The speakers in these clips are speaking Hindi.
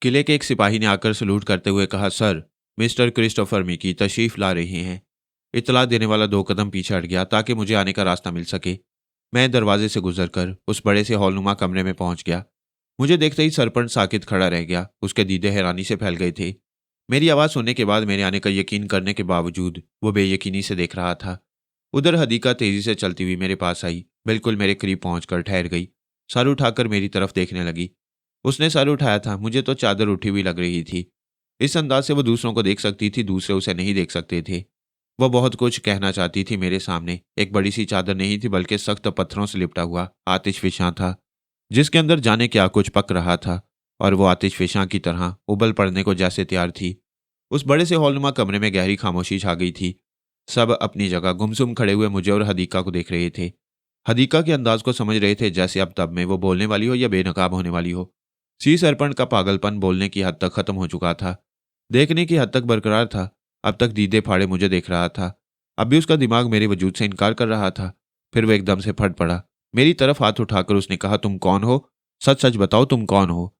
किले के एक सिपाही ने आकर सलूट करते हुए कहा, सर, मिस्टर क्रिस्टोफर मिकी तशरीफ ला रहे हैं। इतला देने वाला 2 कदम पीछे हट गया ताकि मुझे आने का रास्ता मिल सके। मैं दरवाजे से गुजरकर उस बड़े से हॉलनुमा कमरे में पहुंच गया। मुझे देखते ही सरपंच साकित खड़ा रह गया। उसके दीदे हैरानी से फैल गए थे। मेरी आवाज़ सुनने के बाद मेरे आने का यकीन करने के बावजूद वो बेयकीनी से देख रहा था। उधर हदीका तेजी से चलती हुई मेरे पास आई, बिल्कुल मेरे करीब पहुंचकर ठहर गई। सर उठाकर मेरी तरफ देखने लगी। उसने सर उठाया था, मुझे तो चादर उठी हुई लग रही थी। इस अंदाज से वो दूसरों को देख सकती थी, दूसरे उसे नहीं देख सकते थे। वह बहुत कुछ कहना चाहती थी मेरे सामने। एक बड़ी सी चादर नहीं थी बल्कि सख्त पत्थरों से लिपटा हुआ आतिशफिशां था, जिसके अंदर जाने क्या कुछ पक रहा था, और वो आतिशफिशां की तरह उबल पड़ने को जैसे तैयार थी। उस बड़े से हॉलनुमा कमरे में गहरी खामोशी छा गई थी। सब अपनी जगह गुमसुम खड़े हुए मुझे और हदीका को देख रहे थे। हदीका के अंदाज को समझ रहे थे, जैसे अब तब में वो बोलने वाली हो या बेनकाब होने वाली हो। सी सरपंच का पागलपन बोलने की हद तक खत्म हो चुका था, देखने की हद तक बरकरार था। अब तक दीदे फाड़े मुझे देख रहा था। अब भी उसका दिमाग मेरे वजूद से इनकार कर रहा था। फिर वो एकदम से फट पड़ा। मेरी तरफ हाथ उठाकर उसने कहा, तुम कौन हो? सच सच बताओ, तुम कौन हो?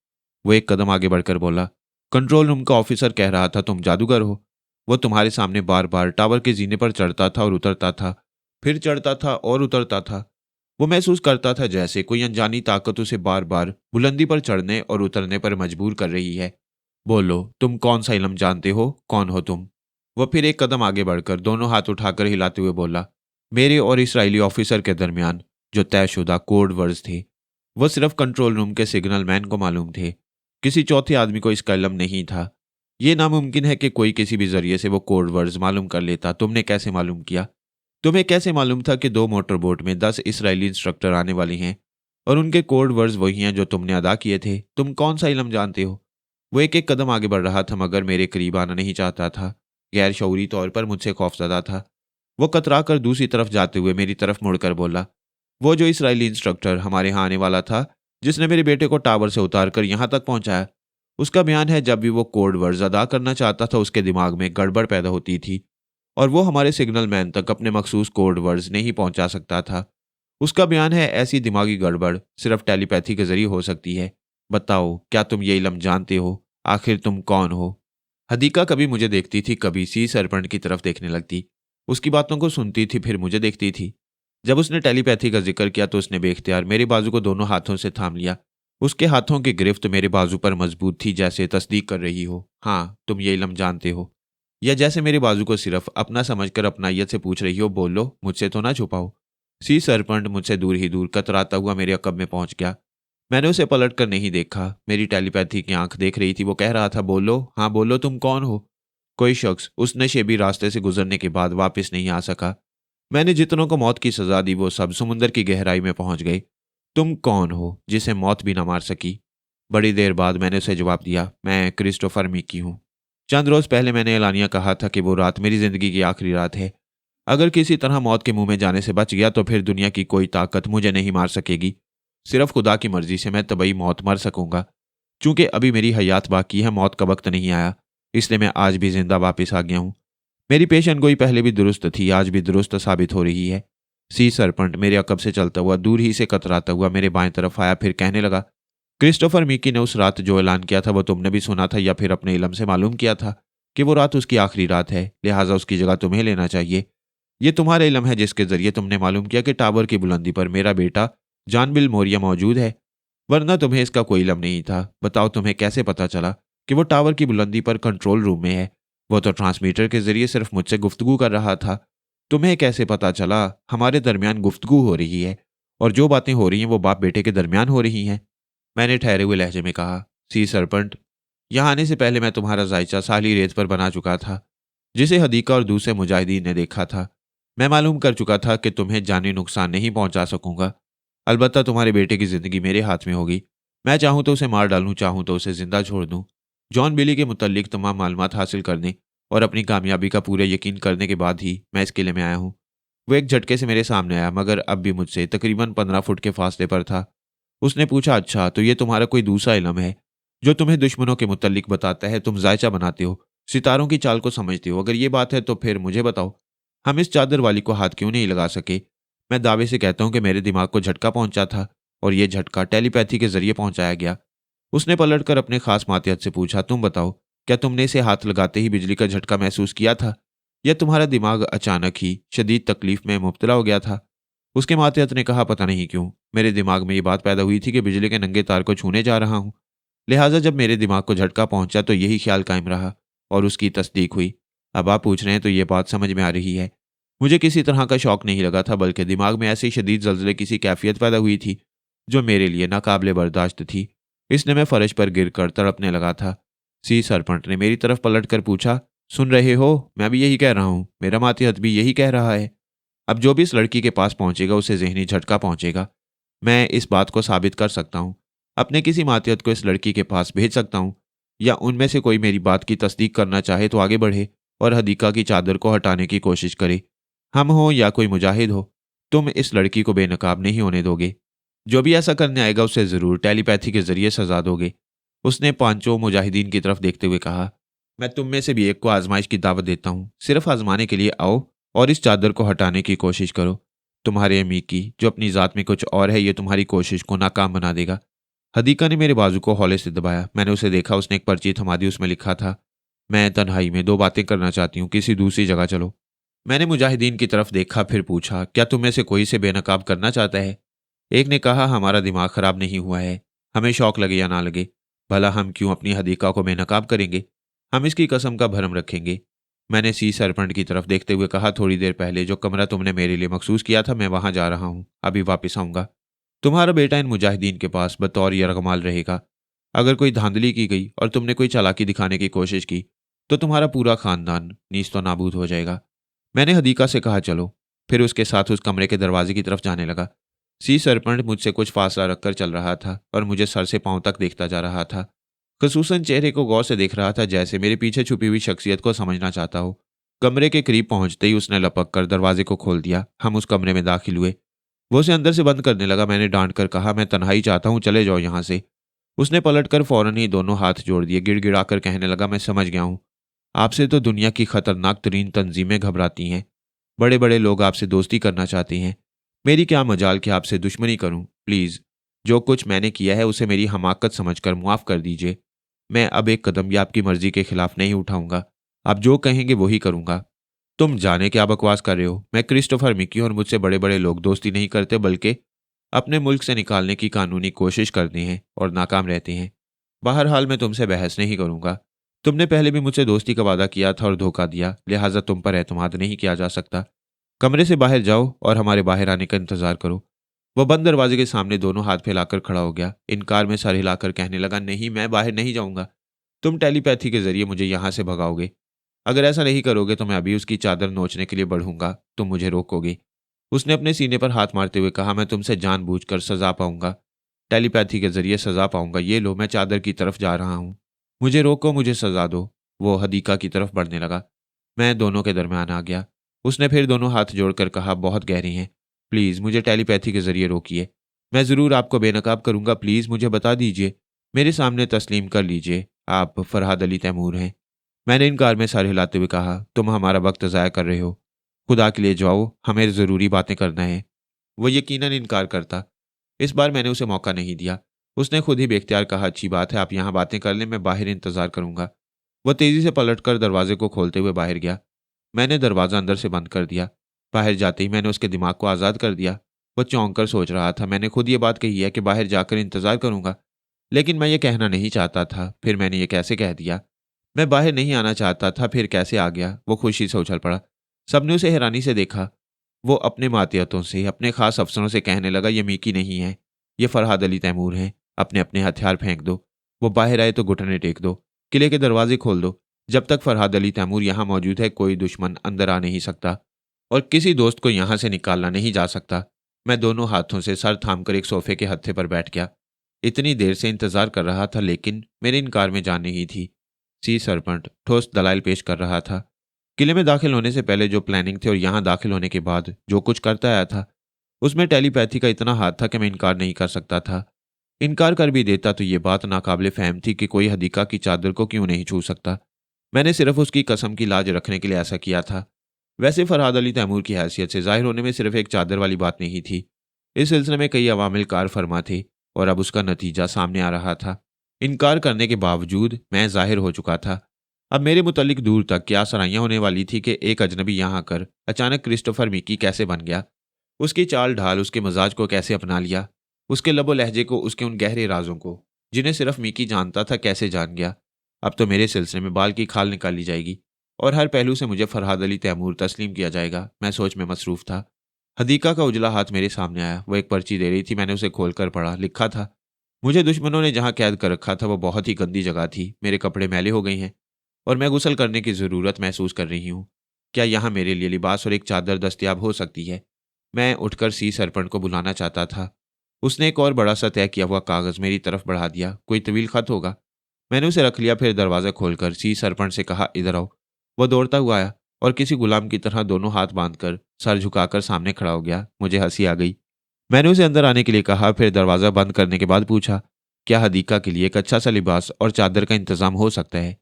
वो एक कदम आगे बढ़कर बोला, कंट्रोल रूम का ऑफिसर कह रहा था तुम जादूगर हो। वो तुम्हारे सामने बार बार टावर के जीने पर चढ़ता था और उतरता था, फिर चढ़ता था और उतरता था। वो महसूस करता था जैसे कोई अनजानी ताकत उसे बार बार बुलंदी पर चढ़ने और उतरने पर मजबूर कर रही है। बोलो, तुम कौन सा इल्म जानते हो? कौन हो तुम? वह फिर एक कदम आगे बढ़कर दोनों हाथ उठाकर हिलाते हुए बोला, मेरे और इसराइली ऑफिसर के दरमियान जो तयशुदा कोड वर्ड्स थे, वह सिर्फ कंट्रोल रूम के सिग्नल मैन को मालूम थे। किसी चौथे आदमी को इसका इल्म नहीं था। यह नामुमकिन है कि कोई किसी भी जरिए से वो कोड वर्ड्स मालूम कर लेता। तुमने कैसे मालूम किया? तुम्हें कैसे मालूम था कि 2 मोटर बोट में 10 इसराइली इंस्ट्रक्टर आने वाली हैं और उनके कोड वर्ड्स वही हैं जो तुमने अदा किए थे? तुम कौन सा इल्म जानते हो? वो एक एक कदम आगे बढ़ रहा था, मगर मेरे करीब आना नहीं चाहता था। गैर शऊरी तौर पर मुझसे खौफजदा था। वो कतरा कर दूसरी तरफ जाते हुए मेरी तरफ मुड़कर बोला, वो जो इसराइली इंस्ट्रक्टर हमारे यहाँ आने वाला था, जिसने मेरे बेटे को टावर से उतार कर यहाँ तक पहुँचाया, उसका बयान है जब भी वो कोड वर्ड्स अदा करना चाहता था उसके दिमाग में गड़बड़ पैदा होती थी और वो हमारे सिग्नल मैन तक अपने मखसूस कोड वर्ड्स नहीं पहुँचा सकता था। उसका बयान है ऐसी दिमागी गड़बड़ सिर्फ टेलीपैथी के जरिए हो सकती है। बताओ, क्या तुम ये इल्म जानते हो? आखिर तुम कौन हो? हदीका कभी मुझे देखती थी, कभी सी सरपंच की तरफ देखने लगती। उसकी बातों को सुनती थी, फिर मुझे देखती थी। जब उसने टेलीपैथी का जिक्र किया तो उसने बेख्तियार मेरे बाजू को दोनों हाथों से थाम लिया। उसके हाथों की गिरफ्त मेरे बाजू पर मजबूत थी, जैसे तस्दीक कर रही हो, हाँ तुम ये इल्म जानते हो। या जैसे मेरे बाजू को सिर्फ अपना समझकर अपनाइयत से पूछ रही हो, बोलो, मुझसे तो ना छुपाओ। सी सरपंच मुझसे दूर ही दूर कतराता हुआ मेरे अकब में पहुंच गया। मैंने उसे पलट कर नहीं देखा। मेरी टेलीपैथी की आंख देख रही थी। वो कह रहा था, बोलो, हाँ बोलो, तुम कौन हो? कोई शख्स उस नशेबी रास्ते से गुजरने के बाद वापस नहीं आ सका। मैंने जितनों को मौत की सजा दी वो सब समुंदर की गहराई में पहुंच गए। तुम कौन हो जिसे मौत भी ना मार सकी? बड़ी देर बाद मैंने उसे जवाब दिया, मैं क्रिस्टोफर मिकी हूँ। चंद रोज पहले मैंने एलानिया कहा था कि वो रात मेरी जिंदगी की आखिरी रात है। अगर किसी तरह मौत के मुंह में जाने से बच गया तो फिर दुनिया की कोई ताकत मुझे नहीं मार सकेगी। सिर्फ खुदा की मर्जी से मैं तबई मौत मर सकूंगा। चूंकि अभी मेरी हयात बाकी है, मौत का वक्त नहीं आया, इसलिए मैं आज भी जिंदा वापस आ गया हूँ। मेरी पेशेंटगोई पहले भी दुरुस्त थी, आज भी दुरुस्त साबित हो रही है। सी सरपंच मेरे अकब से चलता हुआ दूर ही से कतराता हुआ मेरे बाएं तरफ आया, फिर कहने लगा, क्रिस्टोफर मिकी ने उस रात जो ऐलान किया था वो तुमने भी सुना था या फिर अपने इलम से मालूम किया था कि वो रात उसकी आखिरी रात है, लिहाजा उसकी जगह तुम्हें लेना चाहिए। ये तुम्हारा इलम है जिसके जरिए तुमने मालूम किया कि टावर की बुलंदी पर मेरा बेटा जानबिल मोरिया मौजूद है, वरना तुम्हें इसका कोई इलम नहीं था। बताओ, तुम्हें कैसे पता चला कि वो टावर की बुलंदी पर कंट्रोल रूम में है? वो तो ट्रांसमीटर के जरिए सिर्फ मुझसे गुफ्तगू कर रहा था। तुम्हें कैसे पता चला हमारे दरमियान गुफ्तगू हो रही है और जो बातें हो रही हैं वो बाप बेटे के दरमियान हो रही हैं? मैंने ठहरे हुए लहजे में कहा, सी सरपंच, यहाँ आने से पहले मैं तुम्हारा जायचा साली रेत पर बना चुका था, जिसे हदीका और दूसरे मुजाहिदीन ने देखा था। मैं मालूम कर चुका था कि तुम्हें जानी नुकसान नहीं पहुंचा सकूंगा। अलबत्ता तुम्हारे बेटे की जिंदगी मेरे हाथ में होगी। मैं चाहूं तो उसे मार डालूं, चाहूं तो उसे जिंदा छोड़ दूं। जॉन बिली के मुतल्लिक तमाम मालूमात हासिल करने और अपनी कामयाबी का पूरा यकीन करने के बाद ही मैं इस किले में आया हूं। वो एक झटके से मेरे सामने आया, मगर अब भी मुझसे तकरीबन 15 फुट के फासले पर था। उसने पूछा, अच्छा तो ये तुम्हारा कोई दूसरा इलम है जो तुम्हें दुश्मनों के मुतल्लिक बताता है? तुम जायचा बनाते हो, सितारों की चाल को समझते हो। अगर ये बात है तो फिर मुझे बताओ, हम इस चादर वाली को हाथ क्यों नहीं लगा सके? मैं दावे से कहता हूं कि मेरे दिमाग को झटका पहुंचा था और यह झटका टेलीपैथी के जरिए पहुंचाया गया। उसने पलटकर अपने खास मातहत से पूछा, तुम बताओ, क्या तुमने इसे हाथ लगाते ही बिजली का झटका महसूस किया था, या तुम्हारा दिमाग अचानक ही शदीद तकलीफ में मुब्तला हो गया था? उसके मातहत ने कहा, पता नहीं क्यों मेरे दिमाग में ये बात पैदा हुई थी कि बिजली के नंगे तार को छूने जा रहा हूं। लिहाजा जब मेरे दिमाग को झटका पहुंचा तो यही ख्याल कायम रहा और उसकी तस्दीक हुई। अब आप पूछ रहे हैं तो ये बात समझ में आ रही है। मुझे किसी तरह का शौक नहीं लगा था, बल्कि दिमाग में ऐसी शदीद जल्जले की सी कैफियत पैदा हुई थी जो मेरे लिए नाकाबिले बर्दाश्त थी। इसलिए मैं फर्श पर गिरकर तड़पने लगा था। सी सरपंच ने मेरी तरफ पलटकर पूछा, सुन रहे हो? मैं भी यही कह रहा हूँ, मेरा मातहत भी यही कह रहा है। अब जो भी इस लड़की के पास पहुंचेगा उसे जहनी झटका पहुंचेगा। मैं इस बात को साबित कर सकता हूँ। अपने किसी मातहत को इस लड़की के पास भेज सकता हूँ, या उनमें से कोई मेरी बात की तस्दीक करना चाहे तो आगे बढ़े और हदीका की चादर को हटाने की कोशिश करे। हम हो या कोई मुजाहिद हो, तुम इस लड़की को बेनकाब नहीं होने दोगे। जो भी ऐसा करने आएगा उसे ज़रूर टेलीपैथी के ज़रिए सजा दोगे। उसने पांचों मुजाहिदीन की तरफ देखते हुए कहा, मैं तुम में से भी एक को आजमाइश की दावत देता हूँ। सिर्फ आजमाने के लिए आओ और इस चादर को हटाने की कोशिश करो। तुम्हारे अमीकी जो अपनी ज़ात में कुछ और है, ये तुम्हारी कोशिश को नाकाम बना देगा। हदीका ने मेरे बाजू को हौले से दबाया। मैंने उसे देखा, उसने एक पर्ची थमा दी। उसमें लिखा था, मैं तन्हाई में दो बातें करना चाहती हूँ, किसी दूसरी जगह चलो। मैंने मुजाहिदीन की तरफ देखा, फिर पूछा, क्या तुम में से कोई इसे बेनकाब करना चाहता है? एक ने कहा, हमारा दिमाग खराब नहीं हुआ है, हमें शौक लगे या ना लगे, भला हम क्यों अपनी हदीका को बेनकाब करेंगे? हम इसकी कसम का भरम रखेंगे। मैंने सी सरपंच की तरफ देखते हुए कहा, थोड़ी देर पहले जो कमरा तुमने मेरे लिए मखसूस किया था, मैं वहां जा रहा हूं, अभी वापस आऊंगा। तुम्हारा बेटा इन मुजाहिदीन के पास बतौर यरगमाल रहेगा। अगर कोई धांधली की गई और तुमने कोई चालाकी दिखाने की कोशिश की तो तुम्हारा पूरा खानदान नीस्तो नाबूद हो जाएगा। मैंने हदीका से कहा, चलो। फिर उसके साथ उस कमरे के दरवाजे की तरफ जाने लगा। सी सरपंच मुझसे कुछ फासला रखकर चल रहा था और मुझे सर से पांव तक देखता जा रहा था। खसूसन चेहरे को गौर से देख रहा था, जैसे मेरे पीछे छुपी हुई शख्सियत को समझना चाहता हो। कमरे के करीब पहुंचते ही उसने लपक कर दरवाजे को खोल दिया। हम उस कमरे में दाखिल हुए। वो उसे अंदर से बंद करने लगा। मैंने डांट कर कहा, मैं तन्हाई चाहता हूँ, चले जाओ यहाँ से। उसने पलटकर फौरन ही दोनों हाथ जोड़ दिए। गिड़गिड़ाकर कहने लगा, मैं समझ गया हूँ, आपसे तो दुनिया की खतरनाक तरीन तंजीमें घबराती हैं। बड़े बड़े लोग आपसे दोस्ती करना चाहते हैं। मेरी क्या मजाल कि आपसे दुश्मनी करूं। प्लीज़, जो कुछ मैंने किया है उसे मेरी हमाकत समझकर मुआफ़ कर दीजिए। मैं अब एक कदम भी आपकी मर्जी के खिलाफ नहीं उठाऊंगा। आप जो कहेंगे वही करूंगा। तुम जाने क्या बकवास कर रहे हो? मैं क्रिस्टोफर मिकी और मुझसे बड़े बड़े लोग दोस्ती नहीं करते, बल्कि अपने मुल्क से निकालने की कानूनी कोशिश करते हैं और नाकाम रहते हैं। बहरहाल मैं तुमसे बहस नहीं करूंगा। तुमने पहले भी मुझसे दोस्ती का वादा किया था और धोखा दिया, लिहाजा तुम पर एतमाद नहीं किया जा सकता। कमरे से बाहर जाओ और हमारे बाहर आने का इंतजार करो। वह बंद दरवाजे के सामने दोनों हाथ फैलाकर खड़ा हो गया। इनकार में सर हिलाकर कहने लगा, नहीं, मैं बाहर नहीं जाऊंगा। तुम टेलीपैथी के जरिए मुझे यहां से भगाओगे। अगर ऐसा नहीं करोगे तो मैं अभी उसकी चादर नोचने के लिए बढ़ूंगा। तुम मुझे रोकोगे? उसने अपने सीने पर हाथ मारते हुए कहा, मैं तुमसे जानबूझकर सजा पाऊंगा, टेलीपैथी के जरिए सजा पाऊंगा। ये लो, मैं चादर की तरफ जा रहा हूं। मुझे रोको, मुझे सजा दो। वो हदीका की तरफ बढ़ने लगा। मैं दोनों के दरमियान आ गया। उसने फिर दोनों हाथ जोड़कर कहा, बहुत गहरे हैं, प्लीज़ मुझे टेलीपैथी के जरिए रोकिए। मैं ज़रूर आपको बेनकाब करूंगा। प्लीज़ मुझे बता दीजिए, मेरे सामने तस्लीम कर लीजिए, आप फरहाद अली तैमूर हैं। मैंने इनकार में सर हिलाते हुए कहा, तुम हमारा वक्त ज़ाया कर रहे हो। खुदा के लिए जाओ, हमें ज़रूरी बातें करना है। वो यकीनन इनकार करता। इस बार मैंने उसे मौका नहीं दिया। उसने खुद ही बेख्तियार कहा, अच्छी बात है, आप यहाँ बातें कर लें, मैं बाहर इंतजार करूंगा। वह तेजी से पलटकर दरवाजे को खोलते हुए बाहर गया। मैंने दरवाज़ा अंदर से बंद कर दिया। बाहर जाते ही मैंने उसके दिमाग को आज़ाद कर दिया। वह चौंक कर सोच रहा था, मैंने खुद ये बात कही है कि बाहर जाकर इंतजार करूंगा, लेकिन मैं ये कहना नहीं चाहता था। फिर मैंने ये कैसे कह दिया? मैं बाहर नहीं आना चाहता था, फिर कैसे आ गया? वो खुशी से उछल पड़ा। सबने उसे हैरानी से देखा। वो अपने मातियतों से, अपने खास अफसरों से कहने लगा, ये मीकी नहीं है, ये फरहाद अली तैमूर हैं। अपने अपने हथियार फेंक दो। वो बाहर आए तो घुटने टेक दो। किले के दरवाजे खोल दो। जब तक फरहाद अली तैमूर यहाँ मौजूद है, कोई दुश्मन अंदर आ नहीं सकता और किसी दोस्त को यहाँ से निकालना नहीं जा सकता। मैं दोनों हाथों से सर थामकर एक सोफे के हत्थे पर बैठ गया। इतनी देर से इंतजार कर रहा था, लेकिन मेरे इनकार में जान नहीं थी। सी सरपंच ठोस दलाइल पेश कर रहा था। किले में दाखिल होने से पहले जो प्लानिंग थी और यहाँ दाखिल होने के बाद जो कुछ करता आया था, उसमें टेलीपैथी का इतना हाथ था कि मैं इनकार नहीं कर सकता था। इनकार कर भी देता तो ये बात नाकाबिले फहम थी कि कोई हदीका की चादर को क्यों नहीं छू सकता। मैंने सिर्फ उसकी कसम की लाज रखने के लिए ऐसा किया था। वैसे फरहाद अली तैमूर की हैसियत से जाहिर होने में सिर्फ एक चादर वाली बात नहीं थी। इस सिलसिले में कई अवामिल कार फरमा थे और अब उसका नतीजा सामने आ रहा था। इनकार करने के बावजूद मैं ज़ाहिर हो चुका था। अब मेरे मुतल्लिक दूर तक क्या सराहियाँ होने वाली थी कि एक अजनबी यहाँ आकर अचानक क्रिस्टोफर मिकी कैसे बन गया। उसकी चाल ढाल, उसके मिजाज को कैसे अपना लिया, उसके लबो लहजे को, उसके उन गहरे राजों को जिन्हें सिर्फ मिकी जानता था, कैसे जान गया। अब तो मेरे सिलसिले में बाल की खाल निकाली जाएगी और हर पहलू से मुझे फरहाद अली तैमूर तस्लीम किया जाएगा। मैं सोच में मसरूफ था। हदीका का उजला हाथ मेरे सामने आया। वो एक पर्ची दे रही थी। मैंने उसे खोलकर पढ़ा। लिखा था, मुझे दुश्मनों ने जहाँ कैद कर रखा था वो बहुत ही गंदी जगह थी। मेरे कपड़े मैले हो गए हैं और मैं गुसल करने की ज़रूरत महसूस कर रही हूँ। क्या यहाँ मेरे लिए लिबास और एक चादर दस्तयाब हो सकती है? मैं उठकर सी सरपंच को बुलाना चाहता था। उसने एक और बड़ा सा तय किया हुआ कागज़ मेरी तरफ बढ़ा दिया। कोई तवील खत होगा। मैंने उसे रख लिया, फिर दरवाज़ा खोलकर सी सरपंच से कहा, इधर आओ। वह दौड़ता हुआ आया और किसी गुलाम की तरह दोनों हाथ बांधकर सर झुकाकर सामने खड़ा हो गया। मुझे हंसी आ गई। मैंने उसे अंदर आने के लिए कहा, फिर दरवाज़ा बंद करने के बाद पूछा, क्या हदीका के लिए एक अच्छा सा लिबास और चादर का इंतज़ाम हो सकता है?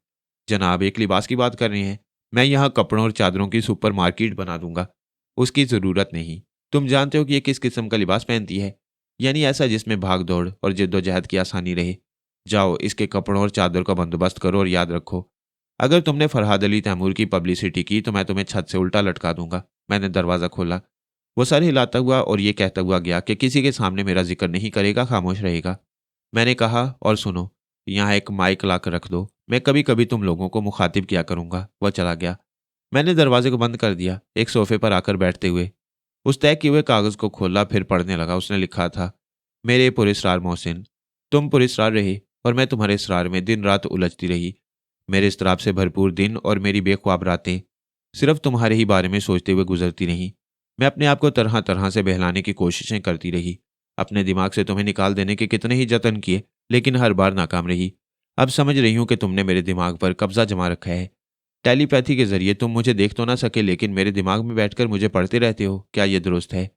जनाब, एक लिबास की बात कर रहे हैं? मैं यहाँ कपड़ों और चादरों की सुपर मार्केट बना दूंगा। उसकी ज़रूरत नहीं। तुम जानते हो कि ये किस किस्म का लिबास पहनती है? यानी ऐसा जिसमें भाग दौड़ और जद्दोजहद की आसानी रहे। जाओ, इसके कपड़ों और चादर का बंदोबस्त करो और याद रखो, अगर तुमने फरहाद अली तैमूर की पब्लिसिटी की तो मैं तुम्हें छत से उल्टा लटका दूंगा। मैंने दरवाज़ा खोला। वो सर हिलाता हुआ और ये कहता हुआ गया कि किसी के सामने मेरा जिक्र नहीं करेगा, खामोश रहेगा। मैंने कहा, और सुनो, यहाँ एक माइक ला कर रख दो, मैं कभी कभी तुम लोगों को मुखातिब किया करूंगा। वह चला गया। मैंने दरवाजे को बंद कर दिया। एक सोफे पर आकर बैठते हुए उस तय किए हुए कागज़ को खोला, फिर पढ़ने लगा। उसने लिखा था, मेरे पुरस्रार मोहसिन, तुम पुरस्रार रहे और मैं तुम्हारे इसरार में दिन रात उलझती रही। मेरे इस्तराब से भरपूर दिन और मेरी बेख्वाब रातें सिर्फ तुम्हारे ही बारे में सोचते हुए गुजरती रहीं। मैं अपने आप को तरह तरह से बहलाने की कोशिशें करती रही। अपने दिमाग से तुम्हें निकाल देने के कितने ही जतन किए, लेकिन हर बार नाकाम रही। अब समझ रही हूं कि तुमने मेरे दिमाग पर कब्जा जमा रखा है। टेलीपैथी के जरिए तुम मुझे देख तो ना सके, लेकिन मेरे दिमाग में बैठकर मुझे पढ़ते रहते हो। क्या यह दुरुस्त है?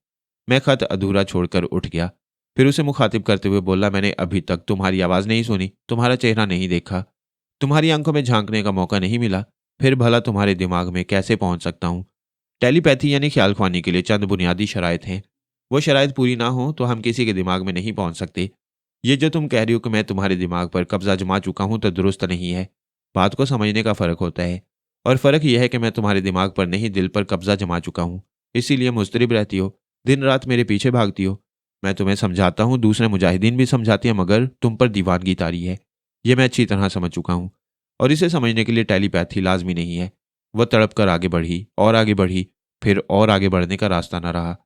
मैं खत अधूरा छोड़कर उठ गया। फिर उसे मुखातिब करते हुए बोला, मैंने अभी तक तुम्हारी आवाज़ नहीं सुनी, तुम्हारा चेहरा नहीं देखा, तुम्हारी आंखों में झांकने का मौका नहीं मिला। फिर भला तुम्हारे दिमाग में कैसे पहुंच सकता हूँ? टेलीपैथी यानी ख्याल ख्वानी के लिए चंद बुनियादी शराइत हैं। वो शराइत पूरी ना हो तो हम किसी के दिमाग में नहीं पहुंच सकते। ये जो तुम कह रही हो कि मैं तुम्हारे दिमाग पर कब्जा जमा चुका हूं तो दुरुस्त नहीं है। बात को समझने का फ़र्क होता है। और फ़र्क यह है कि मैं तुम्हारे दिमाग पर नहीं, दिल पर कब्जा जमा चुका हूं। इसीलिए मुस्तरिब रहती हो, दिन रात मेरे पीछे भागती हो। मैं तुम्हें समझाता हूँ, दूसरे मुजाहिदीन भी समझाते हैं, मगर तुम पर दीवानगी तारी है। ये मैं अच्छी तरह समझ चुका हूँ और इसे समझने के लिए टेलीपैथी लाजमी नहीं है। वह तड़प कर आगे बढ़ी और आगे बढ़ी, फिर और आगे बढ़ने का रास्ता न रहा।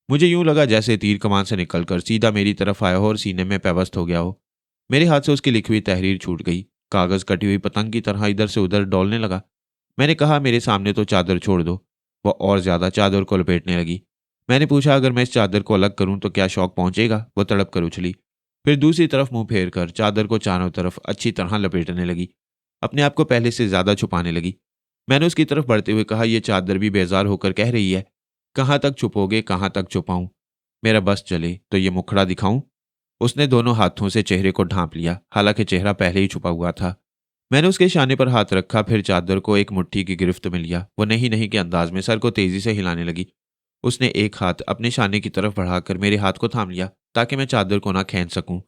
मुझे यूं लगा जैसे तीर कमान से निकलकर सीधा मेरी तरफ आया हो और सीने में पेवस्त हो गया हो। मेरे हाथ से उसकी लिखी हुई तहरीर छूट गई। कागज कटी हुई पतंग की तरह इधर से उधर डोलने लगा। मैंने कहा, मेरे सामने तो चादर छोड़ दो। वह और ज्यादा चादर को लपेटने लगी। मैंने पूछा, अगर मैं इस चादर को अलग करूं तो क्या शौक पहुंचेगा? वो तड़प कर उछली, फिर दूसरी तरफ मुंह फेर कर चादर को चारों तरफ अच्छी तरह लपेटने लगी। अपने आप को पहले से ज्यादा छुपाने लगी। मैंने उसकी तरफ बढ़ते हुए कहा, यह चादर भी बेजार होकर कह रही है, कहाँ तक छुपोगे, कहाँ तक छुपाऊं? मेरा बस चले तो ये मुखड़ा दिखाऊं? उसने दोनों हाथों से चेहरे को ढांप लिया, हालांकि चेहरा पहले ही छुपा हुआ था। मैंने उसके शाने पर हाथ रखा, फिर चादर को एक मुट्ठी की गिरफ्त में लिया। वो नहीं नहीं के अंदाज में सर को तेजी से हिलाने लगी। उसने एक हाथ अपने शाने की तरफ बढ़ाकर मेरे हाथ को थाम लिया ताकि मैं चादर को ना खींच सकूं।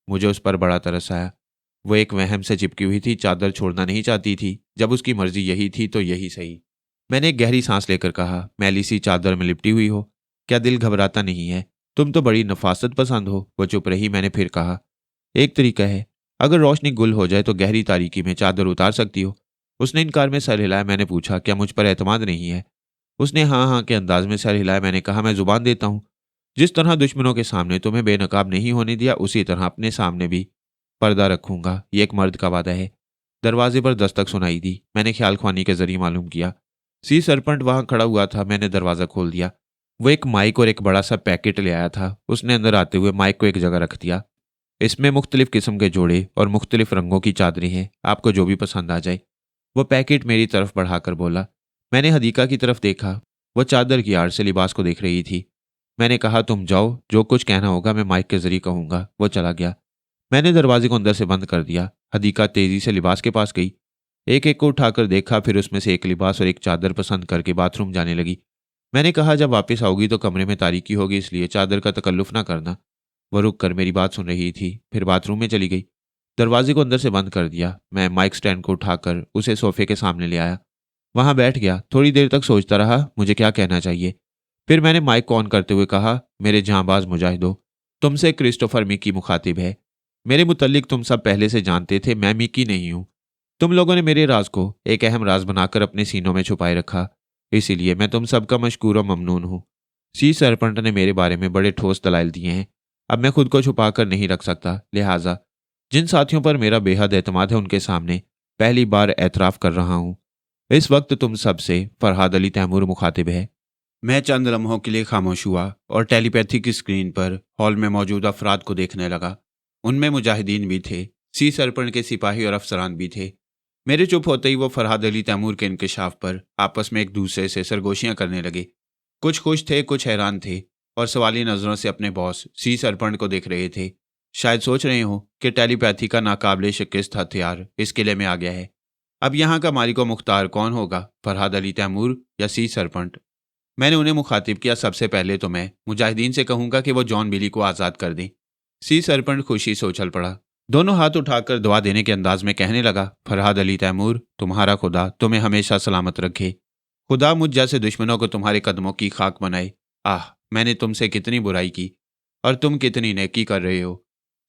मुझे उस पर बड़ा तरस आया। वो एक वहम से चिपकी हुई थी, चादर छोड़ना नहीं चाहती थी। जब उसकी मर्जी यही थी तो यही सही। मैंने एक गहरी सांस लेकर कहा, मैली सी चादर में लिपटी हुई हो, क्या दिल घबराता नहीं है? तुम तो बड़ी नफासत पसंद हो। वो चुप रही। मैंने फिर कहा, एक तरीका है, अगर रोशनी गुल हो जाए तो गहरी तारीकी में चादर उतार सकती हो। उसने इनकार में सर हिलाया। मैंने पूछा, क्या मुझ पर एतमाद नहीं है? उसने हाँ हाँ के अंदाज में सर हिलाया। मैंने कहा, मैं जुबान देता हूँ, जिस तरह दुश्मनों के सामने तुम्हें बेनकाब नहीं होने दिया, उसी तरह अपने सामने भी पर्दा रखूंगा। ये एक मर्द का वादा है। दरवाजे पर दस्तक सुनाई दी। मैंने ख्याल ख्वानी के जरिए मालूम किया, सी सरपंट वहां खड़ा हुआ था। मैंने दरवाज़ा खोल दिया। वो एक माइक और एक बड़ा सा पैकेट ले आया था। उसने अंदर आते हुए माइक को एक जगह रख दिया। इसमें मुख्तलिफ किस्म के जोड़े और मुख्तलिफ रंगों की चादरें हैं, आपको जो भी पसंद आ जाए। वो पैकेट मेरी तरफ बढ़ाकर बोला। मैंने हदीका की तरफ देखा। वो चादर की आड़ से लिबास को देख रही थी। मैंने कहा, तुम जाओ, जो कुछ कहना होगा मैं माइक के जरिए कहूंगा। वो चला गया। मैंने दरवाजे को अंदर से बंद कर दिया। हदीका तेजी से लिबास के पास गई। एक एक को उठाकर देखा, फिर उसमें से एक लिबास और एक चादर पसंद करके बाथरूम जाने लगी। मैंने कहा, जब वापस आओगी तो कमरे में तारीकी होगी, इसलिए चादर का तकल्लुफ ना करना। वो रुक कर मेरी बात सुन रही थी, फिर बाथरूम में चली गई। दरवाजे को अंदर से बंद कर दिया। मैं माइक स्टैंड को उठाकर उसे सोफे के सामने ले आया, वहां बैठ गया। थोड़ी देर तक सोचता रहा मुझे क्या कहना चाहिए। फिर मैंने माइक को ऑन करते हुए कहा, मेरे जांबाज मुजाहिदो, तुमसे क्रिस्टोफर मिकी मुखातिब है। मेरे मुतल्लिक तुम सब पहले से जानते थे, मैं मिकी नहीं हूं। तुम लोगों ने मेरे राज को एक अहम राज बनाकर अपने सीनों में छुपाए रखा, इसीलिए मैं तुम सबका मशकूर और ममनून हूं। सी सरपंट ने मेरे बारे में बड़े ठोस दलाइल दिए हैं। अब मैं खुद को छुपा कर नहीं रख सकता, लिहाजा जिन साथियों पर मेरा बेहद एतमाद है उनके सामने पहली बार एतराफ़ कर रहा हूं। इस वक्त तुम सबसे फरहाद अली तैमूर मुखातिब है। मैं चंद लम्हों के लिए खामोश हुआ और टेलीपैथी की स्क्रीन पर हॉल में मौजूद अफराद को देखने लगा। उनमें मुजाहिदीन भी थे, सी सरपंच के सिपाही और अफसरान भी थे। मेरे चुप होते ही वो फरहाद अली तैमूर के इंकशाफ पर आपस में एक दूसरे से सरगोशियां करने लगे। कुछ खुश थे, कुछ हैरान थे और सवाली नजरों से अपने बॉस सी सरपंच को देख रहे थे। शायद सोच रहे हो कि टेलीपैथी का नाकाबिले शिकस्त हथियार इस किले में आ गया है। अब यहाँ का मालिक व मुख्तार कौन होगा, फरहाद अली तैमूर या सी सरपंच? मैंने उन्हें मुखातिब किया, सबसे पहले तो मैं मुजाहिदीन से कहूंगा कि वो जॉन बिली को आज़ाद कर दें। सी सरपंच खुशी से उछल पड़ा, दोनों हाथ उठाकर दुआ देने के अंदाज में कहने लगा, फरहाद अली तैमूर, तुम्हारा खुदा तुम्हें हमेशा सलामत रखे। खुदा मुझ जैसे दुश्मनों को तुम्हारे कदमों की खाक बनाए। आह, मैंने तुमसे कितनी बुराई की और तुम कितनी नेकी कर रहे हो।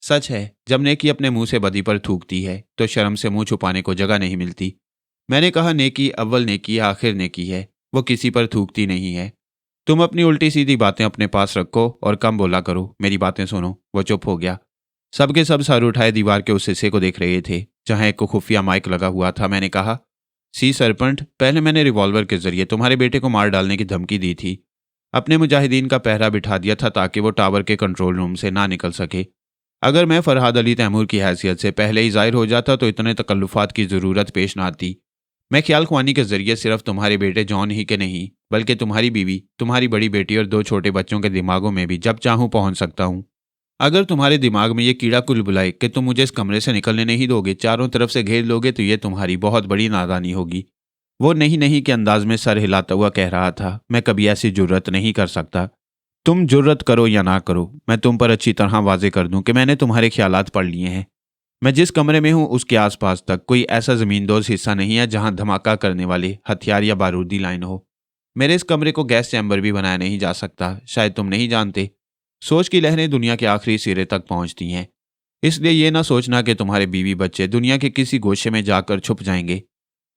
सच है, जब नेकी अपने मुंह से बदी पर थूकती है तो शर्म से मुंह छुपाने को जगह नहीं मिलती। मैंने कहा, नेकी अव्वल नेकी है, आखिर नेकी है, वो किसी पर थूकती नहीं है। तुम अपनी उल्टी सीधी बातें अपने पास रखो और कम बोला करो, मेरी बातें सुनो। वो चुप हो गया। सबके सब सर उठाए दीवार के उस हिस्से को देख रहे थे जहां एक खुफिया माइक लगा हुआ था। मैंने कहा, सी सरपंच, पहले मैंने रिवॉल्वर के जरिए तुम्हारे बेटे को मार डालने की धमकी दी थी। अपने मुजाहिदीन का पहरा बिठा दिया था ताकि वो टावर के कंट्रोल रूम से ना निकल सके। अगर मैं फरहाद अली तैमूर की हैसियत से पहले ही जाहिर हो जाता तो इतने तकल्लुफात की ज़रूरत पेश ना आती। मैं ख्याल ख्वानी के जरिए सिर्फ तुम्हारे बेटे जॉन ही के नहीं बल्कि तुम्हारी बीवी, तुम्हारी बड़ी बेटी और 2 छोटे बच्चों के दिमागों में भी जब चाहूं पहुंच सकता हूं। अगर तुम्हारे दिमाग में ये कीड़ा कुल बुलाए कि तुम मुझे इस कमरे से निकलने नहीं दोगे, चारों तरफ से घेर लोगे, तो ये तुम्हारी बहुत बड़ी नादानी होगी। वो नहीं नहीं के अंदाज में सर हिलाता हुआ कह रहा था, मैं कभी ऐसी जुर्रत नहीं कर सकता। तुम जुर्रत करो या ना करो, मैं तुम पर अच्छी तरह वाजे कर दूं कि मैंने तुम्हारे ख्यालात पढ़ लिए हैं। मैं जिस कमरे में हूं उसके आसपास तक कोई ऐसा जमींदोज हिस्सा नहीं है जहां धमाका करने वाले हथियार या बारूदी लाइन हो। मेरे इस कमरे को गैस चैम्बर भी बनाया नहीं जा सकता, शायद तुम नहीं जानते। सोच की लहरें दुनिया के आखिरी सिरे तक पहुंचती हैं, इसलिए ये ना सोचना कि तुम्हारे बीवी बच्चे दुनिया के किसी गोशे में जाकर छुप जाएंगे।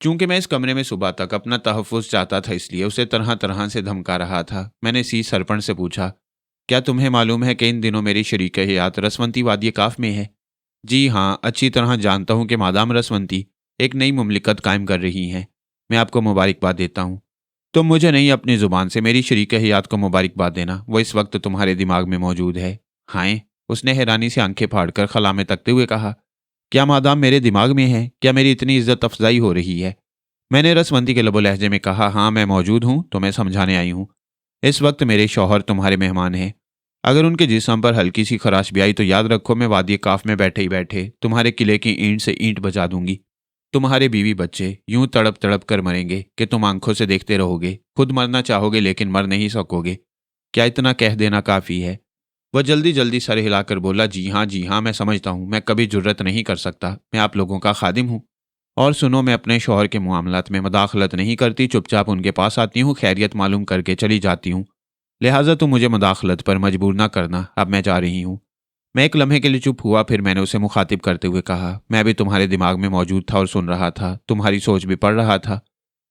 चूंकि मैं इस कमरे में सुबह तक अपना तहफ़्फ़ुज़ चाहता था, इसलिए उसे तरह तरह से धमका रहा था। मैंने सी सरपंच से पूछा, क्या तुम्हें मालूम है कि इन दिनों मेरी शरीक हयात रसवंती वादी काफ में है? जी हाँ, अच्छी तरह जानता हूँ कि मादाम रसवंती एक नई मुमलिकत कायम कर रही हैं। मैं आपको मुबारकबाद देता हूँ। तुम मुझे नहीं, अपनी ज़ुबान से मेरी शरीक हयात को मुबारकबाद देना, वो इस वक्त तुम्हारे दिमाग में मौजूद है। हाय, उसने हैरानी से आंखें फाड़कर खला में तकते हुए कहा, क्या मादाम मेरे दिमाग में है? क्या मेरी इतनी इज्जत अफजाई हो रही है? मैंने रसवंती के लबो लहजे में कहा, हाँ मैं मौजूद हूँ, तुम्हें समझाने आई हूँ। इस वक्त मेरे शौहर तुम्हारे मेहमान हैं। अगर उनके जिस्म पर हल्की सी खराश भी आई तो याद रखो, मैं वादी काफ में बैठे ही बैठे तुम्हारे किले की ईंट से ईंट बजा दूंगी। तुम्हारे बीवी बच्चे यूं तड़प तड़प कर मरेंगे कि तुम आंखों से देखते रहोगे। खुद मरना चाहोगे लेकिन मर नहीं सकोगे। क्या इतना कह देना काफ़ी है? वह जल्दी जल्दी सर हिलाकर बोला, जी हाँ, मैं समझता हूँ। मैं कभी जुर्रत नहीं कर सकता। मैं आप लोगों का खादिम हूँ। और सुनो, मैं अपने शौहर के मामलात में मदाखलत नहीं करती, चुपचाप उनके पास आती हूँ, खैरियत मालूम करके चली जाती हूँ। लिहाजा तुम मुझे मदाखलत पर मजबूर ना करना। अब मैं जा रही हूँ। मैं एक लम्हे के लिए चुप हुआ, फिर मैंने उसे मुखातिब करते हुए कहा, मैं भी तुम्हारे दिमाग में मौजूद था और सुन रहा था, तुम्हारी सोच भी पढ़ रहा था।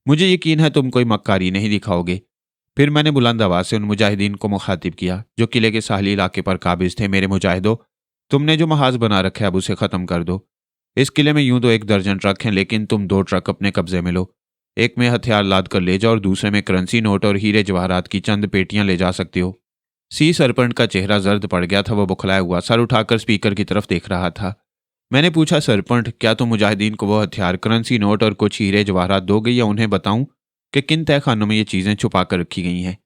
मुझे यकीन है तुम कोई मक्कारी नहीं दिखाओगे। फिर मैंने बुलंद आवाज से उन मुजाहिदीन को मुखातिब किया जो किले के साहली इलाके पर काबिज थे। मेरे मुजाहिदो, तुमने जो महाज बना रखा है अब उसे ख़त्म कर दो। इस किले में यूं तो 1 दर्जन ट्रक हैं, लेकिन तुम 2 ट्रक अपने कब्जे में लो। एक में हथियार लाद कर ले जाओ और दूसरे में करेंसी नोट और हीरे जवाहरात की चंद पेटियां ले जा सकते हो। सी सरपंच का चेहरा जर्द पड़ गया था। वह बुखलाया हुआ सर उठाकर स्पीकर की तरफ देख रहा था। मैंने पूछा, सरपंच, क्या तुम मुजाहिदीन को वो हथियार, करेंसी नोट और कुछ हीरे जवाहरात दोगे या उन्हें बताऊं कि किन तय खानों में ये चीज़ें छुपा कर रखी गई हैं?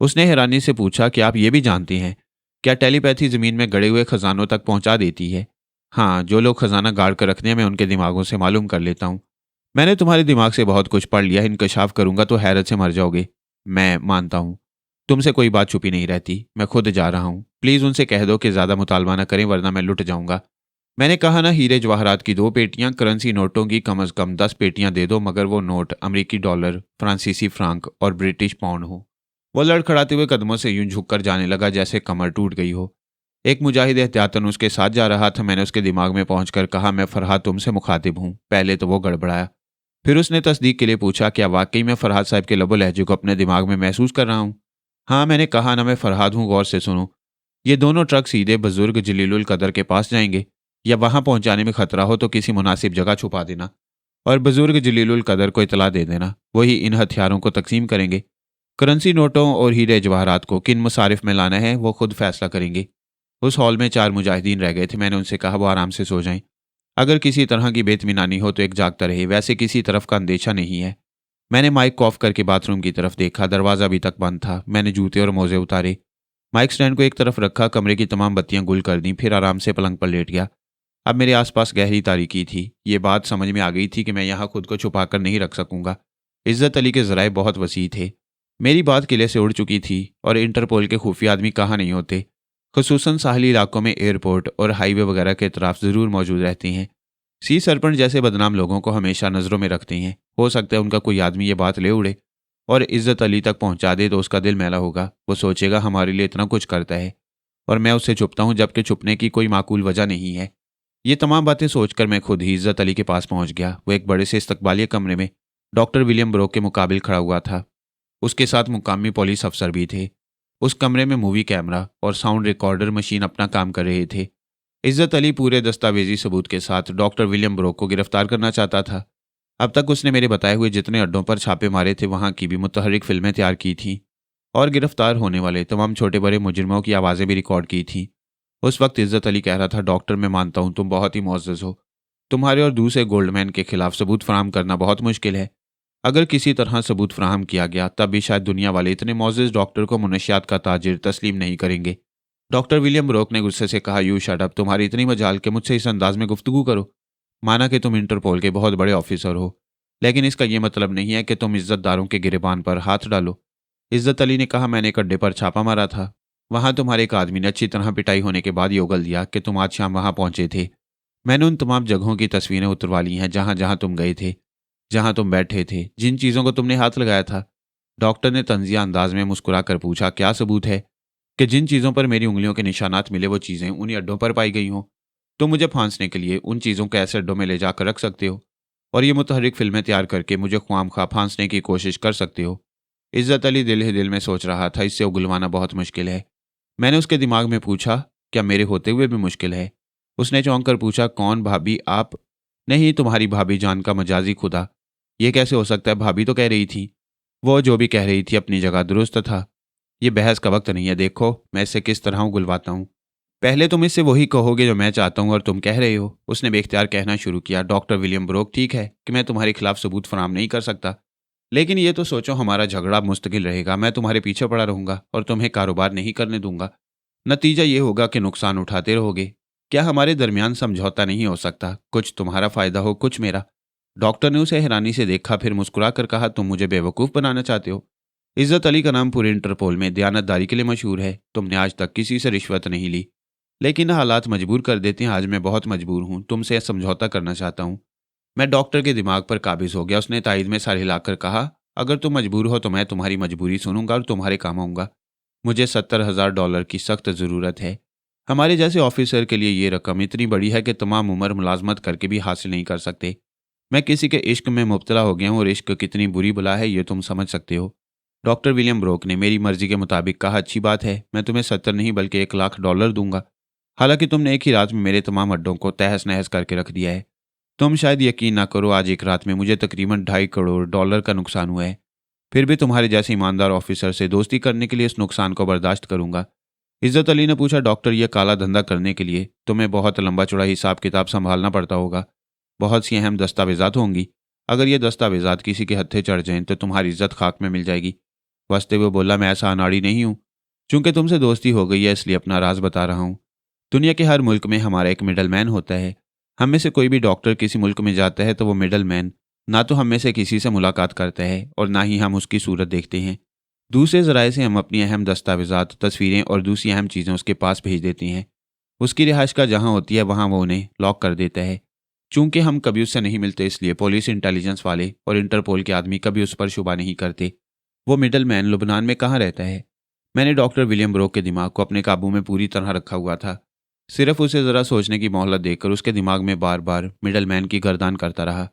उसने हैरानी से पूछा, कि आप ये भी जानते हैं? क्या टेलीपैथी ज़मीन में गड़े हुए खजानों तक पहुंचा देती है? हाँ, जो लोग खजाना गाड़ कर रखते हैं मैं उनके दिमागों से मालूम कर लेता हूँ। मैंने तुम्हारे दिमाग से बहुत कुछ पढ़ लिया है, इंकशाफ करूंगा तो हैरत से मर जाओगे। मैं मानता हूँ, तुमसे कोई बात छुपी नहीं रहती। मैं खुद जा रहा हूँ। प्लीज़ उनसे कह दो कि ज़्यादा मुतालबा न करें वरना मैं लुट जाऊंगा। मैंने कहा ना, हीरे जवाहरात की 2 पेटियां, करेंसी नोटों की कम से कम 10 पेटियां दे दो, मगर वो नोट अमेरिकी डॉलर, फ्रांसीसी फ्रांक और ब्रिटिश पाउंड हो। वो लड़खड़ाते हुए कदमों से यूं झुककर जाने लगा जैसे कमर टूट गई हो। एक मुजाहिद एहतियातन उसके साथ जा रहा था। मैंने उसके दिमाग में पहुंचकर कहा, मैं फरहाद तुमसे मुखातिब हूं। पहले तो वो गड़बड़ाया, फिर उसने तस्दीक के लिए पूछा, क्या वाकई मैं फरहाद साहब के लबो लहजे को अपने दिमाग में महसूस कर रहा हूँ? हाँ, मैंने कहा ना, मैं फरहाद हूँ, गौर से सुनो। ये दोनों ट्रक सीधे बुजुर्ग जलीलुल कदर के पास जाएंगे, या वहां पहुंचाने में खतरा हो तो किसी मुनासिब जगह छुपा देना और बुजुर्ग जलीलुल कदर को इतला दे देना। वही इन हथियारों को तकसीम करेंगे। करेंसी नोटों और हीरे जवाहरात को किन मुसारिफ में लाना है वो खुद फैसला करेंगे। उस हॉल में 4 मुजाहिदीन रह गए थे। मैंने उनसे कहा वो आराम से सो जाएं। अगर किसी तरह की बेतमीनानी हो तो एक जागता रहे, वैसे किसी तरफ का अंदेशा नहीं है। मैंने माइक को ऑफ करके बाथरूम की तरफ देखा। दरवाज़ा अभी तक बंद था। मैंने जूते और मोजे उतारे, माइक स्टैंड को एक तरफ रखा, कमरे की तमाम बत्तियां गुल कर दी, फिर आराम से पलंग पर लेट गया। अब मेरे आसपास गहरी तारीकी थी। ये बात समझ में आ गई थी कि मैं यहाँ खुद को छुपा कर नहीं रख सकूंगा। इज्जत अली के जराए बहुत वसी थे। मेरी बात किले से उड़ चुकी थी और इंटरपोल के खुफिया आदमी कहाँ नहीं होते। खुसूसन साहली इलाकों में एयरपोर्ट और हाईवे वगैरह के इतराफ ज़रूर मौजूद रहती हैं। सी सरपंच जैसे बदनाम लोगों को हमेशा नज़रों में रखते हैं। हो सकता है उनका कोई आदमी ये बात ले उड़े और इज्जत अली तक पहुंचा दे तो उसका दिल मैला होगा। वो सोचेगा हमारे लिए इतना कुछ करता है और मैं उससे छुपता हूं, जबकि छुपने की कोई माकूल वजह नहीं है। ये तमाम बातें सोचकर मैं खुद ही इज्जत अली के पास पहुंच गया। वो एक बड़े से इस्तकबालिया कमरे में डॉक्टर विलियम ब्रोक के मुकाबिल खड़ा हुआ था। उसके साथ मुकामी पुलिस अफसर भी थे। उस कमरे में मूवी कैमरा और साउंड रिकॉर्डर मशीन अपना काम कर रहे थे। इज्जत अली पूरे दस्तावेजी सबूत के साथ डॉक्टर विलियम ब्रोक को गिरफ्तार करना चाहता था। अब तक उसने मेरे बताए हुए जितने अड्डों पर छापे मारे थे वहां की भी मुतहर्रिक फिल्में तैयार की थीं और गिरफ्तार होने वाले तमाम छोटे बड़े मुजरिमों की आवाज़ें भी रिकॉर्ड की थीं। उस वक्त इज्जत अली कह रहा था, डॉक्टर मैं मानता हूं तुम बहुत ही मुअज़्ज़ज़ हो। तुम्हारे और दूसरे गोल्डमैन के खिलाफ सबूत फराहम करना बहुत मुश्किल है। अगर किसी तरह सबूत फराहम किया गया तब भी शायद दुनिया वाले इतने मुअज़्ज़ज़ डॉक्टर को मुनशियात का ताजिर तस्लीम नहीं करेंगे। डॉक्टर विलियम ब्रोक ने गुस्से से कहा, यू शट अप, तुम्हारी इतनी मजाल के मुझसे इस अंदाज में गुफ्तगू करो। माना कि तुम इंटरपोल के बहुत बड़े ऑफिसर हो, लेकिन इसका यह मतलब नहीं है कि तुम इज्जतदारों के गिरेबान पर हाथ डालो। इज्जत अली ने कहा, मैंने एक अड्डे पर छापा मारा था। वहां तुम्हारे एक आदमी ने अच्छी तरह पिटाई होने के बाद ये उगल दिया कि तुम आज शाम वहां पहुंचे थे। मैंने उन तमाम जगहों की तस्वीरें उतरवा ली हैं जहां जहां तुम गए थे, जहां तुम बैठे थे, जिन चीज़ों को तुमने हाथ लगाया था। डॉक्टर ने तंजिया अंदाज में मुस्कुरा कर पूछा, क्या सबूत है कि जिन चीज़ों पर मेरी उंगलियों के निशानात मिले वो चीज़ें उन्हीं अड्डों पर पाई गई हों? तुम मुझे फांसने के लिए उन चीज़ों को ऐसे अड्डों में ले जाकर रख सकते हो और ये मुतहर्रिक फिल्में तैयार करके मुझे ख्वामख्वाह फांसने की कोशिश कर सकते हो। इज्जत अली दिल ही दिल में सोच रहा था, इससे उगलवाना बहुत मुश्किल है। मैंने उसके दिमाग में पूछा, क्या मेरे होते हुए भी मुश्किल है? उसने चौंक कर पूछा, कौन भाभी, आप? नहीं, तुम्हारी भाभी जान का मजाजी खुदा। ये कैसे हो सकता है? भाभी तो कह रही थी। वो जो भी कह रही थी अपनी जगह दुरुस्त था। ये बहस का वक्त नहीं है। देखो मैं इससे किस तरह उगलवाता हूँ। पहले तुम इससे वही कहोगे जो मैं चाहता हूँ और तुम कह रहे हो। उसने बेख्तियार कहना शुरू किया, डॉक्टर विलियम ब्रोक, ठीक है कि मैं तुम्हारे खिलाफ सबूत फराहम नहीं कर सकता, लेकिन ये तो सोचो हमारा झगड़ा मुस्तकिल रहेगा। मैं तुम्हारे पीछे पड़ा रहूंगा और तुम्हें कारोबार नहीं करने दूंगा। नतीजा ये होगा कि नुकसान उठाते रहोगे। क्या हमारे दरमियान समझौता नहीं हो सकता? कुछ तुम्हारा फायदा हो, कुछ मेरा। डॉक्टर ने उसे हैरानी से देखा, फिर मुस्कुरा कर कहा, तुम मुझे बेवकूफ़ बनाना चाहते हो? इज्जत अली का नाम पूरे इंटरपोल में दयानतदारी के लिए मशहूर है। तुमने आज तक किसी से रिश्वत नहीं ली, लेकिन हालात मजबूर कर देते हैं। आज मैं बहुत मजबूर हूँ, तुमसे समझौता करना चाहता हूँ। मैं डॉक्टर के दिमाग पर काबिज हो गया। उसने तायद में सर हिलाकर कहा, अगर तुम मजबूर हो तो मैं तुम्हारी मजबूरी सुनूंगा और तुम्हारे काम आऊंगा। मुझे $70,000 की सख्त ज़रूरत है। हमारे जैसे ऑफिसर के लिए ये रकम इतनी बड़ी है कि तमाम उम्र मुलाजमत करके भी हासिल नहीं कर सकते। मैं किसी के इश्क में मुब्तला हो गया हूँ और इश्क कितनी बुरी बला है ये तुम समझ सकते हो। डॉक्टर विलियम ब्रोक ने मेरी मर्जी के मुताबिक कहा, अच्छी बात है, मैं तुम्हें 70 नहीं बल्कि $1,00,000 दूंगा। हालांकि तुमने एक ही रात में मेरे तमाम अड्डों को तहस नहस करके रख दिया है। तुम शायद यकीन ना करो, आज एक रात में मुझे तकरीबन $2.5 करोड़ का नुकसान हुआ है। फिर भी तुम्हारे जैसे ईमानदार ऑफिसर से दोस्ती करने के लिए इस नुकसान को बर्दाश्त करूंगा। इज्जत अली ने पूछा, डॉक्टर ये काला धंधा करने के लिए तुम्हें बहुत लंबा चौड़ा हिसाब किताब संभालना पड़ता होगा। बहुत सी अहम दस्तावेजात होंगी। अगर ये दस्तावेजात किसी के हत्थे चढ़ जाएं तो तुम्हारी इज्जत खाक में मिल जाएगी। वस्ते हुए बोला, मैं ऐसा अनाड़ी नहीं हूँ। चूंकि तुमसे दोस्ती हो गई है इसलिए अपना राज बता रहा हूँ। दुनिया के हर मुल्क में हमारा एक मिडल मैन होता है। हम में से कोई भी डॉक्टर किसी मुल्क में जाता है तो वो मिडल मैन ना तो हम में से किसी से मुलाकात करता है और ना ही हम उसकी सूरत देखते हैं। दूसरे ज़राए से हम अपनी अहम दस्तावेजात, तस्वीरें और दूसरी अहम चीज़ें उसके पास भेज देते हैं। उसकी रिहाइश का जहाँ होती है वहाँ वो उन्हें लॉक कर देता है। चूंकि हम कभी उससे नहीं मिलते, इसलिए पुलिस इंटेलिजेंस वाले और इंटरपोल के आदमी कभी उस पर शुबा नहीं करते। वो मिडल मैन लुबनान में कहाँ रहता है? मैंने डॉक्टर विलियम ब्रोक के दिमाग को अपने काबू में पूरी तरह रखा हुआ था। सिर्फ उसे ज़रा सोचने की मोहलत देकर उसके दिमाग में बार बार मिडल मैन की गर्दान करता रहा।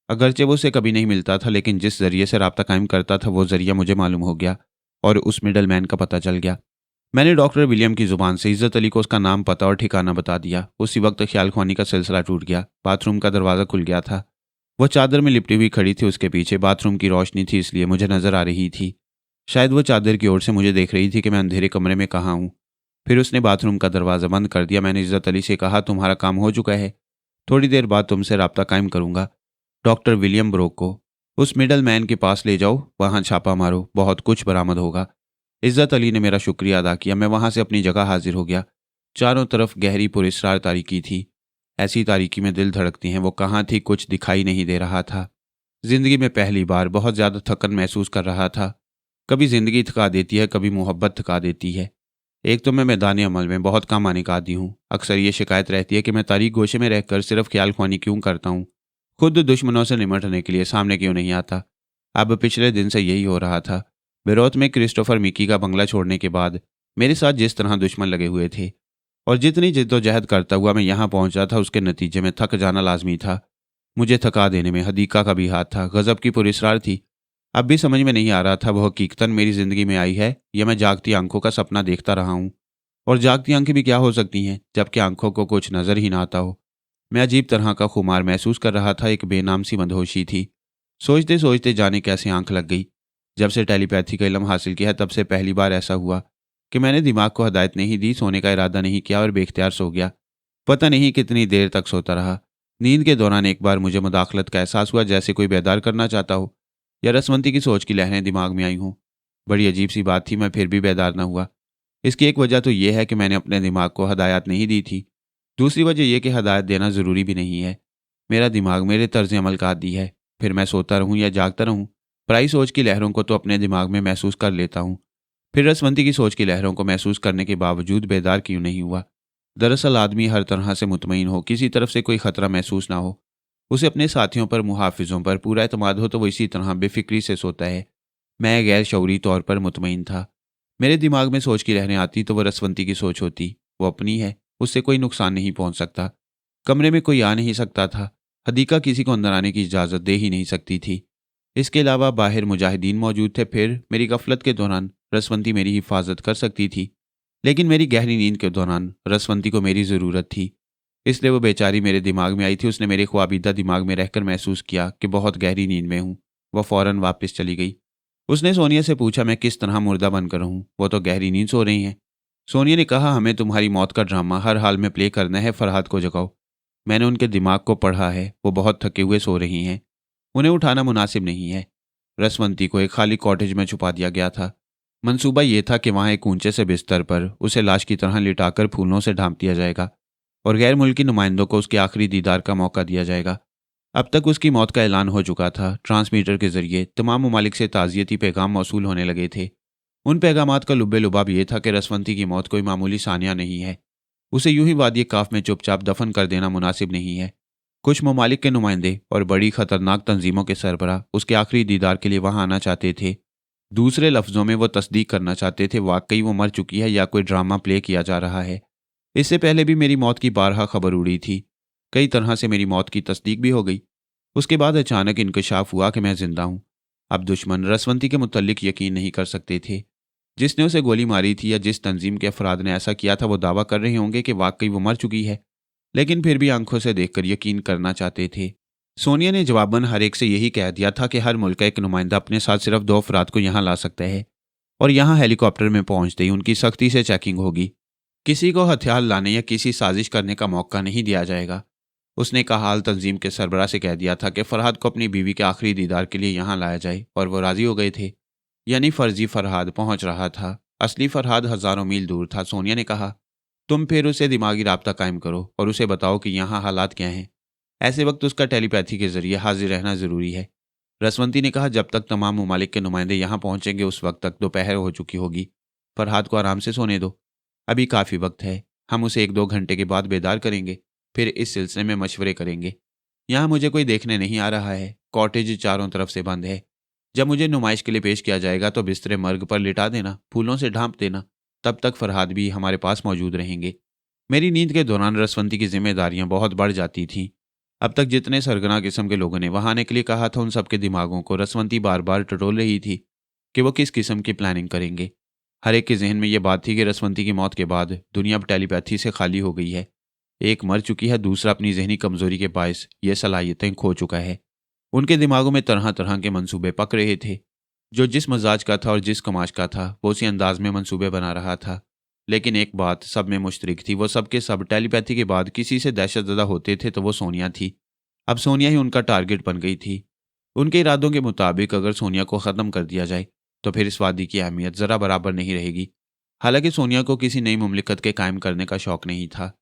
अगरचे वो उसे कभी नहीं मिलता था, लेकिन जिस जरिए से राब्ता कायम करता था वो जरिया मुझे मालूम हो गया और उस मिडल मैन का पता चल गया। मैंने डॉक्टर विलियम की जुबान से इज्जत अली को उसका नाम, पता और ठिकाना बता दिया। उसी वक्त ख्याल ख्वानी का सिलसिला टूट गया। बाथरूम का दरवाज़ा खुल गया था। वह चादर में लिपटी हुई खड़ी थी। उसके पीछे बाथरूम की रोशनी थी, इसलिए मुझे नजर आ रही थी। शायद वो चादर की ओर से मुझे देख रही थी कि मैं अंधेरे कमरे में कहाँ हूँ। फिर उसने बाथरूम का दरवाज़ा बंद कर दिया। मैंने इज्जत अली से कहा, तुम्हारा काम हो चुका है, थोड़ी देर बाद तुमसे राब्ता कायम करूंगा। डॉक्टर विलियम ब्रोक को उस मिडल मैन के पास ले जाओ, वहां छापा मारो, बहुत कुछ बरामद होगा। इज्जत अली ने मेरा शुक्रिया अदा किया। मैं वहां से अपनी जगह हाजिर हो गया। चारों तरफ गहरी पुरस्कार तारीकी थी। ऐसी तारीकी में दिल धड़कती हैं, वो कहाँ थी? कुछ दिखाई नहीं दे रहा था। जिंदगी में पहली बार बहुत ज़्यादा थकन महसूस कर रहा था। कभी जिंदगी थका देती है, कभी मोहब्बत थका देती है। एक तो मैं मैदान अमल में बहुत कम आने का आदी हूँ। अक्सर ये शिकायत रहती है कि मैं तारीख गोशे में रहकर सिर्फ ख्याल ख्वानी क्यों करता हूँ, खुद दुश्मनों से निमटने के लिए सामने क्यों नहीं आता। अब पिछले दिन से यही हो रहा था। बेरोत में क्रिस्टोफर मिकी का बंगला छोड़ने के बाद मेरे साथ जिस तरह दुश्मन लगे हुए थे और जितनी जिद्दोजहद करता हुआ मैं यहाँ पहुंचा था, उसके नतीजे में थक जाना लाजमी था। मुझे थका देने में हदीका का भी हाथ था। गजब की पुरस्कार थी। अब भी समझ में नहीं आ रहा था वो हकीकतन मेरी जिंदगी में आई है या मैं जागती आंखों का सपना देखता रहा हूँ। और जागती आंखें भी क्या हो सकती हैं जबकि आंखों को कुछ नजर ही ना आता हो। मैं अजीब तरह का खुमार महसूस कर रहा था। एक बेनाम सी मदहोशी थी। सोचते सोचते जाने कैसे आंख लग गई। जब से टेलीपैथी का इल्म हासिल किया है तब से पहली बार ऐसा हुआ कि मैंने दिमाग को हदायत नहीं दी, सोने का इरादा नहीं किया और बेख्तियार सो गया। पता नहीं कितनी देर तक सोता रहा। नींद के दौरान एक बार मुझे मुदाखलत का एहसास हुआ, जैसे कोई बेदार करना चाहता हो या रसवंती की सोच की लहरें दिमाग में आई हों। बड़ी अजीब सी बात थी, मैं फिर भी बेदार न हुआ। इसकी एक वजह तो यह है कि मैंने अपने दिमाग को हदायत नहीं दी थी। दूसरी वजह यह कि हदायत देना ज़रूरी भी नहीं है। मेरा दिमाग मेरे तर्ज अमल का आदी है। फिर मैं सोता रहूं या जागता रहूं, पराई सोच की लहरों को तो अपने दिमाग में महसूस कर लेता हूं। फिर रसवंती की सोच की लहरों को महसूस करने के बावजूद बेदार क्यों नहीं हुआ? दरअसल आदमी हर तरह से मुतमईन हो, किसी तरफ से कोई खतरा महसूस ना हो, उसे अपने साथियों पर, मुहाफिजों पर पूरा एतमाद हो, तो वो इसी तरह बेफिक्री से सोता है। मैं गैर शऊरी तौर पर मुतमईन था। मेरे दिमाग में सोच की लहरें आती तो वो रसवंती की सोच होती। वो अपनी है, उससे कोई नुकसान नहीं पहुंच सकता। कमरे में कोई आ नहीं सकता था। हदीका किसी को अंदर आने की इजाज़त दे ही नहीं सकती थी। इसके अलावा बाहर मुजाहिदीन मौजूद थे। फिर मेरी गफलत के दौरान रसवंती मेरी हिफाजत कर सकती थी, लेकिन मेरी गहरी नींद के दौरान रसवंती को मेरी ज़रूरत थी। इसलिए वो बेचारी मेरे दिमाग में आई थी। उसने मेरे ख्वाबीदा दिमाग में रहकर महसूस किया कि बहुत गहरी नींद में हूँ। वह फ़ौरन वापस चली गई। उसने सोनिया से पूछा मैं किस तरह मुर्दा बनकर रहूँ, वो तो गहरी नींद सो रही हैं। सोनिया ने कहा, हमें तुम्हारी मौत का ड्रामा हर हाल में प्ले करना है, फरहाद को जगाओ। मैंने उनके दिमाग को पढ़ा है, वो बहुत थके हुए सो रही हैं, उन्हें उठाना मुनासिब नहीं है। रसवंती को एक खाली कॉटेज में छुपा दिया गया था। मंसूबा ये था कि वहाँ एक ऊंचे से बिस्तर पर उसे लाश की तरह लिटाकर फूलों से ढांप दिया जाएगा और गैर मुल्की नुमाइंदों को उसके आखिरी दीदार का मौका दिया जाएगा। अब तक उसकी मौत का ऐलान हो चुका था। ट्रांसमीटर के जरिए तमाम ममालिक से ताज़ियती पैगाम मौसूल होने लगे थे। उन पैगामात का लुब्बे लुबाब ये था कि रसवंती की मौत कोई मामूली सानिया नहीं है। उसे यूं ही वादी काफ में चुपचाप दफन कर देना मुनासिब नहीं है। कुछ ममालिक के नुमाइंदे और बड़ी खतरनाक तंजीमों के सरबराह उसके आखिरी दीदार के लिए वहां आना चाहते थे। दूसरे लफ्जों में वो तस्दीक करना चाहते थे वाकई वो मर चुकी है या कोई ड्रामा प्ले किया जा रहा है। इससे पहले भी मेरी मौत की बारहा खबर उड़ी थी। कई तरह से मेरी मौत की तस्दीक भी हो गई। उसके बाद अचानक इंकशाफ हुआ कि मैं जिंदा हूं। अब दुश्मन रसवंती के मुतल्लिक यकीन नहीं कर सकते थे। जिसने उसे गोली मारी थी या जिस तंजीम के अफराद ने ऐसा किया था, वो दावा कर रहे होंगे कि वाकई वो मर चुकी है, लेकिन फिर भी आंखों से देखकर यकीन करना चाहते थे। सोनिया ने जवाबन हर एक से यही कह दिया था कि हर मुल्क का एक नुमाइंदा अपने साथ सिर्फ 2 अफराद को यहाँ ला सकता है और यहाँ हेलीकॉप्टर में पहुंचते ही उनकी सख्ती से चेकिंग होगी। किसी को हथियार लाने या किसी साजिश करने का मौका नहीं दिया जाएगा। उसने कहाल तंजीम के सरबराह से कह दिया था कि फरहाद को अपनी बीवी के आखिरी दीदार के लिए यहाँ लाया जाए और वो राजी हो गए थे। यानी फर्जी फरहाद पहुंच रहा था, असली फरहाद हजारों मील दूर था। सोनिया ने कहा, तुम फिर उसे दिमागी राब्ता कायम करो और उसे बताओ कि यहाँ हालात क्या हैं। ऐसे वक्त उसका टेलीपैथी के जरिए हाजिर रहना जरूरी है। रसवंती ने कहा, जब तक तमाम ममालिक के नुमाइंदे यहाँ पहुंचेंगे उस वक्त तक दोपहर हो चुकी होगी। फरहाद को आराम से सोने दो, अभी काफ़ी वक्त है। हम उसे 1-2 घंटे के बाद बेदार करेंगे, फिर इस सिलसिले में मशवरे करेंगे। यहाँ मुझे कोई देखने नहीं आ रहा है, कॉटेज चारों तरफ से बंद है। जब मुझे नुमाइश के लिए पेश किया जाएगा तो बिस्तरे मर्ग पर लिटा देना, फूलों से ढांप देना। तब तक फरहाद भी हमारे पास मौजूद रहेंगे। मेरी नींद के दौरान रसवंती की जिम्मेदारियां बहुत बढ़ जाती थीं। अब तक जितने सरगना किस्म के लोगों ने वहां आने के लिए कहा था, उन सबके दिमागों को रसवंती बार बार टटोल रही थी कि वो किस किस्म की प्लानिंग करेंगे। हर एक के जहन में ये बात थी कि रसवंती की मौत के बाद दुनिया अब टेलीपैथी से खाली हो गई है। एक मर चुकी है, दूसरा अपनी जहनी कमजोरी के बायस ये सलाहियतें खो चुका है। उनके दिमागों में तरह तरह के मंसूबे पक रहे थे। जो जिस मजाज का था और जिस कमाश का था वो उसी अंदाज में मंसूबे बना रहा था। लेकिन एक बात सब में मुश्तरिक थी, वो सब के सब टेलीपैथी के बाद किसी से दहशतज़दा होते थे तो वो सोनिया थी। अब सोनिया ही उनका टारगेट बन गई थी। उनके इरादों के मुताबिक अगर सोनिया को ख़त्म कर दिया जाए तो फिर इस वादी की अहमियत ज़रा बराबर नहीं रहेगी। हालांकि सोनिया को किसी नई मुमलिकत के कायम करने का शौक़ नहीं था,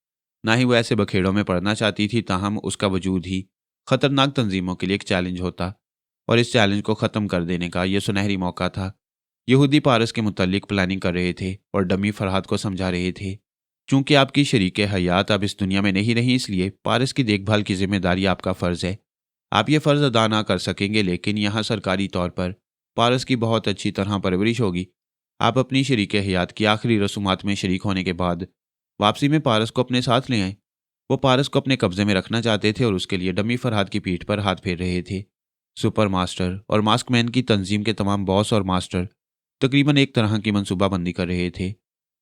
ना ही वो ऐसे बखेड़ों में पड़ना चाहती थी। ताहम उसका वजूद ही खतरनाक तंजीमों के लिए एक चैलेंज होता, और इस चैलेंज को ख़त्म कर देने का यह सुनहरी मौका था। यहूदी पारस के मुतल्लिक प्लानिंग कर रहे थे और डमी फरहाद को समझा रहे थे। चूंकि आपकी शरीके हयात अब इस दुनिया में नहीं रही, इसलिए पारस की देखभाल की जिम्मेदारी आपका फ़र्ज़ है। आप ये फ़र्ज़ अदा ना कर सकेंगे, लेकिन यहाँ सरकारी तौर पर पारस की बहुत अच्छी तरह परवरिश होगी। आप अपनी शरीके हयात की आखिरी रसूमात में शरीक होने के बाद वापसी में पारस को अपने साथ ले आएं। वो पारस को अपने कब्जे में रखना चाहते थे और उसके लिए डमी फरहाद की पीठ पर हाथ फेर रहे थे। सुपर मास्टर और मास्कमैन की तंजीम के तमाम बॉस और मास्टर तकरीबन एक तरह की मंसूबाबंदी कर रहे थे।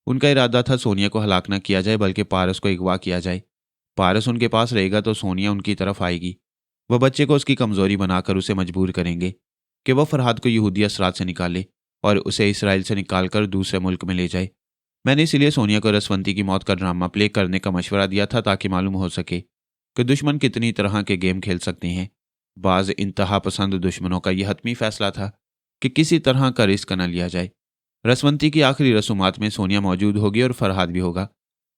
उनका इरादा था सोनिया को हलाक न किया जाए बल्कि पारस को अगवा किया जाए। पारस उनके पास रहेगा तो सोनिया उनकी तरफ आएगी। वह बच्चे को उसकी कमज़ोरी बनाकर उसे मजबूर करेंगे कि वह फरहाद को यहूदी असरात से निकाले और उसे इसराइल से निकालकर दूसरे मुल्क में ले जाए। मैंने इसलिए सोनिया को रसवंती की मौत का ड्रामा प्ले करने का मशवरा दिया था ताकि मालूम हो सके कि दुश्मन कितनी तरह के गेम खेल सकते हैं। बाज़ इंतहा पसंद दुश्मनों का यह हतमी फैसला था कि किसी तरह का रिस्क न लिया जाए। रसवंती की आखिरी रसूमात में सोनिया मौजूद होगी और फरहाद भी होगा,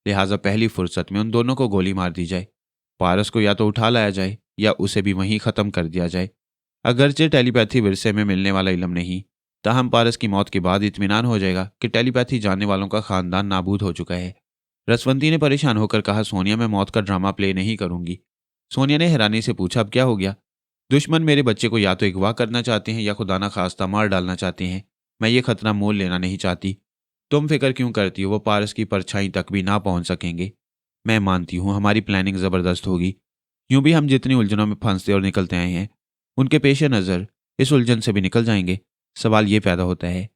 लिहाजा पहली फुर्सत में उन दोनों को गोली मार दी जाए। पारस को या तो उठा लाया जाए या उसे भी वहीं ख़त्म कर दिया जाए। अगरचे टेलीपैथी विरसे में मिलने वाला इल्म नहीं, ताहम पारस की मौत के बाद इत्मीनान हो जाएगा कि टेलीपैथी जानने वालों का खानदान नाबूद हो चुका है। रसवंती ने परेशान होकर कहा, सोनिया मैं मौत का ड्रामा प्ले नहीं करूंगी। सोनिया ने हैरानी से पूछा, अब क्या हो गया? दुश्मन मेरे बच्चे को या तो अगवा करना चाहते हैं या खुदा ना खास्ता मार डालना चाहते हैं। मैं ये खतरा मोल लेना नहीं चाहती। तुम फिक्र क्यों करती हो? वो पारस की परछाई तक भी ना पहुंच सकेंगे। मैं मानती हूँ हमारी प्लानिंग ज़बरदस्त होगी। यूं भी हम जितनी उलझनों में फंसते और निकलते आए हैं, उनके पेश नज़र इस उलझन से भी निकल जाएंगे। सवाल ये पैदा होता है,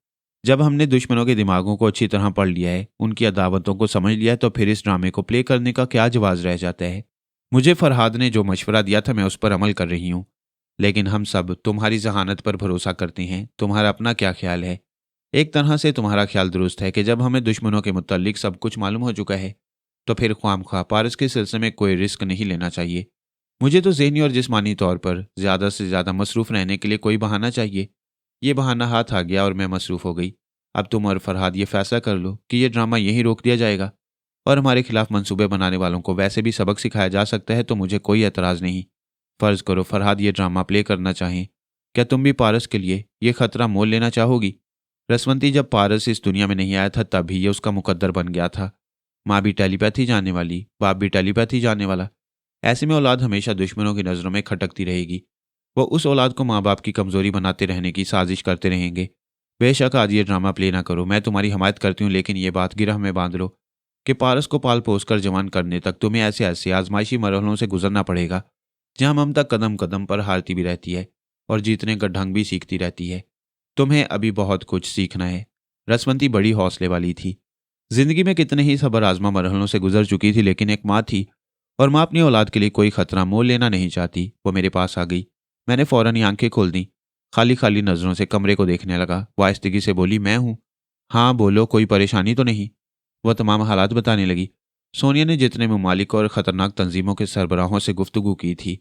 जब हमने दुश्मनों के दिमागों को अच्छी तरह पढ़ लिया है, उनकी अदावतों को समझ लिया है, तो फिर इस ड्रामे को प्ले करने का क्या जवाज रह जाता है? मुझे फरहाद ने जो मशवरा दिया था मैं उस पर अमल कर रही हूँ, लेकिन हम सब तुम्हारी जहानत पर भरोसा करते हैं। तुम्हारा अपना क्या ख्याल है? एक तरह से तुम्हारा ख्याल दुरुस्त है कि जब हमें दुश्मनों के मुतल्लिक सब कुछ मालूम हो चुका है तो फिर ख्वामख्वाह पारस के सिलसिले में कोई रिस्क नहीं लेना चाहिए। मुझे तो ज़हनी और जिस्मानी तौर पर ज़्यादा से ज़्यादा मसरूफ़ रहने के लिए कोई बहाना चाहिए। ये बहाना हाथ आ गया और मैं मसरूफ़ हो गई। अब तुम और फरहाद ये फैसला कर लो कि यह ड्रामा यहीं रोक दिया जाएगा और हमारे खिलाफ मंसूबे बनाने वालों को वैसे भी सबक सिखाया जा सकता है, तो मुझे कोई एतराज़ नहीं। फ़र्ज़ करो फरहाद ये ड्रामा प्ले करना चाहें, क्या तुम भी पारस के लिए ये खतरा मोल लेना चाहोगी? रसवंती जब पारस इस दुनिया में नहीं आया था तब ही ये उसका मुकद्दर बन गया था। माँ भी टेलीपैथी जानने वाली, बाप भी टेलीपैथी जानने वाला। ऐसे में औलाद हमेशा दुश्मनों की नज़रों में खटकती रहेगी। वो उस औलाद को माँ बाप की कमज़ोरी बनाते रहने की साजिश करते रहेंगे। बेशक आज ये ड्रामा प्ले ना करो, मैं तुम्हारी हमायत करती हूँ, लेकिन ये बात गिरह में बांध लो कि पारस को पाल पोस कर जवान करने तक तुम्हें ऐसे ऐसे आजमाइशी मरहलों से गुजरना पड़ेगा जहाँ ममता कदम कदम पर हारती भी रहती है और जीतने का ढंग भी सीखती रहती है। तुम्हें अभी बहुत कुछ सीखना है। रसवंती बड़ी हौसले वाली थी। जिंदगी में कितने ही सबर आजमा मरहलों से गुजर चुकी थी, लेकिन एक माँ थी और माँ अपनी औलाद के लिए कोई खतरा मोल लेना नहीं चाहती। वो मेरे पास आ गई। मैंने फौरन ही आंखें खोल दी, खाली खाली नज़रों से कमरे को देखने लगा। वाइस्तगी से बोली, मैं हूँ। हाँ बोलो, कोई परेशानी तो नहीं? वह तमाम हालात बताने लगी। सोनिया ने जितने ममालिक और ख़तरनाक तंजीमों के सरबराहों से गुफ्तगू की थी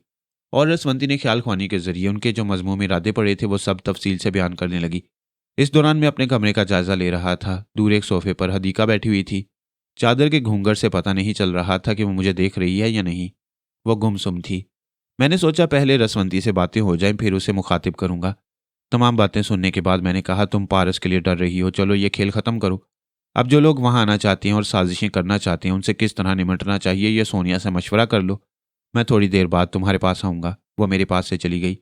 और रसवंती ने ख्याल ख्वानी के जरिए उनके जो मजमूम इरादे पड़े थे वो सब तफसील से बयान करने लगी। इस दौरान मैं अपने कमरे का जायजा ले रहा था। दूर एक सोफे पर हदीका बैठी हुई थी। चादर के घूंघट से पता नहीं चल रहा था कि वो मुझे देख रही है या नहीं। वो गुमसुम थी। मैंने सोचा पहले रसवंती से बातें हो जाएं, फिर उसे मुखातिब करूंगा। तमाम बातें सुनने के बाद मैंने कहा, तुम पारस के लिए डर रही हो, चलो ये खेल ख़त्म करो। अब जो लोग वहां आना चाहते हैं और साजिशें करना चाहते हैं उनसे किस तरह निपटना चाहिए ये सोनिया से मशवरा कर लो। मैं थोड़ी देर बाद तुम्हारे पास आऊंगा। वो मेरे पास से चली गई।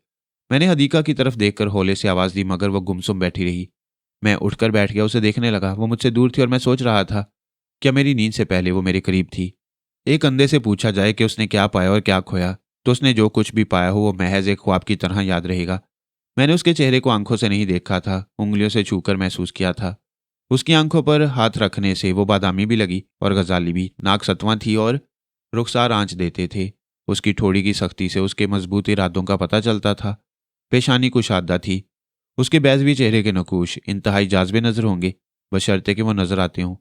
मैंने हदीका की तरफ देखकर हौले से आवाज़ दी, मगर वो गुमसुम बैठी रही। मैं उठकर बैठ गया, उसे देखने लगा। वो मुझसे दूर थी और मैं सोच रहा था, क्या मेरी नींद से पहले वो मेरे करीब थी? एक अंधे से पूछा जाए कि उसने क्या पाया और क्या खोया, तो उसने जो कुछ भी पाया हो वो महज एक ख्वाब की तरह याद रहेगा। मैंने उसके चेहरे को आंखों से नहीं देखा था, उंगलियों से छूकर महसूस किया था। उसकी आंखों पर हाथ रखने से वो बादामी भी लगी और गजाली भी। नाक सतवां थी और रुखसार आंच देते थे। उसकी ठोड़ी की सख्ती से उसके मजबूत इरादों का पता चलता था। पेशानी कुशादा थी। उसके बैजवी चेहरे के नकूश इंतहाई जाज़बे नजर होंगे, बशर्ते कि वो नजर आते हों।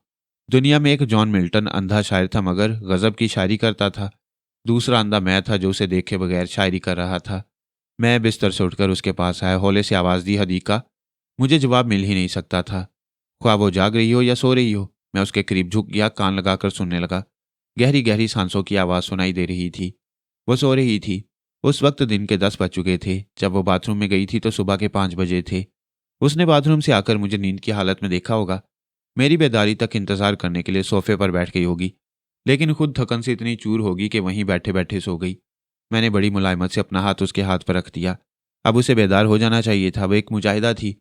दुनिया में एक जॉन मिल्टन अंधा शायर था, मगर गजब की शायरी करता था। दूसरा अंधा मैं था जो उसे देखे बगैर शायरी कर रहा था। मैं बिस्तर से उठकर उसके पास आया, हौले से आवाज़ दी, हदीका। मुझे जवाब मिल ही नहीं सकता था। ख्वाह वो जाग रही हो या सो रही हो। मैं उसके करीब झुक गया, कान लगाकर सुनने लगा। गहरी गहरी सांसों की आवाज़ सुनाई दे रही थी। वो सो रही थी। उस वक्त दिन के 10 बज चुके थे। जब वो बाथरूम में गई थी तो सुबह के 5 बजे थे। उसने बाथरूम से आकर मुझे नींद की हालत में देखा होगा। मेरी बेदारी तक इंतजार करने के लिए सोफे पर बैठ गई होगी, लेकिन खुद थकन से इतनी चूर होगी कि वहीं बैठे बैठे सो गई। मैंने बड़ी मुलायमत से अपना हाथ उसके हाथ पर रख दिया। अब उसे बेदार हो जाना चाहिए था। वो एक मुजाहिदा थी,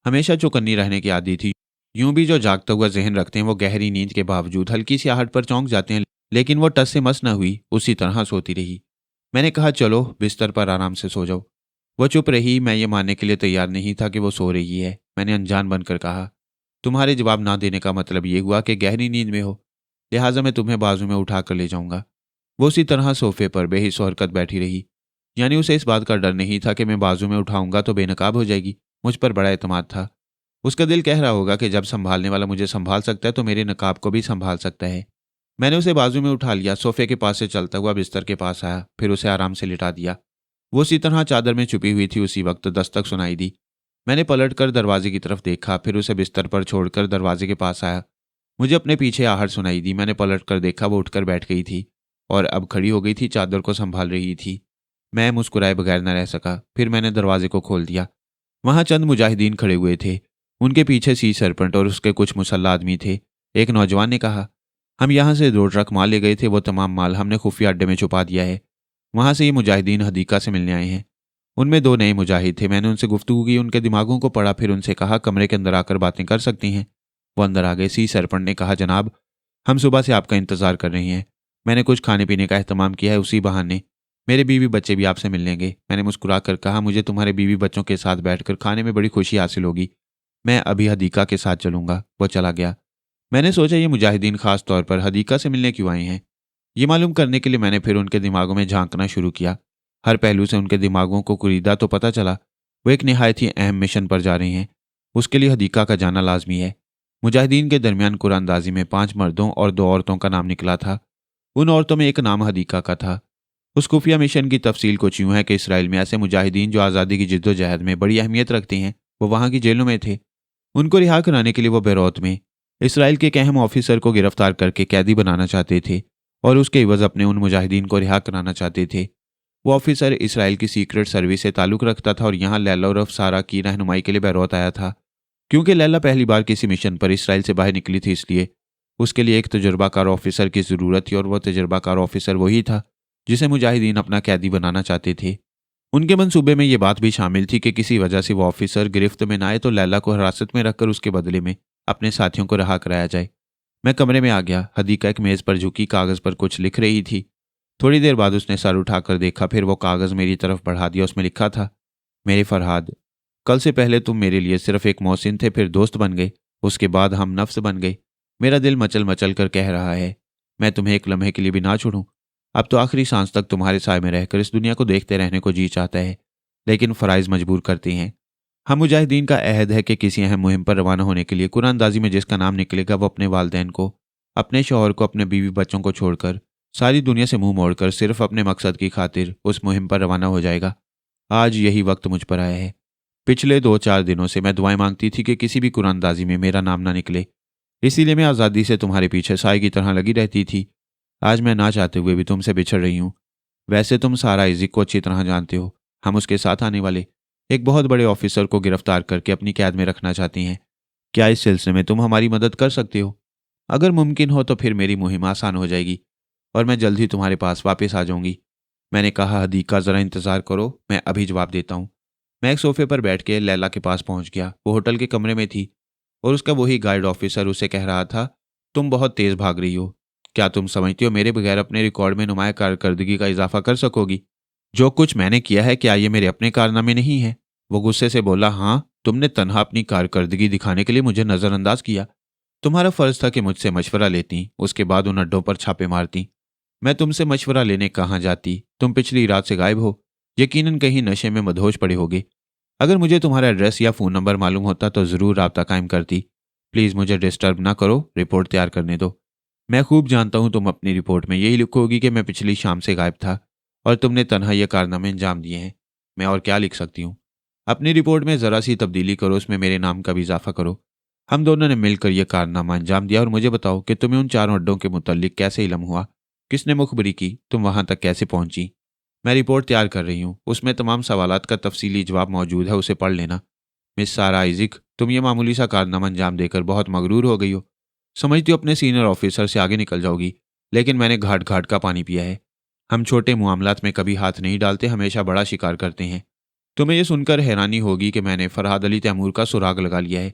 हमेशा चौकन्नी रहने की आदी थी। यूं भी जो जागता हुआ जहन रखते हैं वो गहरी नींद के बावजूद हल्की सी आहट पर चौंक जाते हैं, लेकिन वो टस से मस न हुई, उसी तरह सोती रही। मैंने कहा, चलो बिस्तर पर आराम से सो जाओ। वो चुप रही। मैं ये मानने के लिए तैयार नहीं था कि वो सो रही है। मैंने अनजान बनकर कहा, तुम्हारे जवाब ना देने का मतलब ये हुआ कि गहरी नींद में हो, लिहाजा मैं तुम्हें बाजू में उठा कर ले जाऊंगा। वो उसी तरह सोफे पर बेहिस हरकत बैठी रही। यानी उसे इस बात का डर नहीं था कि मैं बाजू में उठाऊंगा तो बेनकाब हो जाएगी। मुझ पर बड़ा एतमाद था। उसका दिल कह रहा होगा कि जब संभालने वाला मुझे संभाल सकता है तो मेरे नकाब को भी संभाल सकता है। मैंने उसे बाजू में उठा लिया, सोफे के पास से चलता हुआ बिस्तर के पास आया, फिर उसे आराम से लिटा दिया। वो उसी तरह चादर में छुपी हुई थी। उसी वक्त दस्तक सुनाई दी। मैंने पलटकर दरवाजे की तरफ देखा, फिर उसे बिस्तर पर छोड़कर दरवाजे के पास आया। मुझे अपने पीछे आहट सुनाई दी। मैंने पलटकर देखा, वो उठकर बैठ गई थी और अब खड़ी हो गई थी, चादर को संभाल रही थी। मैं मुस्कुराए बगैर न रह सका। फिर मैंने दरवाजे को खोल दिया। वहां चंद मुजाहिदीन खड़े हुए थे। उनके पीछे सी सरपंच और उसके कुछ मुसल्ला आदमी थे। एक नौजवान ने कहा, हम यहाँ से 2 ट्रक माल ले गए थे, वो तमाम माल हमने खुफिया अड्डे में छुपा दिया है। वहां से ये मुजाहिदीन हदीका से मिलने आए हैं। उनमें 2 नए मुजाहिद थे। मैंने उनसे गुफ्तगू की, उनके दिमागों को पढ़ा, फिर उनसे कहा, कमरे के अंदर आकर बातें कर सकती हैं। वो अंदर आ गए। सी सरपंच ने कहा, जनाब, हम सुबह से आपका इंतजार कर रहे हैं। मैंने कुछ खाने पीने का एहतमाम किया है, उसी बहाने मेरे बीवी बच्चे भी आपसे मिल लेंगे। मैंने मुस्कुरा कर कहा, मुझे तुम्हारे बीवी बच्चों के साथ बैठकर खाने में बड़ी खुशी हासिल होगी। मैं अभी हदीका के साथ चलूंगा। वो चला गया। मैंने सोचा, ये मुजाहिदीन खास तौर पर हदीका से मिलने क्यों आए हैं। ये मालूम करने के लिए मैंने फिर उनके दिमागों में झांकना शुरू किया। हर पहलू से उनके दिमागों को कुरीदा तो पता चला वो एक निहायत ही अहम मिशन पर जा रहे हैं। उसके लिए हदीका का जाना लाजमी है। मुजाहिदीन के दरमियान कुरानदाजी में 5 मर्दों और 2 औरतों का नाम निकला था। उन औरतों में एक नाम हदीका का था। उस खुफिया मिशन की तफसील कुछ यूं है कि इसराइल में ऐसे मुजाहिदीन जो आज़ादी की जद्दोजहद में बड़ी अहमियत रखते हैं, वो वहाँ की जेलों में थे। उनको रिहा कराने के लिए वो बैरूत में इसराइल के एक अहम ऑफिसर को गिरफ्तार करके कैदी बनाना चाहते थे और उसके एवज अपने उन मुजाहिदीन को रिहा कराना चाहते थे। वो ऑफिसर इसराइल की सीक्रेट सर्विस से ताल्लुक़ रखता था और यहाँ लैला और अफसारा की रहनुमाई के लिए बैरूत आया था। क्योंकि लैला पहली बार किसी मिशन पर इसराइल से बाहर निकली थी, इसलिए उसके लिए एक तजुर्बाकार ऑफिसर की ज़रूरत थी और वह तजुर्बाकार ऑफिसर वही था जिसे मुजाहिदीन अपना कैदी बनाना चाहते थे। उनके मंसूबे में ये बात भी शामिल थी कि किसी वजह से वो ऑफिसर गिरफ्त में न आए तो लैला को हिरासत में रखकर उसके बदले में अपने साथियों को रहा कराया जाए। मैं कमरे में आ गया। हदीका एक मेज़ पर झुकी कागज़ पर कुछ लिख रही थी। थोड़ी देर बाद उसने सर उठाकर देखा, फिर वो कागज़ मेरी तरफ बढ़ा दिया। उसमें लिखा था, मेरे फरहाद, कल से पहले तुम मेरे लिए सिर्फ एक मोहसिन थे, फिर दोस्त बन गए, उसके बाद हम नफ्स बन गए। मेरा दिल मचल मचल कर कह रहा है, मैं तुम्हें एक लम्हे के लिए भी ना छोड़ूं। अब तो आखिरी सांस तक तुम्हारे साय में रहकर इस दुनिया को देखते रहने को जी चाहता है, लेकिन फ़राइज़ मजबूर करते हैं। हम मुजाहिदीन का अहद है कि किसी अहम मुहिम पर रवाना होने के लिए कुरानदाजी में जिसका नाम निकलेगा वो अपने वालिदैन को, अपने शौहर को, अपने बीवी बच्चों को छोड़कर सारी दुनिया से मुंह मोड़कर सिर्फ अपने मकसद की खातिर उस मुहिम पर रवाना हो जाएगा। आज यही वक्त मुझ पर आया है। पिछले 2-4 दिनों से मैं दुआएं मांगती थी कि किसी भी कुरानदाजी में मेरा नाम ना निकले, इसीलिए मैं आज़ादी से तुम्हारे पीछे साए की तरह लगी रहती थी। आज मैं ना चाहते हुए भी तुमसे बिछड़ रही हूँ। वैसे तुम सारा इज़िक को अच्छी तरह जानते हो। हम उसके साथ आने वाले एक बहुत बड़े ऑफिसर को गिरफ्तार करके अपनी कैद में रखना चाहती हैं। क्या इस सिलसिले में तुम हमारी मदद कर सकते हो? अगर मुमकिन हो तो फिर मेरी मुहिम आसान हो जाएगी और मैं जल्द ही तुम्हारे पास वापस आ जाऊंगी। मैंने कहा, हदीका ज़रा इंतज़ार करो, मैं अभी जवाब देता हूँ। मैं एक सोफे पर बैठ के लैला के पास पहुंच गया। वो होटल के कमरे में थी और उसका वही गाइड ऑफिसर उसे कह रहा था, तुम बहुत तेज़ भाग रही हो। क्या तुम समझती हो मेरे बगैर अपने रिकॉर्ड में नुमाया कारकर्दगी का इजाफा कर सकोगी? जो कुछ मैंने किया है क्या ये मेरे अपने कारनामे नहीं है? वो गुस्से से बोला, हाँ, तुमने तन्हा अपनी कारकर्दगी दिखाने के लिए मुझे नज़रअंदाज किया। तुम्हारा फर्ज था कि मुझसे मशवरा लेती, उसके बाद उन अड्डों पर छापे मारती। मैं तुमसे मशवरा लेने कहाँ जाती? तुम पिछली रात से गायब हो, यकीनन कहीं नशे में मदहोश पड़े होगे। अगर मुझे तुम्हारा एड्रेस या फ़ोन नंबर मालूम होता तो ज़रूर राब्ता कायम करती। प्लीज़ मुझे डिस्टर्ब ना करो, रिपोर्ट तैयार करने दो। मैं खूब जानता हूँ तुम अपनी रिपोर्ट में यही लिखोगी कि मैं पिछली शाम से गायब था और तुमने तन्हा ये कारनामे अंजाम दिए हैं। मैं और क्या लिख सकती हूँ? अपनी रिपोर्ट में ज़रा सी तब्दीली करो, उसमें मेरे नाम का भी इजाफा करो। हम दोनों ने मिलकर यह कारनामा अंजाम दिया और मुझे बताओ कि तुम्हें उन चारों अड्डों के मुतल्लिक कैसे इल्म हुआ? किसने मुखबरी की? तुम वहां तक कैसे पहुंची? मैं रिपोर्ट तैयार कर रही हूँ, उसमें तमाम सवालात का तफसीली जवाब मौजूद है, उसे पढ़ लेना। मिस सारा आइजिक, तुम ये मामूली सा कारनामा अंजाम देकर बहुत मगरूर हो गई हो। समझती हो अपने सीनियर ऑफिसर से आगे निकल जाओगी, लेकिन मैंने घाट घाट का पानी पिया है। हम छोटे मामलात में कभी हाथ नहीं डालते, हमेशा बड़ा शिकार करते हैं। तुम्हें यह सुनकर हैरानी होगी कि मैंने फरहाद अली तैमूर का सुराग लगा लिया है।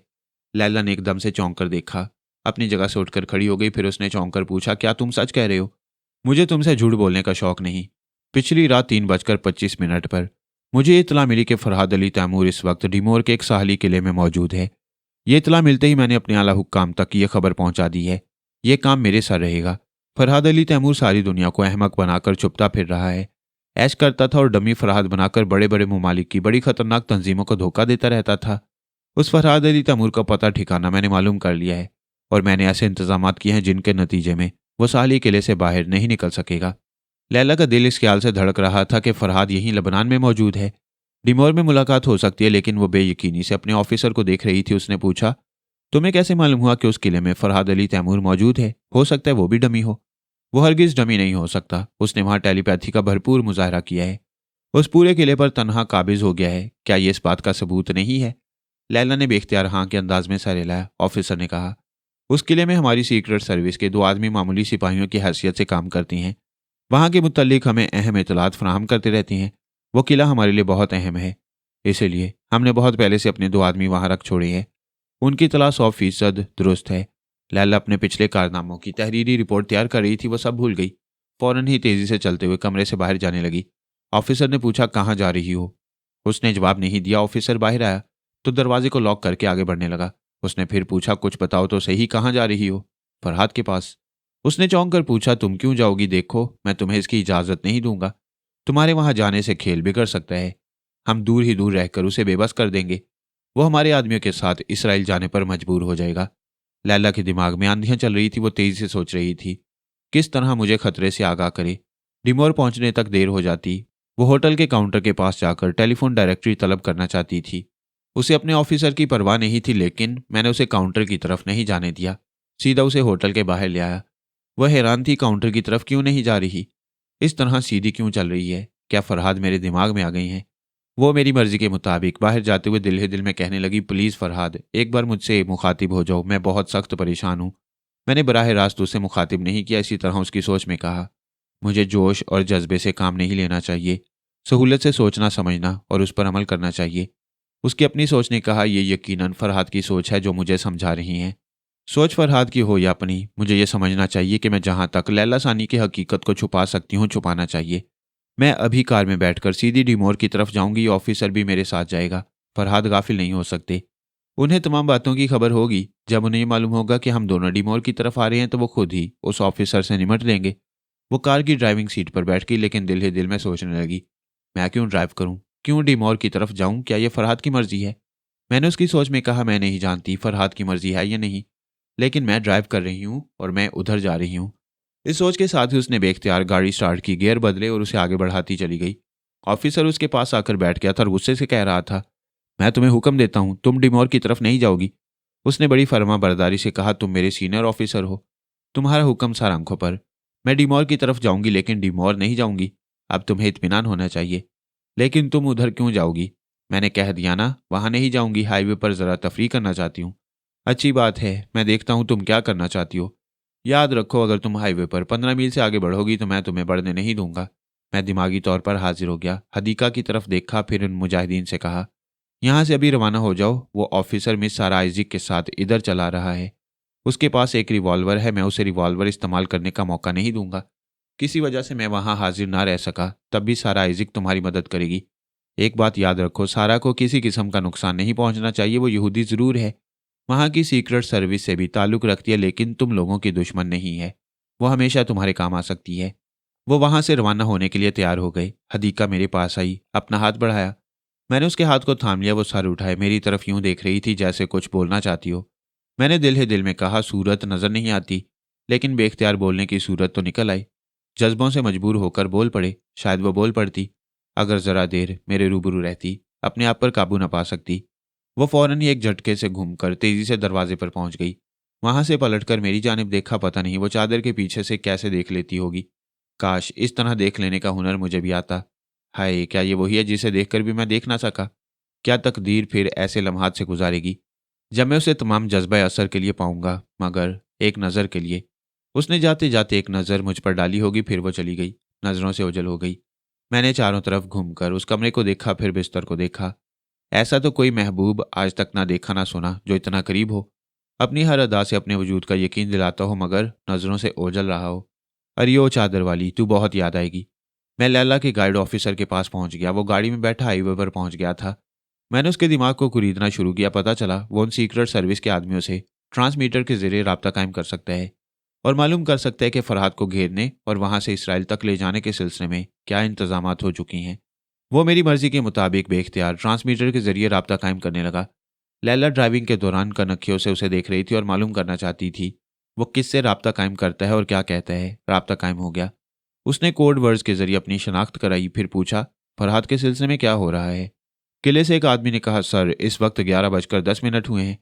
लैला ने एकदम से चौंक कर देखा, अपनी जगह से उठकर खड़ी हो गई। फिर उसने चौंक कर पूछा, क्या तुम सच कह रहे हो? मुझे तुमसे झूठ बोलने का शौक नहीं। पिछली रात 3:25 पर मुझे इतला मिली कि फरहाद अली तैमूर इस वक्त डिमोर के एक साहली किले में मौजूद है। ये इतला मिलते ही मैंने अपने आला हुक्काम तक ये खबर पहुंचा दी है। ये काम मेरे सर रहेगा। फरहाद अली तैमूर सारी दुनिया को अहमक बनाकर छुपता फिर रहा है, ऐश करता था और डमी फरहाद बनाकर बड़े बड़े ममालिक की बड़ी खतरनाक तंजीमों को धोखा देता रहता था। उस फरहाद अली तैमूर का पता ठिकाना मैंने मालूम कर लिया है और मैंने ऐसे इंतजाम किए हैं जिनके नतीजे में वो साली किले से बाहर नहीं निकल सकेगा। लैला का दिल इस ख्याल से धड़क रहा था कि फरहाद यहीं लबनान में मौजूद है। डिमोर में मुलाकात हो सकती है, लेकिन वो बेयकीनी से अपने ऑफिसर को देख रही थी। उसने पूछा, तुम्हें कैसे मालूम हुआ कि उस किले में फरहाद अली तैमूर मौजूद है? हो सकता है वो भी डमी हो। वो हरगिज डमी नहीं हो सकता, उसने वहां टेलीपैथी का भरपूर मुजाहरा किया है। उस पूरे किले पर तन्हा काबिज हो गया है। क्या ये इस बात का सबूत नहीं है? लैला ने बेख्तियार हाँ के अंदाज में सर हिलाया। ऑफिसर ने कहा, उस किले में हमारी सीक्रेट सर्विस के 2 आदमी मामूली सिपाहियों की हैसियत से काम करती हैं। वहां के मुतल्लिक हमें अहम इतलात फराहम करते रहती हैं। वो किला हमारे लिए बहुत अहम है, इसीलिए हमने बहुत पहले से अपने 2 आदमी वहां रख छोड़े हैं। उनकी इतला 100% दुरुस्त है। लैला अपने पिछले कारनामों की तहरीरी रिपोर्ट तैयार कर रही थी, वो सब भूल गई। फौरन ही तेजी से चलते हुए कमरे से बाहर जाने लगी। ऑफिसर ने पूछा, कहाँ जा रही हो? उसने जवाब नहीं दिया। ऑफिसर बाहर आया तो दरवाजे को लॉक करके आगे बढ़ने लगा। उसने फिर पूछा, कुछ बताओ तो सही, कहाँ जा रही हो? फरहाद के पास। उसने चौंक कर पूछा, तुम क्यों जाओगी? देखो, मैं तुम्हें इसकी इजाजत नहीं दूंगा। तुम्हारे वहां जाने से खेल बिगड़ सकता है। हम दूर ही दूर रहकर उसे बेबस कर देंगे। वो हमारे आदमियों के साथ इसराइल जाने पर मजबूर हो जाएगा। लैला के दिमाग में आंधियां चल रही थी। वो तेजी से सोच रही थी, किस तरह मुझे खतरे से आगाह करे। डिमोर पहुंचने तक देर हो जाती। वो होटल के काउंटर के पास जाकर टेलीफोन डायरेक्टरी तलब करना चाहती थी। उसे अपने ऑफिसर की परवाह नहीं थी, लेकिन मैंने उसे काउंटर की तरफ नहीं जाने दिया। सीधा उसे होटल के बाहर ले आया। वह हैरान थी, काउंटर की तरफ क्यों नहीं जा रही? इस तरह सीधी क्यों चल रही है? क्या फरहाद मेरे दिमाग में आ गई हैं? वो मेरी मर्जी के मुताबिक बाहर जाते हुए दिल ही दिल में कहने लगी, प्लीज़ फरहाद, एक बार मुझसे मुखातिब हो जाओ, मैं बहुत सख्त परेशान हूँ। मैंने बराह रास्त उसे मुखातिब नहीं किया, इसी तरह उसकी सोच में कहा, मुझे जोश और जज्बे से काम नहीं लेना चाहिए। सहूलत से सोचना समझना और उस पर अमल करना चाहिए। उसकी अपनी सोच ने कहा, यह यकीनन फरहाद की सोच है जो मुझे समझा रही हैं। सोच फरहाद की हो या अपनी, मुझे यह समझना चाहिए कि मैं जहां तक लैला सानी की हकीकत को छुपा सकती हूँ छुपाना चाहिए। मैं अभी कार में बैठकर सीधी डिमोर की तरफ जाऊंगी। ऑफिसर भी मेरे साथ जाएगा। फरहाद गाफिल नहीं हो सकते। उन्हें तमाम बातों की खबर होगी। जब उन्हें मालूम होगा कि हम दोनों डिमोर की तरफ आ रहे हैं तो वो खुद ही उस ऑफिसर से निमट लेंगे। वो कार की ड्राइविंग सीट पर बैठ गई, लेकिन दिल ही दिल में सोचने लगी, मैं क्यों ड्राइव करूं? क्यों डिमोर की तरफ जाऊं? क्या यह फरहाद की मर्जी है? मैंने उसकी सोच में कहा, मैं नहीं जानती फरहाद की मर्जी है या नहीं, लेकिन मैं ड्राइव कर रही हूँ और मैं उधर जा रही हूँ। इस सोच के साथ ही उसने बेख्तियार गाड़ी स्टार्ट की, गियर बदले और उसे आगे बढ़ाती चली गई। ऑफिसर उसके पास आकर बैठ गया था और गुस्से से कह रहा था, मैं तुम्हें हुक्म देता हूं, तुम डिमोर की तरफ नहीं जाओगी। उसने बड़ी फर्मा बरदारी से कहा, तुम मेरे सीनियर ऑफिसर हो, तुम्हारा हुक्म सर आंखों पर। मैं डिमोर की तरफ जाऊंगी, लेकिन डिमोर नहीं जाऊंगी। अब तुम्हें इत्मीनान होना चाहिए। लेकिन तुम उधर क्यों जाओगी? मैंने कह दिया ना, वहां नहीं जाऊंगी। हाईवे पर जरा तफरी करना चाहती हूँ। अच्छी बात है, मैं देखता हूँ तुम क्या करना चाहती हो। याद रखो, अगर तुम हाईवे पर 15 मील से आगे बढ़ोगी तो मैं तुम्हें बढ़ने नहीं दूंगा। मैं दिमागी तौर पर हाजिर हो गया, हदीका की तरफ देखा, फिर उन मुजाहिदीन से कहा, यहाँ से अभी रवाना हो जाओ। वो ऑफिसर मिस सारा आइजिक के साथ इधर चला रहा है। उसके पास एक रिवॉल्वर है, मैं उसे रिवॉल्वर इस्तेमाल करने का मौका नहीं दूंगा। किसी वजह से मैं वहां हाजिर ना रह सका, तब भी सारा आइजिक तुम्हारी मदद करेगी। एक बात याद रखो, सारा को किसी किस्म का नुकसान नहीं पहुंचना चाहिए। वो यहूदी जरूर है, वहां की सीक्रेट सर्विस से भी ताल्लुक रखती है, लेकिन तुम लोगों की दुश्मन नहीं है। वो हमेशा तुम्हारे काम आ सकती है। वो वहां से रवाना होने के लिए तैयार हो गए। हदीका मेरे पास आई, अपना हाथ बढ़ाया। मैंने उसके हाथ को थाम लिया। वो सर उठाए मेरी तरफ यूं देख रही थी जैसे कुछ बोलना चाहती हो। मैंने दिल ही दिल में कहा, सूरत नजर नहीं आती, लेकिन बेख्तियार बोलने की सूरत तो निकल आई। जज्बों से मजबूर होकर बोल पड़े। शायद वो बोल पड़ती, अगर जरा देर मेरे रूबरू रहती, अपने आप पर काबू न पा सकती। वो फौरन ही एक झटके से घूमकर तेजी से दरवाजे पर पहुंच गई। वहां से पलटकर मेरी जानिब देखा, पता नहीं वो चादर के पीछे से कैसे देख लेती होगी। काश इस तरह देख लेने का हुनर मुझे भी आता। हाय, क्या ये वही है जिसे देखकर भी मैं देख ना सका? क्या तकदीर फिर ऐसे लम्हात से गुजारेगी जब मैं उसे तमाम जज्बा असर के लिए पाऊंगा, मगर एक नज़र के लिए। उसने जाते जाते एक नज़र मुझ पर डाली होगी, फिर वो चली गई, नज़रों से ओझल हो गई। मैंने चारों तरफ घूमकर उस कमरे को देखा, फिर बिस्तर को देखा। ऐसा तो कोई महबूब आज तक ना देखा ना सुना जो इतना करीब हो, अपनी हर अदा से अपने वजूद का यकीन दिलाता हो, मगर नज़रों से ओझल रहा हो। अरे ओ चादर वाली, तू बहुत याद आएगी। मैं लैला के गाइड ऑफिसर के पास पहुंच गया। वो गाड़ी में बैठा हाईवे पर पहुंच गया था। मैंने उसके दिमाग को कुरीदना शुरू किया। पता चला वो उन सीक्रेट सर्विस के आदमियों से ट्रांसमीटर के जरिए रब्ता कायम कर सकता है और मालूम कर सकता है कि फरहाद को घेरने और वहां से इसराइल तक ले जाने के सिलसिले में क्या इंतजामात हो चुकी हैं। वो मेरी मर्जी के मुताबिक बेख्तियार ट्रांसमीटर के जरिए रब्ता कायम करने लगा। लैला ड्राइविंग के दौरान कनखियों से उसे देख रही थी और मालूम करना चाहती थी वो किससे रब्ता कायम करता है और क्या कहता है। रब्ता कायम हो गया। उसने कोड वर्ड्स के जरिए अपनी शनाख्त कराई, फिर पूछा, फरहाद के सिलसिले में क्या हो रहा है? किले से एक आदमी ने कहा, सर इस वक्त 11:10 हुए हैं।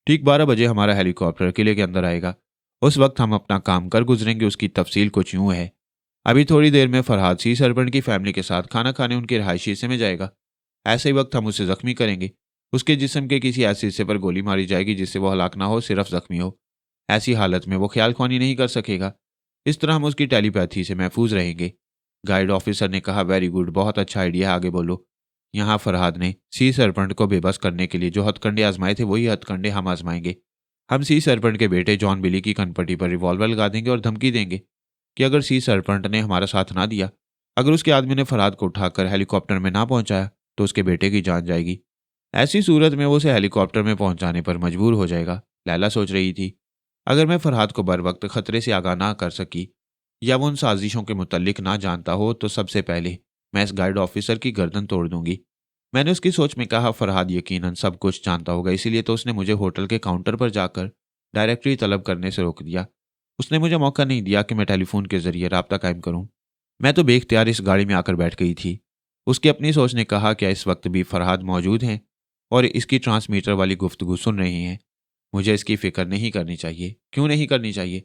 ठीक 12 बजे हमारा हेलीकॉप्टर किले के अंदर आएगा। उस वक्त हम अपना काम कर गुजरेंगे। उसकी तफसील कुछ यूं है, अभी थोड़ी देर में फरहाद सी सरपंच की फैमिली के साथ खाना खाने उनके रिहायशी हिस्से में जाएगा। ऐसे ही वक्त हम उसे जख्मी करेंगे। उसके जिस्म के किसी ऐसे हिस्से पर गोली मारी जाएगी जिससे वो हलाक ना हो, सिर्फ जख्मी हो। ऐसी हालत में वो ख्याल ख्वानी नहीं कर सकेगा। इस तरह हम उसकी टेलीपैथी से महफूज रहेंगे। गाइड ऑफिसर ने कहा, वेरी गुड, बहुत अच्छा आइडिया है, आगे बोलो। यहाँ फरहाद ने सी सरपंट को बेबस करने के लिए जो हथकंडे आजमाए थे, वही हथकंडे हम आजमाएंगे। हम सी सरपंट के बेटे जॉन बिली की कनपट्टी पर रिवॉल्वर लगा देंगे और धमकी देंगे कि अगर सी सरपंट ने हमारा साथ ना दिया, अगर उसके आदमी ने फरहाद को उठाकर हेलीकॉप्टर में ना पहुंचाया, तो उसके बेटे की जान जाएगी। ऐसी सूरत में वो उसे हेलीकॉप्टर में पहुंचाने पर मजबूर हो जाएगा। लैला सोच रही थी, अगर मैं फरहाद को बर वक्त खतरे से आगाह ना कर सकी या वो उन साजिशों के मुतल्लिक ना जानता हो, तो सबसे पहले मैं इस गाइड ऑफिसर की गर्दन तोड़ दूंगी। मैंने उसकी सोच में कहा, फरहाद यकीनन सब कुछ जानता होगा, इसीलिए तो उसने मुझे होटल के काउंटर पर जाकर डायरेक्टरी तलब करने से रोक दिया। उसने मुझे मौका नहीं दिया कि मैं टेलीफोन के जरिए राब्ता कायम करूं। मैं तो बेख्तियार इस गाड़ी में आकर बैठ गई थी। उसकी अपनी सोच ने कहा, क्या इस वक्त भी फरहाद मौजूद हैं और इसकी ट्रांसमीटर वाली गुफ्तगू सुन रही हैं? मुझे इसकी फिक्र नहीं करनी चाहिए। क्यों नहीं करनी चाहिए?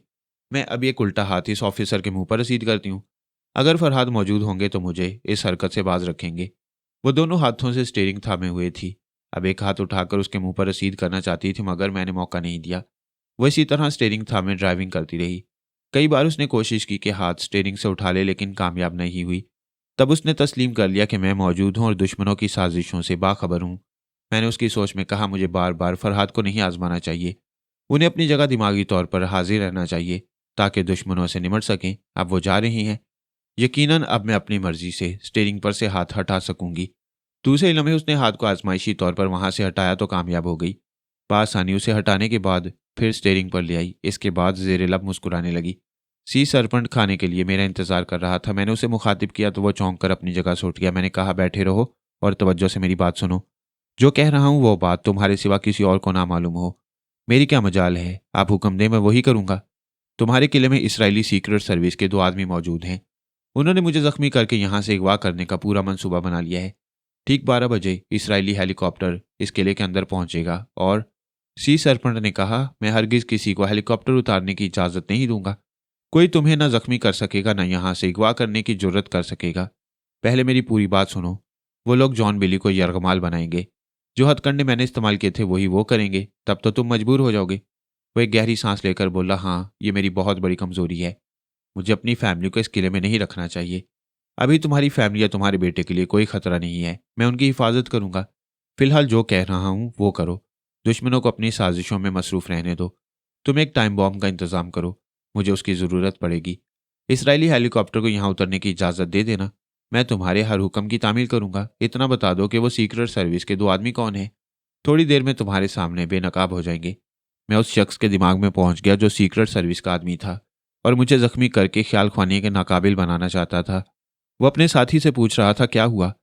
मैं अब एक उल्टा हाथ इस ऑफिसर के मुंह पर रसीद करती हूँ। अगर फरहाद मौजूद होंगे तो मुझे इस हरकत से बाज रखेंगे। वो दोनों हाथों से स्टीयरिंग थामे हुए थी। अब एक हाथ उठाकर उसके मुंह पर रसीद करना चाहती थी, मगर मैंने मौका नहीं दिया। वो इसी तरह स्टीयरिंग थामे ड्राइविंग करती रही। कई बार उसने कोशिश की कि हाथ स्टीयरिंग से उठा ले, लेकिन कामयाब नहीं हुई। तब उसने तस्लीम कर लिया कि मैं मौजूद हूं और दुश्मनों की साजिशों से बाखबर हूं। मैंने उसकी सोच में कहा, मुझे बार बार फरहाद को नहीं आजमाना चाहिए। उन्हें अपनी जगह दिमागी तौर पर हाजिर रहना चाहिए ताकि दुश्मनों से निमट सकें। अब वो जा रही हैं। यकीनन अब मैं अपनी मर्जी से स्टीयरिंग पर से हाथ हटा सकूंगी। दूसरे लम्हे उसने हाथ को आजमाइशी तौर पर वहां से हटाया तो कामयाब हो गई। पासानी उसे हटाने के बाद फिर स्टीयरिंग पर ले आई। इसके बाद जेर लब मुस्कुराने लगी। सी सरपंट खाने के लिए मेरा इंतजार कर रहा था। मैंने उसे मुखातिब किया तो वो चौंक कर अपनी जगह से उठ गया। मैंने कहा, बैठे रहो और तवज्जो से मेरी बात सुनो। जो कह रहा हूं वो बात तुम्हारे सिवा किसी और को ना मालूम हो। मेरी क्या मजाल है, आप हुक्म दें मैं वही करूंगा। तुम्हारे किले में इसराइली सीक्रेट सर्विस के 2 आदमी मौजूद हैं। उन्होंने मुझे जख्मी करके यहां से अगवा करने का पूरा मंसूबा बना लिया है। ठीक 12 बजे इसराइली हेलीकॉप्टर इस किले के अंदर पहुंचेगा और सी सरपंच ने कहा, मैं हरगिज किसी को हेलीकॉप्टर उतारने की इजाजत नहीं दूंगा। कोई तुम्हें ना जख्मी कर सकेगा, ना यहां से अगवा करने की जुर्रत कर सकेगा। पहले मेरी पूरी बात सुनो। वो लोग जॉन बिली को यरगमाल बनाएंगे। जो हथकंडे मैंने इस्तेमाल किए थे वही वो करेंगे, तब तो तुम मजबूर हो जाओगे। वो एक गहरी सांस लेकर बोला, हाँ, ये मेरी बहुत बड़ी कमजोरी है। मुझे अपनी फैमिली को इस किले में नहीं रखना चाहिए। अभी तुम्हारी फैमिली या तुम्हारे बेटे के लिए कोई खतरा नहीं है। मैं उनकी हिफाजत करूंगा। फिलहाल जो कह रहा हूं वो करो। दुश्मनों को अपनी साजिशों में मसरूफ रहने दो। तुम एक टाइम बॉम्ब का इंतजाम करो। मुझे उसकी ज़रूरत पड़ेगी। इसराइली हेलीकॉप्टर को यहाँ उतरने की इजाज़त दे देना। मैं तुम्हारे हर हुक्म की तामील करूंगा। इतना बता दो कि वो सीक्रेट सर्विस के 2 आदमी कौन है। थोड़ी देर में तुम्हारे सामने बेनकाब हो जाएंगे। मैं उस शख्स के दिमाग में पहुंच गया जो सीक्रेट सर्विस का आदमी था और मुझे जख्मी करके ख्याल ख्वानी के नाकाबिल बनाना चाहता था। वो अपने साथी से पूछ रहा था, क्या हुआ?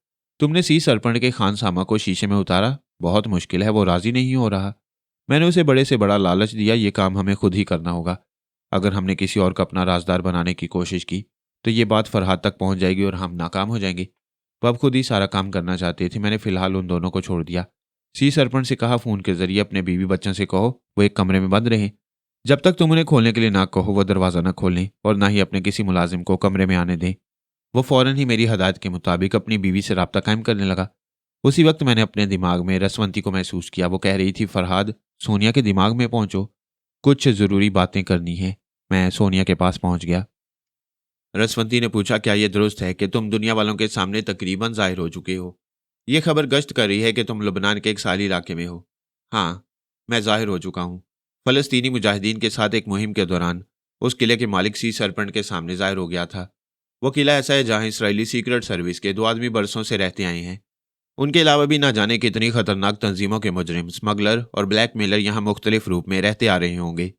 तुमने सी सरपंच के खानसामा को शीशे में उतारा? बहुत मुश्किल है, वो राजी नहीं हो रहा। मैंने उसे बड़े से बड़ा लालच दिया, ये काम हमें खुद ही करना होगा। अगर हमने किसी और को अपना राजदार बनाने की कोशिश की तो ये बात फरहाद तक पहुंच जाएगी और हम नाकाम हो जाएंगे। वो अब खुद ही सारा काम करना चाहते थे। मैंने फिलहाल उन दोनों को छोड़ दिया। सी सरपंच से कहा, फोन के जरिए अपने बीवी बच्चों से कहो वो एक कमरे में बंद रहें। जब तक तुम उन्हें खोलने के लिए ना कहो वो दरवाज़ा न खोलें और ना ही अपने किसी मुलाजिम को कमरे में आने दें। वो फौरन ही मेरी हदायत के मुताबिक अपनी बीवी से राब्ता कायम करने लगा। उसी वक्त मैंने अपने दिमाग में रसवंती को महसूस किया। वो कह रही थी, फरहाद, सोनिया के दिमाग में पहुंचो, कुछ ज़रूरी बातें करनी है। मैं सोनिया के पास पहुंच गया। रसवंती ने पूछा, क्या यह दुरुस्त है कि तुम दुनिया वालों के सामने तकरीबन जाहिर हो चुके हो? यह खबर गश्त कर रही है कि तुम लबनान के एक साली इलाके में हो। हाँ, मैं जाहिर हो चुका हूँ। फ़लस्तीनी मुजाहिदीन के साथ एक मुहिम के दौरान उस किले के मालिक सी सरपंच के सामने जाहिर हो गया था। वो किला ऐसा है जहाँ इसराइली सीक्रेट सर्विस के 2 आदमी बरसों से रहते आए हैं। उनके अलावा भी ना जाने कितनी खतरनाक तंजीमों के मुजरिम, स्मगलर और ब्लैकमेलर यहाँ मुख्तलिफ रूप में रहते आ रहे होंगे।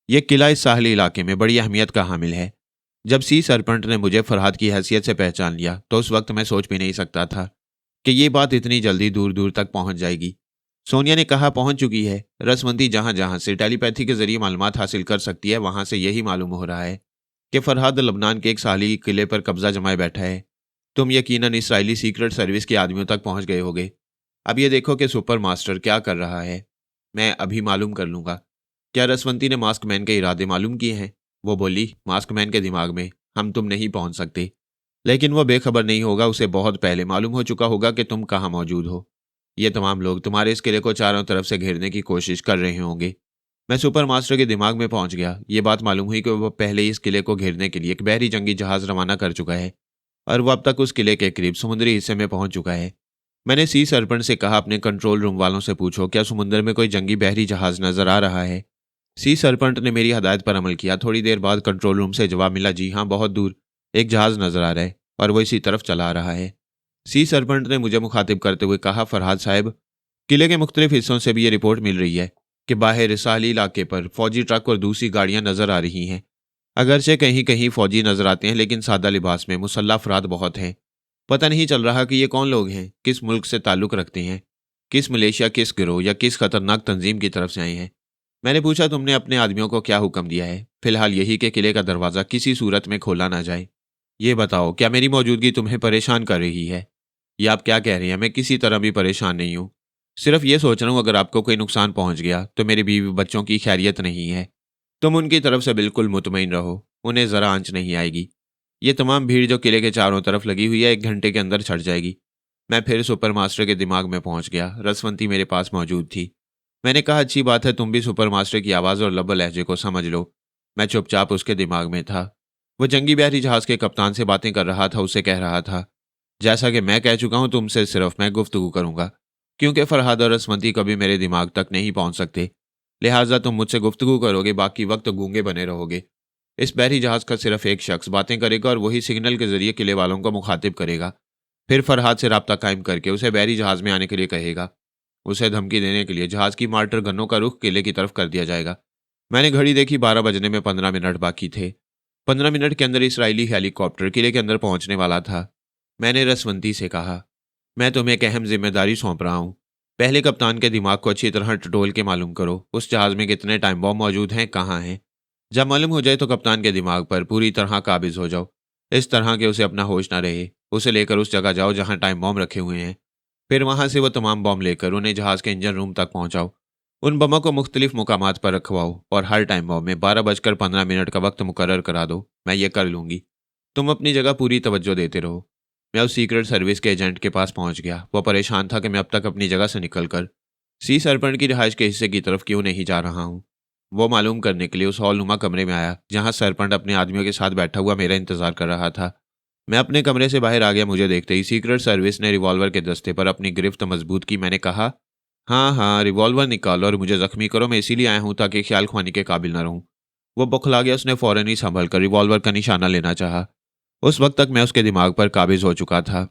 ये किला इस साहली इलाके में बड़ी अहमियत का हामिल है। जब सी सरपंच ने मुझे फरहाद की हैसियत से पहचान लिया तो उस वक्त मैं सोच भी नहीं सकता था कि ये बात इतनी जल्दी दूर दूर तक पहुंच जाएगी। सोनिया ने कहा, पहुंच चुकी है। रसवंती जहां जहां से टेलीपैथी के जरिए मालूमात हासिल कर सकती है वहां से यही मालूम हो रहा है कि फरहाद लबनान के एक साली किले पर कब्जा जमाए बैठा है। तुम यकीनन इसराइली सीक्रेट सर्विस के आदमियों तक पहुंच गए होगे। अब ये देखो कि सुपर मास्टर क्या कर रहा है। मैं अभी मालूम कर लूंगा। क्या रसवंती ने मास्क मैन के इरादे मालूम किए हैं? वो बोली, मास्क मैन के दिमाग में हम तुम नहीं पहुंच सकते, लेकिन वो बेखबर नहीं होगा। उसे बहुत पहले मालूम हो चुका होगा कि तुम कहाँ मौजूद हो। ये तमाम लोग तुम्हारे इस किले को चारों तरफ से घेरने की कोशिश कर रहे होंगे। मैं सुपर मास्टर के दिमाग में पहुंच गया। ये बात मालूम हुई कि वो पहले ही इस किले को घेरने के लिए एक बहरी जंगी जहाज रवाना कर चुका है और वो अब तक उस किले के करीब समुद्री हिस्से में पहुंच चुका है। मैंने सी सरपंच से कहा, अपने कंट्रोल रूम वालों से पूछो क्या समुद्र में कोई जंगी बहरी जहाज नजर आ रहा है। सी सरपंच ने मेरी हदायत पर अमल किया। थोड़ी देर बाद कंट्रोल रूम से जवाब मिला, जी हाँ, बहुत दूर एक जहाज नजर आ रहा है और वो इसी तरफ चला आ रहा है। सी सरपंच ने मुझे मुखातिब करते हुए कहा, फरहाद साहब, किले के मुख्तलिफ हिस्सों से भी ये रिपोर्ट मिल रही है कि बाहर साहली इलाके पर फौजी ट्रक और दूसरी गाड़ियां नजर आ रही हैं। अगरचे कहीं कहीं फौजी नजर आते हैं लेकिन सादा लिबास में मुसल्लह अफराद बहुत हैं। पता नहीं चल रहा कि ये कौन लोग हैं, किस मुल्क से ताल्लुक़ रखते हैं, किस मलेशिया, किस गिरोह या किस खतरनाक तंजीम की तरफ से आए हैं। मैंने पूछा, तुमने अपने आदमियों को क्या हुक्म दिया है? फिलहाल यही कि किले का दरवाज़ा किसी सूरत में खोला ना जाए। ये बताओ, क्या मेरी मौजूदगी तुम्हें परेशान कर रही है? या आप क्या कह रही हैं? मैं किसी तरह भी परेशान नहीं हूँ। सिर्फ ये सोच रहा हूँ अगर आपको कोई नुकसान पहुँच गया तो मेरी बीवी बच्चों की खैरियत नहीं है। तुम उनकी तरफ से बिल्कुल मुतमईन रहो, उन्हें ज़रा आंच नहीं आएगी। ये तमाम भीड़ जो किले के चारों तरफ लगी हुई है 1 घंटे के अंदर छट जाएगी। मैं फिर सुपर मास्टर के दिमाग में पहुंच गया। रसवंती मेरे पास मौजूद थी। मैंने कहा, अच्छी बात है, तुम भी सुपर मास्टर की आवाज़ और लब्ब लहजे को समझ लो। मैं चुपचाप उसके दिमाग में था। वो जंगी बहरी जहाज़ के कप्तान से बातें कर रहा था। उसे कह रहा था, जैसा कि मैं कह चुका हूं, तुमसे सिर्फ मैं गुफ्तगू करूंगा, क्योंकि फरहाद और रसवंती कभी मेरे दिमाग तक नहीं पहुंच सकते। लिहाजा तुम मुझसे गुफ्तगू करोगे, बाकी वक्त गूंगे बने रहोगे। इस बहरी जहाज़ का सिर्फ एक शख्स बातें करेगा और वही सिग्नल के जरिए किले वालों को मुखातिब करेगा। फिर फरहाद से राब्ता कायम करके उसे बहरी जहाज़ में आने के लिए कहेगा। उसे धमकी देने के लिए जहाज़ की मार्टर गनों का रुख किले की तरफ कर दिया जाएगा। मैंने घड़ी देखी, 12 बजने में 15 मिनट बाकी थे। 15 मिनट के अंदर इसराइली हेलीकॉप्टर किले के अंदर पहुंचने वाला था। मैंने रसवंती से कहा, मैं तुम्हें एक अहम जिम्मेदारी सौंप रहा हूँ। पहले कप्तान के दिमाग को अच्छी तरह टटोल के मालूम करो उस जहाज़ में कितने टाइम बॉम्ब मौजूद हैं, कहाँ हैं। जब मालूम हो जाए तो कप्तान के दिमाग पर पूरी तरह काबिज हो जाओ, इस तरह के उसे अपना होश ना रहे। उसे लेकर उस जगह जाओ जहाँ टाइम बॉम्ब रखे हुए हैं। फिर वहाँ से वो तमाम बॉम्ब लेकर उन्हें जहाज़ के इंजन रूम तक पहुँचाओ। उन बमों को मुख्तलिफ मुकामात पर रखवाओ और हर टाइम बॉम्ब में 12:15 का वक्त मुकर्रर करा दो। मैं ये कर लूँगी। तुम अपनी जगह पूरी तवज्जो देते रहो। मैं उस सीक्रेट सर्विस के एजेंट के पास पहुंच गया। वो परेशान था कि मैं अब तक अपनी जगह से निकलकर सी सरपंच की रिहाइश के हिस्से की तरफ क्यों नहीं जा रहा हूँ। वो मालूम करने के लिए उस हॉलनुमा कमरे में आया जहाँ सरपंच अपने आदमियों के साथ बैठा हुआ मेरा इंतजार कर रहा था। मैं अपने कमरे से बाहर आ गया। मुझे देखते ही सीक्रेट सर्विस ने रिवॉल्वर के दस्ते पर अपनी गिरफ्त मजबूत की। मैंने कहा, हाँ हाँ, रिवॉल्वर निकालो और मुझे जख्मी करो, मैं इसीलिए आया हूँ ताकि ख्याल खुआनी के काबिल न रहूँ। वो बौखला गया। उसने फौरन ही संभल कर रिवॉल्वर का निशाना लेना चाहा। उस वक्त तक मैं उसके दिमाग पर काबिज हो चुका था।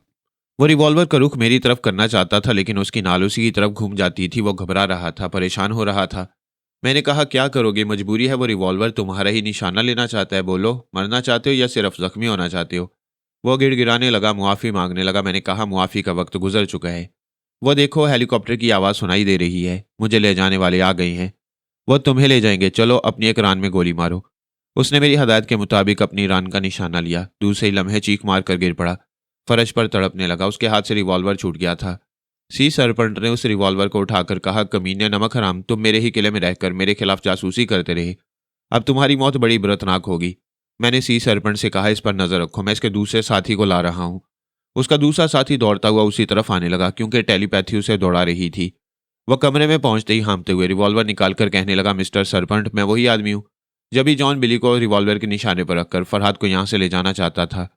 वो रिवॉल्वर का रुख मेरी तरफ करना चाहता था, लेकिन उसकी नाल उसी की तरफ घूम जाती थी। वो घबरा रहा था, परेशान हो रहा था। मैंने कहा, क्या करोगे, मजबूरी है, वो रिवॉल्वर तुम्हारा ही निशाना लेना चाहता है। बोलो, मरना चाहते हो या सिर्फ जख्मी होना चाहते हो। वो गिड़गिड़ाने लगा, मुआफ़ी मांगने लगा। मैंने कहा, मुआफ़ी का वक्त गुजर चुका है। वो देखो, हेलीकॉप्टर की आवाज़ सुनाई दे रही है। मुझे ले जाने वाले आ गए हैं। वो तुम्हें ले जाएंगे, चलो अपनी एक रान में गोली मारो। उसने मेरी हदायत के मुताबिक अपनी रान का निशाना लिया। दूसरे ही लम्हे चीख मार कर गिर पड़ा। फर्श पर तड़पने लगा। उसके हाथ से रिवॉल्वर छूट गया था। सी सरपंच ने उस रिवॉल्वर को उठाकर कहा, कमीने नमक हराम, तुम मेरे ही किले में रहकर मेरे खिलाफ जासूसी करते रहे। अब तुम्हारी मौत बड़ी इबरतनाक होगी। मैंने सी सरपंच से कहा, इस पर नजर रखो, मैं इसके दूसरे साथी को ला रहा हूँ। उसका दूसरा साथी दौड़ता हुआ उसी तरफ आने लगा, क्योंकि टेलीपैथी उसे दौड़ा रही थी। वह कमरे में पहुंचते ही हाँफते हुए रिवॉल्वर निकालकर कहने लगा, मिस्टर सरपंच, मैं वही आदमी हूँ जब ही जॉन बिली को रिवॉल्वर के निशाने पर रखकर फरहाद को यहाँ से ले जाना चाहता था।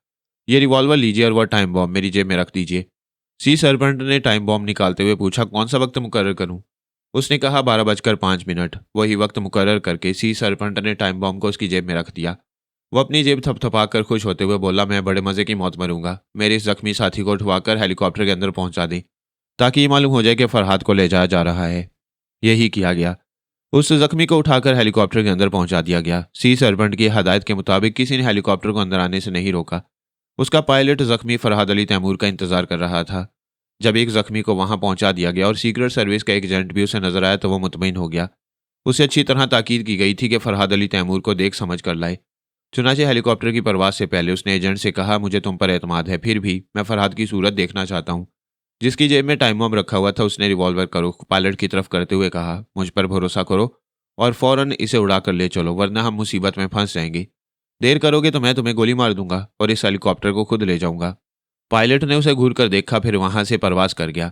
ये रिवॉल्वर लीजिए और वह टाइम बॉम्ब मेरी जेब में रख दीजिए। सी सरपंच ने टाइम बॉम्ब निकालते हुए पूछा, कौन सा वक्त मुकर्रर करूं? उसने कहा, 12:05। वही वक्त मुकर्रर करके सी सरपंच ने टाइम बॉम्ब को उसकी जेब में रख दिया। वो अपनी जेब थपथपाकर खुश होते हुए बोला, मैं बड़े मजे की मौत मरूंगा। मेरे इस जख्मी साथी को उठवाकर हेलीकॉप्टर के अंदर पहुंचा दें ताकि ये मालूम हो जाए कि फरहाद को ले जाया जा रहा है। यही किया गया। उस जख्मी को उठाकर हेलीकॉप्टर के अंदर पहुंचा दिया गया। सी सरपंच की हदायत के मुताबिक किसी ने हेलीकॉप्टर को अंदर आने से नहीं रोका। उसका पायलट जख्मी फरहाद अली तैमूर का इंतजार कर रहा था। जब एक जख्मी को वहां पहुंचा दिया गया और सीक्रेट सर्विस का एक एजेंट भी उसे नजर आया तो वो मुतमईन हो गया। उसे अच्छी तरह ताकीद की गई थी कि फरहाद अली तैमूर को देख समझ कर लाए। चुनाचे हेलीकॉप्टर की परवाज से पहले उसने एजेंट से कहा, मुझे तुम पर एतमाद है, फिर भी मैं फरहाद की सूरत देखना चाहता हूँ। जिसकी जेब में टाइम बम रखा हुआ था उसने रिवॉल्वर का रुख पायलट की तरफ करते हुए कहा, मुझ पर भरोसा करो और फौरन इसे उड़ा कर ले चलो, वरना हम मुसीबत में फंस जाएंगे। देर करोगे तो मैं तुम्हें गोली मार दूंगा और इस हेलीकॉप्टर को खुद ले जाऊंगा। पायलट ने उसे घूर कर देखा, फिर वहां से परवाज कर गया।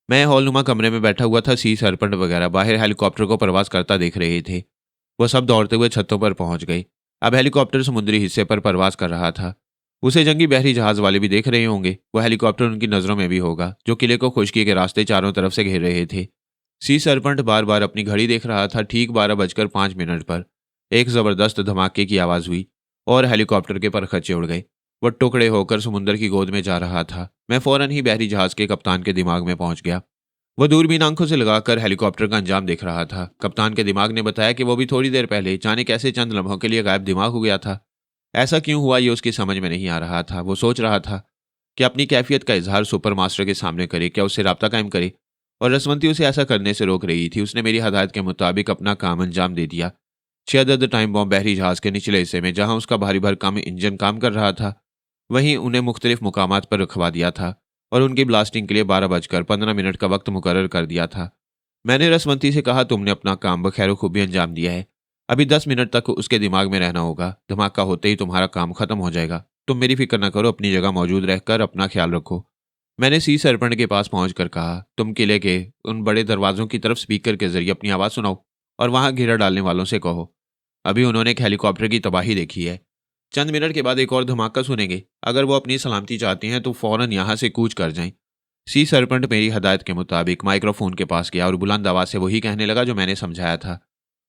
मैं हॉलनुमा कमरे में बैठा हुआ था। सी सरपंच वगैरह बाहर हेलीकॉप्टर को परवाज करता देख रहे थे। वह सब दौड़ते हुए छतों पर पहुंच गए। अब हेलीकॉप्टर समुद्री हिस्से पर परवाज कर रहा था। उसे जंगी बहरी जहाज वाले भी देख रहे होंगे। वह हेलीकॉप्टर उनकी नजरों में भी होगा, जो किले को खुशकी के रास्ते चारों तरफ से घेर रहे थे। सी सरपंच बार बार अपनी घड़ी देख रहा था। ठीक 12:05 पर एक जबरदस्त धमाके की आवाज हुई और हेलीकॉप्टर के परखच्चे उड़ गए। वह टुकड़े होकर समुद्र की गोद में जा रहा था। मैं फौरन ही बहरी जहाज के कप्तान के दिमाग में पहुंच गया। वह दूरबीन आंखों से लगाकर हेलीकॉप्टर का अंजाम देख रहा था। कप्तान के दिमाग ने बताया कि वो भी थोड़ी देर पहले जाने कैसे चंद लम्हों के लिए गायब दिमाग हो गया था। ऐसा क्यों हुआ ये उसकी समझ में नहीं आ रहा था। वो सोच रहा था कि अपनी कैफियत का इजहार सुपर मास्टर के सामने करे, क्या उससे राब्ता कायम करे, और रसवंती उसे ऐसा करने से रोक रही थी। उसने मेरी हदायत के मुताबिक अपना काम अंजाम दे दिया। 6 अदद टाइम बॉम्ब बहरी जहाज के निचले हिस्से में, जहां उसका भारी भरकम इंजन काम कर रहा था, वहीं उन्हें मुख्तलिफ मुकामात पर रखवा दिया था और उनकी ब्लास्टिंग के लिए 12:15 का वक्त मुकर्रर कर दिया था। मैंने रसवंती से कहा, तुमने अपना काम बखैर खूबी अंजाम दिया है। अभी 10 मिनट तक उसके दिमाग में रहना होगा। धमाका होते ही तुम्हारा काम खत्म हो जाएगा। तुम मेरी फिक्र न करो, अपनी जगह मौजूद रहकर अपना ख्याल रखो। मैंने सी सरपंच के पास पहुंचकर कहा, तुम किले के उन बड़े दरवाजों की तरफ स्पीकर के जरिए अपनी आवाज़ सुनाओ और वहां घेरा डालने वालों से कहो, अभी उन्होंने एक हेलीकॉप्टर की तबाही देखी है। चंद मिनट के बाद एक और धमाका सुनेंगे। अगर वो अपनी सलामती चाहते हैं तो फौरन यहाँ से कूच कर जाएं। सी सरपंच मेरी हदायत के मुताबिक माइक्रोफोन के पास गया और बुलंद आवाज से वही कहने लगा जो मैंने समझाया था।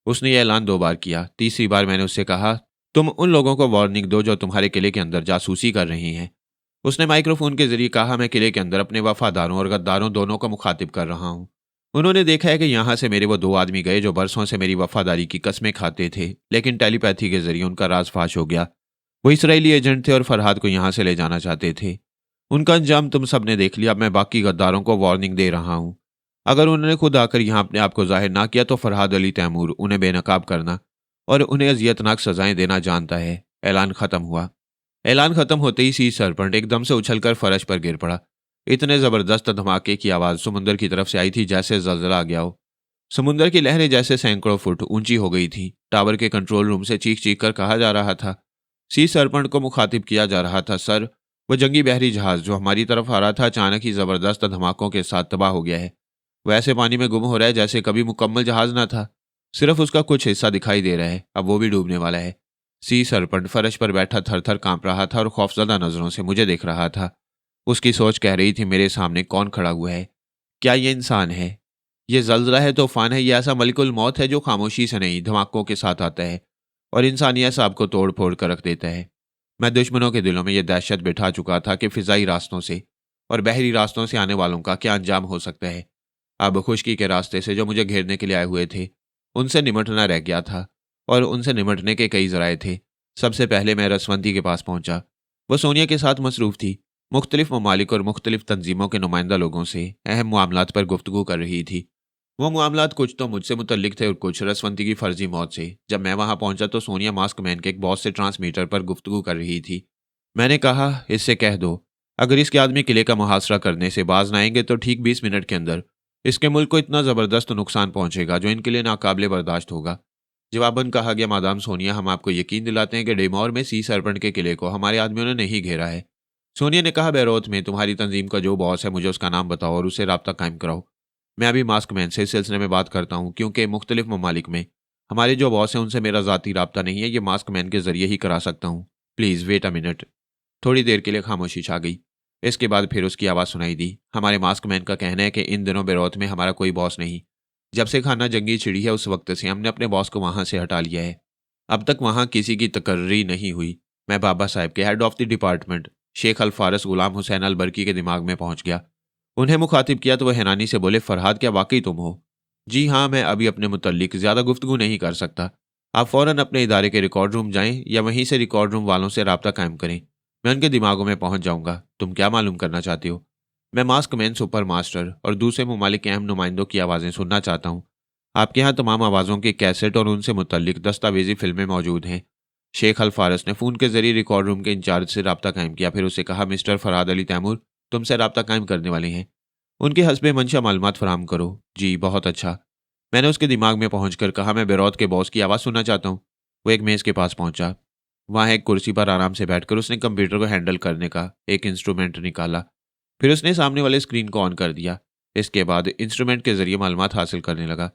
उसने यह ऐलान 2 बार किया। तीसरी बार मैंने उससे कहा, तुम उन लोगों को वार्निंग दो जो तुम्हारे किले के अंदर जासूसी कर रहे हैं। उसने माइक्रोफोन के जरिए कहा, मैं किले के अंदर अपने वफादारों और गद्दारों दोनों को मुखातिब कर रहा हूँ। उन्होंने देखा है कि यहाँ से मेरे वो 2 आदमी गए जो बरसों से मेरी वफादारी की कस्में खाते थे, लेकिन टेलीपैथी के जरिए उनका राज फाश हो गया। वो इसराइली एजेंट थे और फरहाद को यहाँ से ले जाना चाहते थे। उनका अंजाम तुम सब ने देख लिया। अब मैं बाकी गद्दारों को वार्निंग दे रहा हूँ। अगर उन्होंने खुद आकर यहाँ अपने आप को जाहिर ना किया तो फरहाद अली तैमूर उन्हें बेनकाब करना और उन्हें अजियतनाक सजाएं देना जानता है। ऐलान खत्म हुआ। ऐलान खत्म होते ही सी सरपंच एकदम से उछलकर फर्श पर गिर पड़ा। इतने जबरदस्त धमाके की आवाज समुद्र की तरफ से आई थी जैसे जलजला आ गया हो। समुद्र की लहरें जैसे सैकड़ों फुट ऊंची हो गई थी। टावर के कंट्रोल रूम से चीख चीख कर कहा जा रहा था। सी सरपंच को मुखातिब किया जा रहा था, सर, वो जंगी बहरी जहाज जो हमारी तरफ आ रहा था अचानक ही जबरदस्त धमाकों के साथ तबाह हो गया है। वो ऐसे पानी में गुम हो रहा है जैसे कभी मुकम्मल जहाज ना था। सिर्फ उसका कुछ हिस्सा दिखाई दे रहा है, अब वो भी डूबने वाला है। सी सरपंट फर्श पर बैठा थर थर कांप रहा था और खौफजदा नजरों से मुझे देख रहा था। उसकी सोच कह रही थी मेरे सामने कौन खड़ा हुआ है? क्या ये इंसान है? ये जल्जला है, तूफान है, ये ऐसा मलिकुल मौत है जो खामोशी से नहीं धमाकों के साथ आता है और इंसानियत साहब को तोड़ फोड़ कर रख देता है। मैं दुश्मनों के दिलों में यह दहशत बिठा चुका था कि फिजाई रास्तों से और बहरी रास्तों से आने वालों का क्या अंजाम हो सकता है। अब खुशकी के रास्ते से जो मुझे घेरने के लिए आए हुए थे, उनसे निमटना रह गया था और उनसे निमटने के कई जराए थे। सबसे पहले मैं रसवंती के पास पहुंचा। वो सोनिया के साथ मसरूफ थी। मुख्तलिफ ममालिक और मुख्तलिफ तंजीमों के नुमाइंदा लोगों से अहम मामलात पर गुफ्तगू कर रही थी। वो मामलात कुछ तो मुझसे मुतल्लिक थे और कुछ रसवंती की फर्जी मौत से। जब मैं वहां पहुंचा तो सोनिया मास्क मैन के एक बॉस से ट्रांसमीटर पर गुफ्तगू कर रही थी। मैंने कहा, इससे कह दो अगर इसके आदमी किले का मुहासरा करने से बाज न आएंगे तो ठीक 20 मिनट के अंदर इसके मुल्क को इतना ज़बरदस्त नुकसान पहुंचेगा जो इनके लिए नाकाबिले बर्दाश्त होगा। जवाबन कहा गया, मादाम सोनिया, हम आपको यकीन दिलाते हैं कि डेमोर में सी सरपंट के किले को हमारे आदमियों ने नहीं घेरा है। सोनिया ने कहा, बैरोत में तुम्हारी तंजीम का जो बॉस है मुझे उसका नाम बताओ और उससे रब्ता कायम कराओ। मैं अभी मास्क मैन से इस सिलसिले में बात करता हूँ क्योंकि मुख्तलिफ ममालिक में हमारे जो बॉस हैं उनसे मेरा ज़ाती रब्ता नहीं है, ये मास्क मैन के ज़रिए ही करा सकता हूँ। Please wait a minute. थोड़ी देर के लिए खामोशी छा गई। इसके बाद फिर उसकी आवाज़ सुनाई दी। हमारे मास्क मैन का कहना है कि इन दिनों बेरोत में हमारा कोई बॉस नहीं। जब से खाना जंगी छिड़ी है उस वक्त से हमने अपने बॉस को वहाँ से हटा लिया है। अब तक वहाँ किसी की तकर्री नहीं हुई। मैं बाबा साहब के head of the department Sheikh Al Faras Ghulam Hussain अल बरकी के दिमाग में पहुँच गया। उन्हें मुखातिब किया तो वह हैरानी से बोले, फरहाद, क्या वाकई तुम हो? जी हाँ, मैं अभी अपने मुतल्लिक ज़्यादा गुफ्तगू नहीं कर सकता। आप फ़ौरन अपने इदारे के रिकॉर्ड रूम जाएं या वहीं से रिकॉर्ड रूम वालों से रब्ता कायम करें। मैं उनके दिमागों में पहुंच जाऊंगा। तुम क्या मालूम करना चाहती हो? मैं मास्क मैन, सुपर मास्टर और दूसरे ममालिक के अहम नुमाइंदों की आवाज़ें सुनना चाहता हूँ। आपके यहाँ तमाम आवाज़ों के कैसेट और उनसे मुतल्लिक दस्तावेजी फिल्में मौजूद हैं। शेख अल फारस ने फ़ोन के जरिए रिकॉर्ड रूम के इंचार्ज से रब्ता कायम किया, फिर उसे कहा, मिस्टर फरहाद अली तैमूर तुमसे रब्ता कायम करने वाले हैं। उनके हस्बे मंशा मालूमात फराहम करो। जी, बहुत अच्छा। मैंने उसके दिमाग में पहुंचकर कहा, मैं बेरौत के बॉस की आवाज़ सुनना चाहता हूँ। वो एक मेज़ के पास पहुंचा। वहाँ एक कुर्सी पर आराम से बैठकर उसने कंप्यूटर को हैंडल करने का एक इंस्ट्रूमेंट निकाला। फिर उसने सामने वाले स्क्रीन को ऑन कर दिया। इसके बाद इंस्ट्रूमेंट के जरिए मालूमात हासिल करने लगा।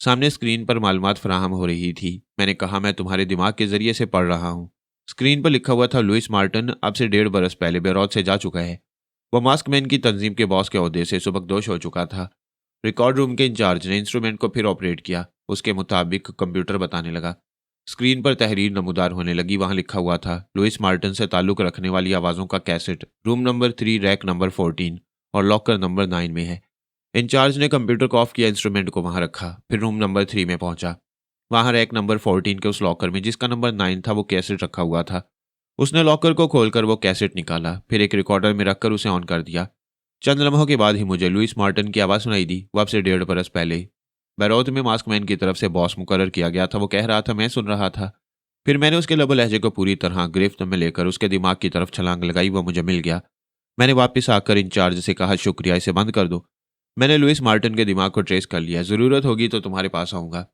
सामने स्क्रीन पर मालूमात फराहम हो रही थी। मैंने कहा, मैं तुम्हारे दिमाग के जरिए से पढ़ रहा हूँ। स्क्रीन पर लिखा हुआ था, लुइस मार्टिन अब से 1.5 बरस पहले बेरौत से जा चुका है। वो मास्कमैन की तंजीम के बॉस के ओहदे से सुबकदोश हो चुका था। रिकॉर्ड रूम के इंचार्ज ने इंस्ट्रूमेंट को फिर ऑपरेट किया। उसके मुताबिक कंप्यूटर बताने लगा। स्क्रीन पर तहरीर नमूदार होने लगी। वहां लिखा हुआ था, लुइस मार्टिन से ताल्लुक रखने वाली आवाज़ों का cassette room number 3 rack number 14 और लॉकर नंबर 9 में है। इंचार्ज ने कंप्यूटर को ऑफ किया, इंस्ट्रूमेंट को वहां रखा, फिर रूम नंबर 3 में पहुंचा। वहां रैक नंबर 14 के उस लॉकर में जिसका नंबर 9 था वो कैसेट रखा हुआ था। उसने लॉकर को खोलकर वो कैसेट निकाला, फिर एक रिकॉर्डर में रखकर उसे ऑन कर दिया। चंद लम्हों के बाद ही मुझे लुइस मार्टिन की आवाज़ सुनाई दी। वो अब से 1.5 बरस पहले बैरोत में मास्कमैन की तरफ से बॉस मुकर्रर किया गया था। वो कह रहा था, मैं सुन रहा था। फिर मैंने उसके लबो लहजे को पूरी तरह गिरफ्त में लेकर उसके दिमाग की तरफ छलांग लगाई। वो मुझे मिल गया। मैंने वापस आकर इंचार्ज से कहा, शुक्रिया, इसे बंद कर दो। मैंने लुइस मार्टिन के दिमाग को ट्रेस कर लिया। ज़रूरत होगी तो तुम्हारे पास आऊँगा।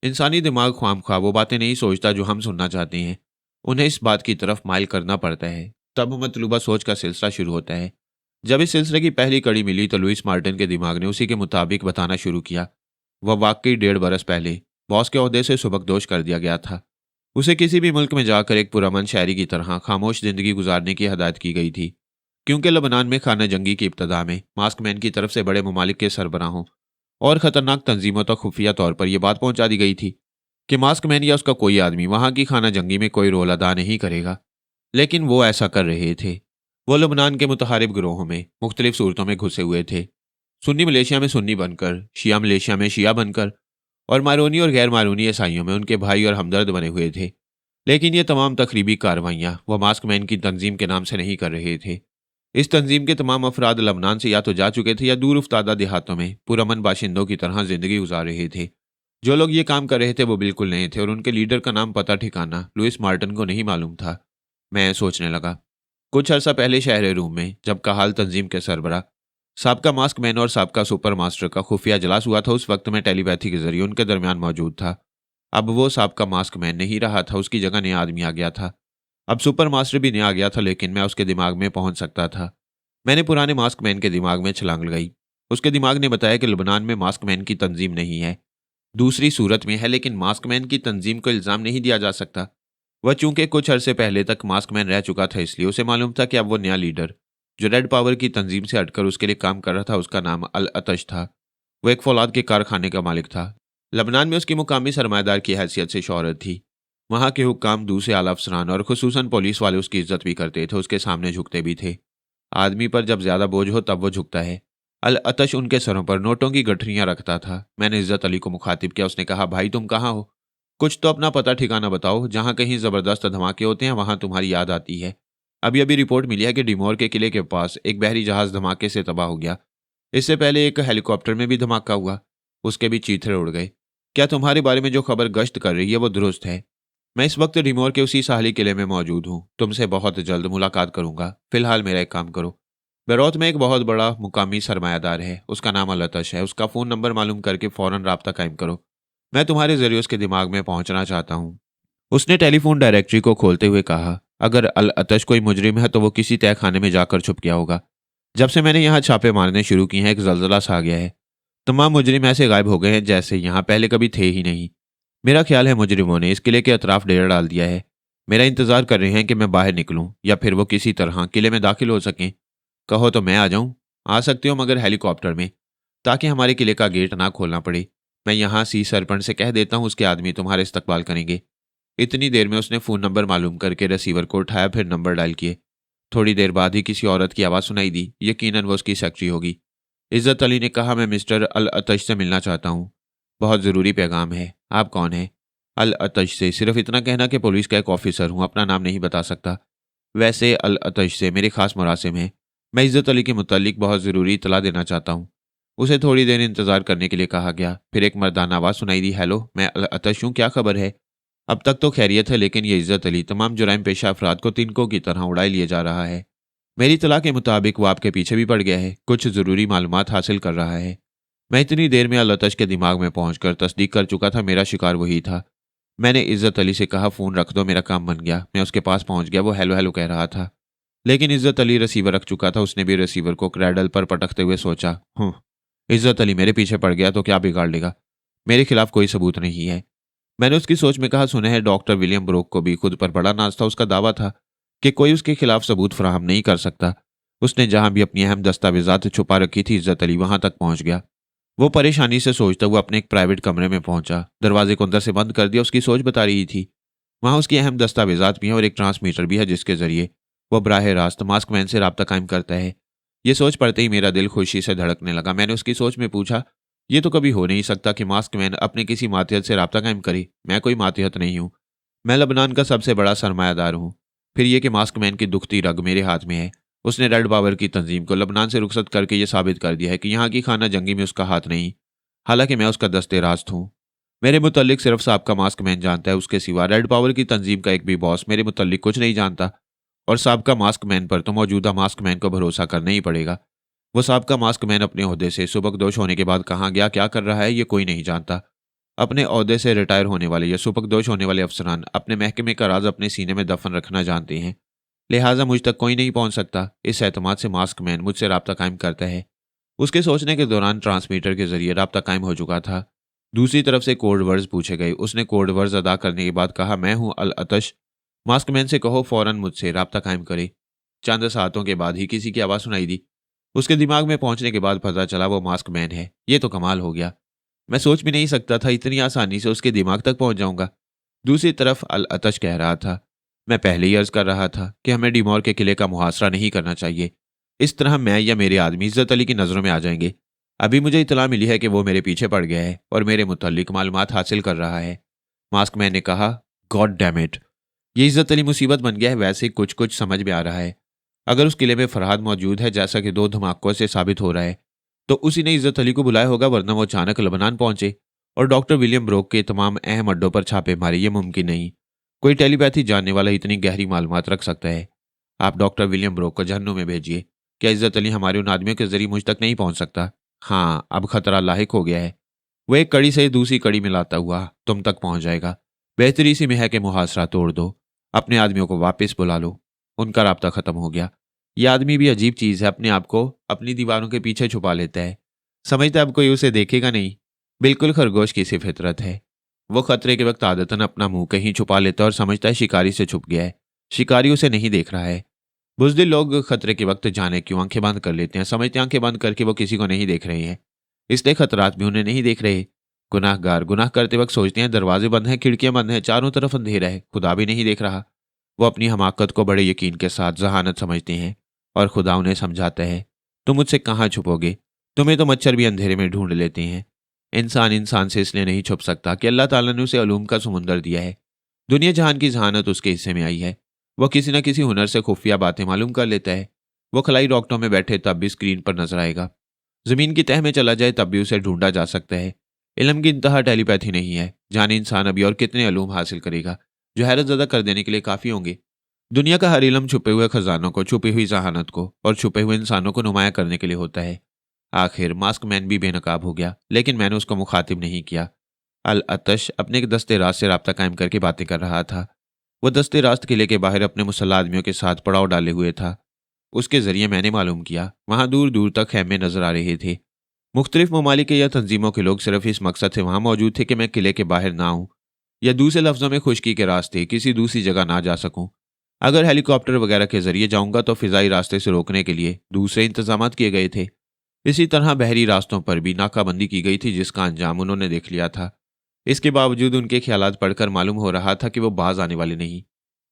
इंसानी दिमाग ख्वामख्वाह वो बातें नहीं सोचता जो हम सुनना चाहते हैं। उन्हें इस बात की तरफ माइल करना पड़ता है, तब मतलूबा सोच का सिलसिला शुरू होता है। जब इस सिलसिले की पहली कड़ी मिली तो लुइस मार्टिन के दिमाग ने उसी के मुताबिक बताना शुरू किया। वह वाकई 1.5 बरस पहले बॉस के ओहदे से सुबकदोश कर दिया गया था। उसे किसी भी मुल्क में जाकर एक पुरअमन शहरी की तरह खामोश जिंदगी गुजारने की हदायत की गई थी, क्योंकि लबनान में खाना जंगी की इब्तदा में मास्कमैन की तरफ से बड़े ममालिक के सरबराहों और ख़तरनाक तंजीमों तक खुफिया तौर पर यह बात पहुंचा दी गई थी कि मास्कमैन या उसका कोई आदमी वहां की खाना जंगी में कोई रोल अदा नहीं करेगा। लेकिन वो ऐसा कर रहे थे। वो लबनान के मुतहारिब गिरोहों में मुख्तलिफ सूरतों में घुसे हुए थे। सुन्नी मलेशिया में सुन्नी बनकर, शिया मलेशिया में शिया बनकर और मारूनी और गैर मारूनी ईसाइयों में उनके भाई और हमदर्द बने हुए थे। लेकिन ये तमाम तकरीबी कार्रवाइयाँ वो मास्कमैन की तंजीम के नाम से नहीं कर रहे थे। इस तंजीम के तमाम अफराद लबनान से या तो जा चुके थे या दूर उफ्तादा देहातों में पुरअमन बाशिंदों की तरह जिंदगी गुजार रहे थे। जो लोग ये काम कर रहे थे वो बिल्कुल नए थे और उनके लीडर का नाम, पता ठिकाना लुइस मार्टिन को नहीं मालूम था। मैं सोचने लगा, कुछ अर्सा पहले शहर रूम में जब कहाल तंजीम के सरबरा साबका मास्क मैन और साबका सुपर मास्टर का खुफिया इजलास हुआ था, उस वक्त मैं टेलीपैथी के जरिए उनके दरमियान मौजूद था। अब वो साबका मास्क मैन नहीं रहा था, उसकी जगह नया आदमी आ गया था। अब सुपर मास्टर भी नहीं आ गया था, लेकिन मैं उसके दिमाग में पहुंच सकता था। मैंने पुराने मास्क मैन के दिमाग में छलांग लगाई। उसके दिमाग ने बताया कि लबनान में मास्क मैन की तंजीम नहीं है, दूसरी सूरत में है, लेकिन मास्क मैन की तंजीम को इल्ज़ाम नहीं दिया जा सकता। वह चूंकि कुछ अरसे पहले तक मास्क मैन रह चुका था, इसलिए उसे मालूम था कि अब वो नया लीडर जो रेड पावर की तंजीम से हटकर उसके लिए काम कर रहा था, उसका नाम अल अतश था। वो एक फौलाद के कारखाने का मालिक था। लबनान में उसकी मुकामी सरमायादार की हैसियत से शोहरत थी। वहाँ के हुक्काम, दूसरे आला अफसरान और खुसूसन पुलिस वाले उसकी इज्जत भी करते थे, उसके सामने झुकते भी थे। आदमी पर जब ज्यादा बोझ हो तब वो झुकता है। अल अतश उनके सरों पर नोटों की गठरियां रखता था। मैंने इज्जत अली को मुखातिब किया। उसने कहा, भाई तुम कहाँ हो? कुछ तो अपना पता ठिकाना बताओ। जहाँ कहीं जबरदस्त धमाके होते हैं वहां तुम्हारी याद आती है। अभी अभी रिपोर्ट मिली है कि डिमोर के किले के पास एक बहरी जहाज धमाके से तबाह हो गया। इससे पहले एक हेलीकॉप्टर में भी धमाका हुआ, उसके भी चीथड़े उड़ गए। क्या तुम्हारे बारे में जो खबर गश्त कर रही है वो दुरुस्त है? मैं इस वक्त डिमोर के उसी साहली किले में मौजूद हूँ। तुमसे बहुत जल्द मुलाकात करूंगा। फिलहाल मेरा एक काम करो। बेरोत में एक बहुत बड़ा मुकामी सरमायादार है, उसका नाम अलतश है। उसका फ़ोन नंबर मालूम करके फ़ौरन राब्ता कायम करो। मैं तुम्हारे ज़रिए उसके दिमाग में पहुंचना चाहता हूँ। उसने टेलीफोन डायरेक्टरी को खोलते हुए कहा, अगर अल अतश कोई मुजरिम है तो वो किसी तय खाने में जाकर छुप गया होगा। जब से मैंने यहाँ छापे मारने शुरू किए हैं, एक जलजला सा आ गया है। तमाम मुजरिम ऐसे गायब हो गए हैं जैसे यहाँ पहले कभी थे ही नहीं। मेरा ख्याल है मुजरिमों ने इस किले के अतराफ डेरा डाल दिया है। मेरा इंतजार कर रहे हैं कि मैं बाहर निकलूं या फिर वो किसी तरह किले में दाखिल हो सकें। कहो तो मैं आ जाऊं? आ सकती हो, मगर हेलीकॉप्टर में, ताकि हमारे किले का गेट ना खोलना पड़े। मैं यहाँ सी सरपंच से कह देता हूँ, उसके आदमी तुम्हारे इस्तकबाल करेंगे। इतनी देर में उसने फ़ोन नंबर मालूम करके रिसीवर को उठाया, फिर नंबर डायल किए। थोड़ी देर बाद ही किसी औरत की आवाज़ सुनाई दी। यकीनन वो उसकी सेक्रेटरी होगी। इज़्ज़त अली ने कहा, मैं मिस्टर अल अतश से मिलना चाहता हूँ। बहुत ज़रूरी पैगाम है। आप कौन हैं? अल अतश से सिर्फ इतना कहना कि पुलिस का एक ऑफिसर हूँ, अपना नाम नहीं बता सकता। वैसे अल अतश से मेरे खास मुरासिम हैं। मैं इज़्ज़त अली के मुतालिक बहुत ज़रूरी इत्तला देना चाहता हूँ। उसे थोड़ी देर इंतज़ार करने के लिए कहा गया। फिर एक मर्दाना आवाज़ सुनाई दी, हेलो, मैं अल अतश हूँ, क्या खबर है? अब तक तो खैरियत है, लेकिन ये इज़्ज़त अली तमाम जुराइम पेशा अफराद को तिनकों की तरह उड़ाए लिए जा रहा है। मेरी इत्तला के मुताबिक वो आपके पीछे भी पड़ गया है, कुछ ज़रूरी मालूमात हासिल कर रहा है। मैं इतनी देर में अल अतश के दिमाग में पहुंचकर तस्दीक कर चुका था, मेरा शिकार वही था। मैंने इज़्ज़त अली से कहा, फ़ोन रख दो, मेरा काम बन गया। मैं उसके पास पहुंच गया। वो हेलो हेलो कह रहा था, लेकिन इज़्ज़त अली रिसीवर रख चुका था। उसने भी रिसीवर को क्रैडल पर पटकते हुए सोचा, इज़्ज़त अली मेरे पीछे पड़ गया तो क्या बिगाड़ लेगा? मेरे खिलाफ कोई सबूत नहीं है। मैंने उसकी सोच में कहा, सुना है डॉक्टर विलियम ब्रोक को भी खुद पर बड़ा नाज था। उसका दावा था कि कोई उसके खिलाफ सबूत फराहम नहीं कर सकता। उसने जहां भी अपनी अहम दस्तावेजात छुपा रखी थी, इज़्ज़त अली वहां तक पहुंच गया। वो परेशानी से सोचता हुआ अपने एक प्राइवेट कमरे में पहुंचा। दरवाजे को अंदर से बंद कर दिया। उसकी सोच बता रही थी, वहां उसकी अहम दस्तावेजात भी हैं और एक ट्रांसमीटर भी है जिसके जरिए वो बराह रास्त मास्कमैन से राब्ता कायम करता है। ये सोच पड़ते ही मेरा दिल खुशी से धड़कने लगा। मैंने उसकी सोच में पूछा, ये तो कभी हो नहीं सकता कि मास्कमैन अपने किसी मातिहत से राब्ता कायम करे। मैं कोई मातिहत नहीं हूँ। मैं लबनान का सबसे बड़ा सरमायादार हूँ। फिर ये कि मास्कमैन की दुखती रग मेरे हाथ में है। उसने रेड पावर की तंजीम को लबनान से रुखसत करके ये साबित कर दिया है कि यहाँ की खाना जंगी में उसका हाथ नहीं। हालांकि मैं उसका दस्ते रास्त हूँ। मेरे मुतल्लिक सिर्फ साबका मास्कमैन जानता है। उसके सिवा रेड पावर की तंजीम का एक भी बॉस मेरे मुतल्लिक कुछ नहीं जानता। और साबका मास्कमैन पर तो मौजूदा मास्कमैन को भरोसा करना ही पड़ेगा। वो साबका मास्कमैन अपने ओहदे से सुबकदोश होने के बाद कहाँ गया, क्या कर रहा है, ये कोई नहीं जानता। अपने ओहदे से रिटायर होने वाले या सुबकदोश होने वाले अफसरान अपने महकमे का राज अपने सीने में दफन रखना जानते हैं। लिहाजा मुझ तक कोई नहीं पहुंच सकता। इस एतमाद से मास्कमैन मुझसे राब्ता कायम करता है। उसके सोचने के दौरान ट्रांसमीटर के जरिए राब्ता कायम हो चुका था। दूसरी तरफ से कोड वर्ड्स पूछे गए। उसने कोड वर्ड्स अदा करने के बाद कहा, मैं हूं अल अतश। मास्कमैन से कहो फौरन मुझसे राब्ता कायम करे। चंद सातों के बाद ही किसी की आवाज़ सुनाई दी। उसके दिमाग में पहुंचने के बाद पता चला वो मास्कमैन है। ये तो कमाल हो गया। मैं सोच भी नहीं सकता था इतनी आसानी से उसके दिमाग तक पहुंच जाऊंगा। दूसरी तरफ अल अतश कह रहा था, मैं पहले ही अर्ज कर रहा था कि हमें डिमोर के किले का मुहासरा नहीं करना चाहिए। इस तरह मैं या मेरे आदमी इज़्ज़त अली की नज़रों में आ जाएंगे। अभी मुझे इतला मिली है कि वो मेरे पीछे पड़ गया है और मेरे मुतल्लिक मालूमात हासिल कर रहा है। मास्कमैन ने कहा, गॉड डैम इट, ये इज़्ज़त अली मुसीबत बन गया है। वैसे कुछ कुछ समझ में आ रहा है। अगर उस किले में फरहाद मौजूद है, जैसा कि दो धमाकों से साबित हो रहा है, तो उसी ने इज़्ज़त अली को बुलाया होगा, वरना वो अचानक लबनान पहुंचे और डॉक्टर विलियम ब्रोक के तमाम अहम अड्डों पर छापे मारे। ये मुमकिन नहीं। कोई टेलीपैथी जानने वाला इतनी गहरी मालूमात रख सकता है। आप डॉक्टर विलियम ब्रोक को जहन्नुम में भेजिए। क्या इज़्ज़त अली हमारे उन आदमियों के जरिए मुझ तक नहीं पहुंच सकता? हाँ, अब खतरा लाहिक हो गया है। वह एक कड़ी से दूसरी कड़ी मिलाता हुआ तुम तक पहुंच जाएगा। बेहतरी सी में है कि मुहासरा तोड़ दो। अपने आदमियों को वापस बुला लो। उनका राब्ता खत्म हो गया। यह आदमी भी अजीब चीज़ है, अपने आप को अपनी दीवारों के पीछे छुपा लेता है। समझता है अब कोई उसे देखेगा नहीं। बिल्कुल खरगोश की सी फितरत है। वो खतरे के वक्त आदतन अपना मुंह कहीं छुपा लेता है और समझता है शिकारी से छुप गया है, शिकारी उसे नहीं देख रहा है। बुज़दिल लोग खतरे के वक्त जाने क्यों आंखें बंद कर लेते हैं, समझते हैं आंखें बंद करके वो किसी को नहीं देख रहे हैं, इसलिए खतरात भी उन्हें नहीं देख रहे। गुनाहगार गुनाह करते वक्त सोचते हैं दरवाजे बंद हैं, खिड़कियां बंद हैं, चारों तरफ अंधेरा है, खुदा भी नहीं देख रहा। वो अपनी हमाकत को बड़े यकीन के साथ जहानत समझते हैं और खुदा उन्हें समझाता है, तुम मुझसे कहाँ छुपोगे, तुम्हें तो मच्छर भी अंधेरे में ढूंढ लेते हैं। इंसान इंसान से इसलिए नहीं छुप सकता कि अल्लाह ताला ने उसे अलूम का समुंदर दिया है। दुनिया जहान की जहानत उसके हिस्से में आई है। वो किसी न किसी हुनर से खुफिया बातें मालूम कर लेता है। वो खलाई डॉक्टरों में बैठे तब भी स्क्रीन पर नजर आएगा। जमीन की तह में चला जाए तब भी उसे ढूंढा जा सकता है। इल्म की इंतहा टेलीपैथी नहीं है। जाने इंसान अभी और कितने अलूम हासिल करेगा जो हैरत ज़दा कर देने के लिए काफ़ी होंगे। दुनिया का हर इल्म छुपे हुए खजानों को, छुपी हुई जहानत को और छुपे हुए इंसानों को नुमाया करने के लिए होता है। आखिर मास्क मैन भी बेनकाब हो गया, लेकिन मैंने उसको मुखातिब नहीं किया। अल अतश अपने एक दस्ते रास्त से राब्ता कायम करके बातें कर रहा था। वो दस्ते रास्त किले के बाहर अपने मुसल्ला आदमियों के साथ पड़ाव डाले हुए था। उसके जरिए मैंने मालूम किया वहां दूर दूर तक खैमे नजर आ रहे थे। मुख्तलिफ ममालिक या तंजीमों के लोग सिर्फ इस मकसद से वहां मौजूद थे कि मैं किले के बाहर ना आऊं, या दूसरे लफ्जों में खुशकी के रास्ते किसी दूसरी जगह ना जा सकूं। अगर हेलीकॉप्टर वगैरह के जरिए जाऊंगा तो फिजाई रास्ते से रोकने के लिए दूसरे इंतजाम किए गए थे। इसी तरह बहरी रास्तों पर भी नाकाबंदी की गई थी जिसका अंजाम उन्होंने देख लिया था। इसके बावजूद उनके ख्यालात पढ़कर मालूम हो रहा था कि वो बाज आने वाले नहीं।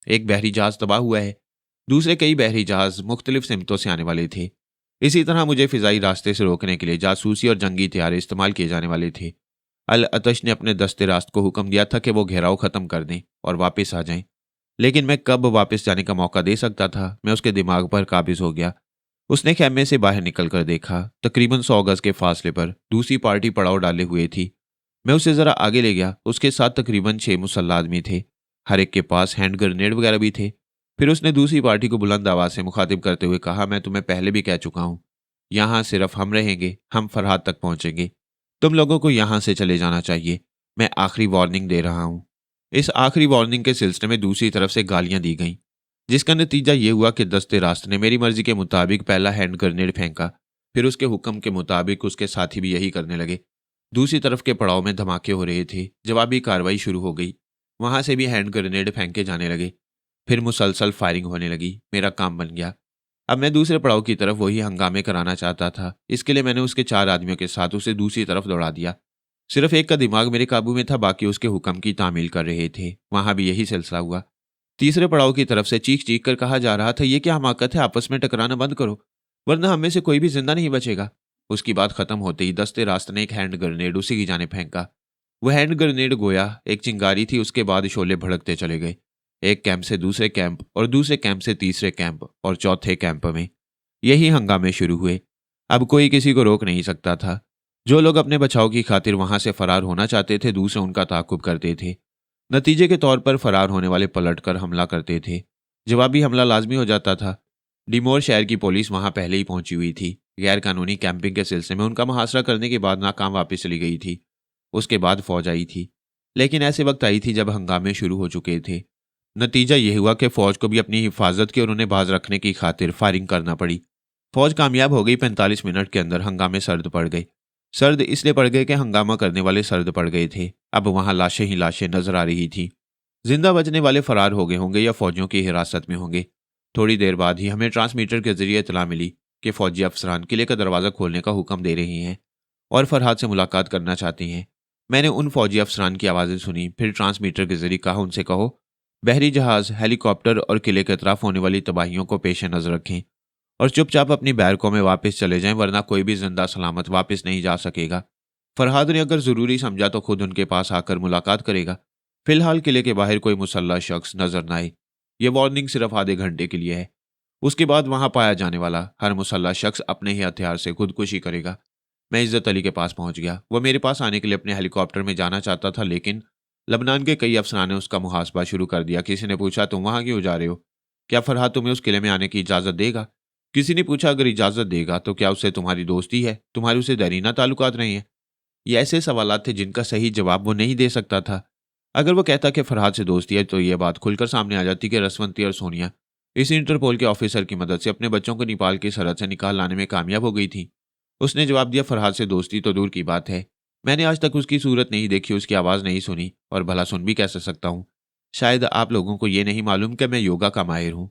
एक बहरी जहाज तबाह हुआ है, दूसरे कई बहरी जहाज मुख्तलिफ सिमतों से आने वाले थे। इसी तरह मुझे फिजाई रास्ते से रोकने के लिए जासूसी और जंगी हथियार इस्तेमाल किए जाने वाले थे। अल अतश ने अपने दस्ते रास्त को हुक्म दिया था कि वो घेराव खत्म कर दें और वापस आ जाएं। लेकिन मैं कब वापस जाने का मौका दे सकता था, मैं उसके दिमाग पर काबिज हो गया। उसने खेमे से बाहर निकलकर देखा, तकरीबन 100 गज के फासले पर दूसरी पार्टी पड़ाव डाले हुए थी। मैं उसे जरा आगे ले गया। उसके साथ तकरीबन 6 मुसल्ला आदमी थे। हर एक के पास हैंड ग्रेनेड वगैरह भी थे। फिर उसने दूसरी पार्टी को बुलंद आवाज से मुखातिब करते हुए कहा, मैं तुम्हें पहले भी कह चुका हूं, यहां सिर्फ हम रहेंगे, हम फरहाद तक पहुंचेंगे। तुम लोगों को यहां से चले जाना चाहिए। मैं आखिरी वार्निंग दे रहा हूं। इस आखिरी वार्निंग के सिलसिले में दूसरी तरफ से गालियां दी गईं, जिसका नतीजा ये हुआ कि दस्ते रास्त ने मेरी मर्जी के मुताबिक पहला हैंड ग्रेनेड फेंका। फिर उसके हुक्म के मुताबिक उसके साथी भी यही करने लगे। दूसरी तरफ के पड़ाव में धमाके हो रहे थे। जवाबी कार्रवाई शुरू हो गई। वहां से भी हैंड ग्रेनेड फेंके जाने लगे। फिर मुसलसल फायरिंग होने लगी। मेरा काम बन गया। अब मैं दूसरे पड़ाव की तरफ वही हंगामे कराना चाहता था। इसके लिए मैंने उसके 4 आदमियों के साथ उसे दूसरी तरफ दौड़ा दिया। सिर्फ एक का दिमाग मेरे काबू में था, बाकी उसके हुक्म की तामील कर रहे थे। वहां भी यही सिलसिला हुआ। तीसरे पड़ाव की तरफ से चीख चीख कर कहा जा रहा था, ये क्या हमाकत है, आपस में टकराना बंद करो वरना हम में से कोई भी जिंदा नहीं बचेगा। उसकी बात खत्म होते ही दस्ते रास्त ने एक हैंड ग्रेनेड उसी की जाने फेंका। वह हैंड ग्रेनेड गोया एक चिंगारी थी। उसके बाद शोले भड़कते चले गए, एक कैंप से दूसरे कैंप और दूसरे कैंप से तीसरे कैंप और चौथे कैंप में। यही हंगामे शुरू हुए। अब कोई किसी को रोक नहीं सकता था। जो लोग अपने बचाव की खातिर वहां से फरार होना चाहते थे, दूसरे उनका ताकुब करते थे। नतीजे के तौर पर फरार होने वाले पलटकर हमला करते थे। जवाबी हमला लाजमी हो जाता था। डिमोर शहर की पुलिस वहां पहले ही पहुंची हुई थी। गैर कानूनी कैंपिंग के सिलसिले में उनका मुहासरा करने के बाद नाकाम वापस चली गई थी। उसके बाद फौज आई थी, लेकिन ऐसे वक्त आई थी जब हंगामे शुरू हो चुके थे। नतीजा यह हुआ कि फौज को भी अपनी हिफाजत की और उन्हें बाज रखने की खातिर फायरिंग करना पड़ी। फौज कामयाब हो गई। 45 मिनट के अंदर हंगामे सर्द पड़ गए। सर्द इसलिए पड़ गए कि हंगामा करने वाले सर्द पड़ गए थे। अब वहां लाशें ही लाशें नजर आ रही थी। जिंदा बचने वाले फरार हो गए होंगे या फौजियों की हिरासत में होंगे। थोड़ी देर बाद ही हमें ट्रांसमीटर के जरिए इतला मिली कि फौजी अफसरान किले का दरवाज़ा खोलने का हुक्म दे रहे हैं और फरहाद से मुलाकात करना चाहते हैं। मैंने उन फौजी अफसरान की आवाज़ें सुनी। फिर ट्रांसमीटर के जरिए कहा, उनसे कहो बहरी जहाज़, हेलीकॉप्टर और किले के अतराफ होने वाली तबाहियों को पेश नज़र रखें और चुपचाप अपनी बैरकों में वापस चले जाएं, वरना कोई भी जिंदा सलामत वापस नहीं जा सकेगा। फरहाद ने अगर ज़रूरी समझा तो खुद उनके पास आकर मुलाकात करेगा। फिलहाल किले के बाहर कोई मुसल्ला शख्स नजर न आए। ये वार्निंग सिर्फ आधे घंटे के लिए है। उसके बाद वहां पाया जाने वाला हर मुसल्ला शख्स अपने ही हथियार से खुदकुशी करेगा। मैं इज्जत अली के पास पहुंच गया। वह मेरे पास आने के लिए अपने हेलीकॉप्टर में जाना चाहता था, लेकिन लबनान के कई अफसरान ने उसका मुहासबा शुरू कर दिया। किसी ने पूछा, तुम वहां क्यों जा रहे हो? क्या फरहाद तुम्हें उस किले में आने की इजाजत देगा? किसी ने पूछा, अगर इजाजत देगा तो क्या उससे तुम्हारी दोस्ती है, तुम्हारे उसे दरीना ताल्लुकात नहीं है? ये ऐसे सवालात थे जिनका सही जवाब वो नहीं दे सकता था। अगर वो कहता कि फरहाद से दोस्ती है तो ये बात खुलकर सामने आ जाती कि रसवंती और सोनिया इस इंटरपोल के ऑफिसर की मदद से अपने बच्चों को नेपाल की सरहद से निकाल लाने में कामयाब हो गई थी। उसने जवाब दिया, फरहाद से दोस्ती तो दूर की बात है, मैंने आज तक उसकी सूरत नहीं देखी, उसकी आवाज़ नहीं सुनी, और भला सुन भी कैसे सकता हूँ। शायद आप लोगों को ये नहीं मालूम कि मैं योगा का माहिर हूँ।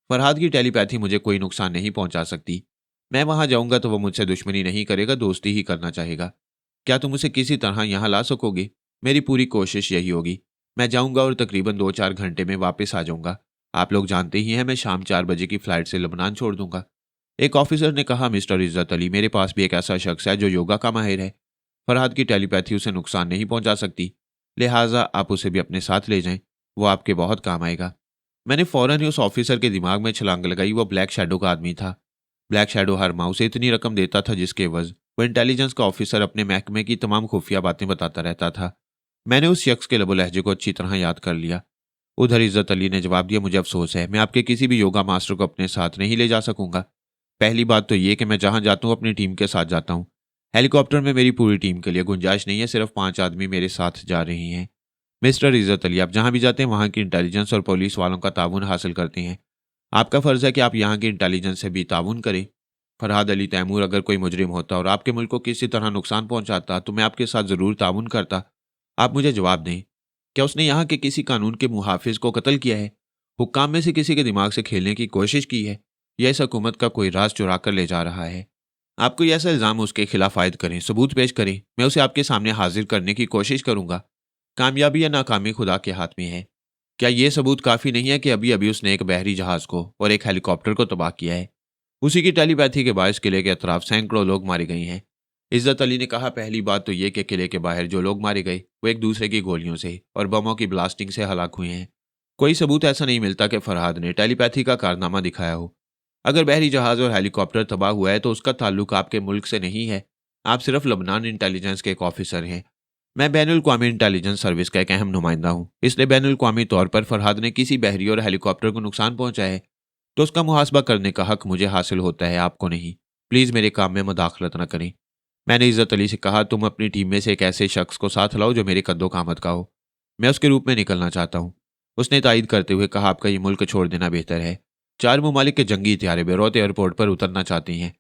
फरहाद की टेलीपैथी मुझे कोई नुकसान नहीं पहुंचा सकती। मैं वहां जाऊंगा तो वो मुझसे दुश्मनी नहीं करेगा, दोस्ती ही करना चाहेगा। क्या तुम उसे किसी तरह यहाँ ला सकोगे? मेरी पूरी कोशिश यही होगी। मैं जाऊंगा और तकरीबन 2-4 घंटे में वापस आ जाऊंगा। आप लोग जानते ही हैं मैं शाम 4 बजे की फ्लाइट से लबनान छोड़ दूंगा। एक ऑफिसर ने कहा, मिस्टर इज्जत अली, मेरे पास भी एक ऐसा शख्स है जो योगा का माहिर है। फरहाद की टेलीपैथी उसे नुकसान नहीं पहुंचा सकती, लिहाजा आप उसे भी अपने साथ ले जाएं, वो आपके बहुत काम आएगा। मैंने फौरन ही उस ऑफिसर के दिमाग में छलांग लगाई। वो ब्लैक शैडो का आदमी था। ब्लैक शैडो हर माह उसे इतनी रकम देता था जिसके एवज वो इंटेलिजेंस का ऑफिसर अपने महकमे की तमाम खुफिया बातें बताता रहता था। मैंने उस शख्स के लबो लहजे को अच्छी तरह याद कर लिया। उधर इज्जत अली ने जवाब दिया, मुझे अफसोस है, मैं आपके किसी भी योगा मास्टर को अपने साथ नहीं ले जा सकूंगा। पहली बात तो ये कि मैं जहां जाता हूं अपनी टीम के साथ जाता हूं। हेलीकॉप्टर में मेरी पूरी टीम के लिए गुंजाइश नहीं है, सिर्फ 5 आदमी मेरे साथ जा रहे हैं। मिस्टर इज्जत अली, आप जहां भी जाते हैं वहां की इंटेलिजेंस और पुलिस वालों का ताउन हासिल करते हैं। आपका फर्ज है कि आप यहाँ की इंटेलिजेंस से भी ताउन करें। फरहाद अली तैमूर अगर कोई मुजरिम होता और आपके मुल्क को किसी तरह नुकसान पहुंचाता तो मैं आपके साथ जरूर ताउन करता। आप मुझे जवाब दें, क्या उसने यहाँ के किसी कानून के मुहाफिज को कत्ल किया है? हुक्काम में से किसी के दिमाग से खेलने की कोशिश की है, या इस हुकूमत का कोई राज चुरा कर ले जा रहा है? आप कोई ऐसा इल्ज़ाम उसके खिलाफ आयद करें, सबूत पेश करें, मैं उसे आपके सामने हाजिर करने की कोशिश करूंगा। कामयाबी या नाकामी खुदा के हाथ में है। क्या ये सबूत काफ़ी नहीं है कि अभी अभी उसने एक बहरी जहाज़ को और एक हेलीकॉप्टर को तबाह किया है? उसी की टेलीपैथी के बायस किले के अतराफ सैकड़ों लोग मारे गए हैं। इज्जत अली ने कहा, पहली बात तो ये कि किले के बाहर जो लोग मारे गए वो एक दूसरे की गोलियों से और बमों की ब्लास्टिंग से हलाक हुए हैं। कोई सबूत ऐसा नहीं मिलता कि फरहाद ने टेलीपैथी का कारनामा दिखाया हो। अगर बहरी जहाज और हेलीकॉप्टर तबाह हुआ है तो उसका ताल्लुक आपके मुल्क से नहीं है। आप सिर्फ लबनान इंटेलिजेंस के एक ऑफिसर हैं। मैं बैनुल अक़वामी इंटेलिजेंस सर्विस का एक अहम नुमाइंदा हूँ, इसलिए बैनुल अक़वामी तौर पर फरहाद ने किसी बहरी और हेलीकॉप्टर को नुकसान पहुंचाया है तो उसका मुहासबा करने का हक मुझे हासिल होता है, आपको नहीं। प्लीज़ मेरे काम में मुदाखलत न करें। मैंने इज्जत अली से कहा, तुम अपनी टीम में से एक ऐसे शख्स को साथ लाओ जो मेरे कद्दो कामत का हो। मैं उसके रूप में निकलना चाहता हूँ। उसने तायद करते हुए कहा, आपका ये मुल्क छोड़ देना बेहतर है। 4 ममालिक के जंगी हथियारे बेरूत एयरपोर्ट पर उतरना चाहते हैं।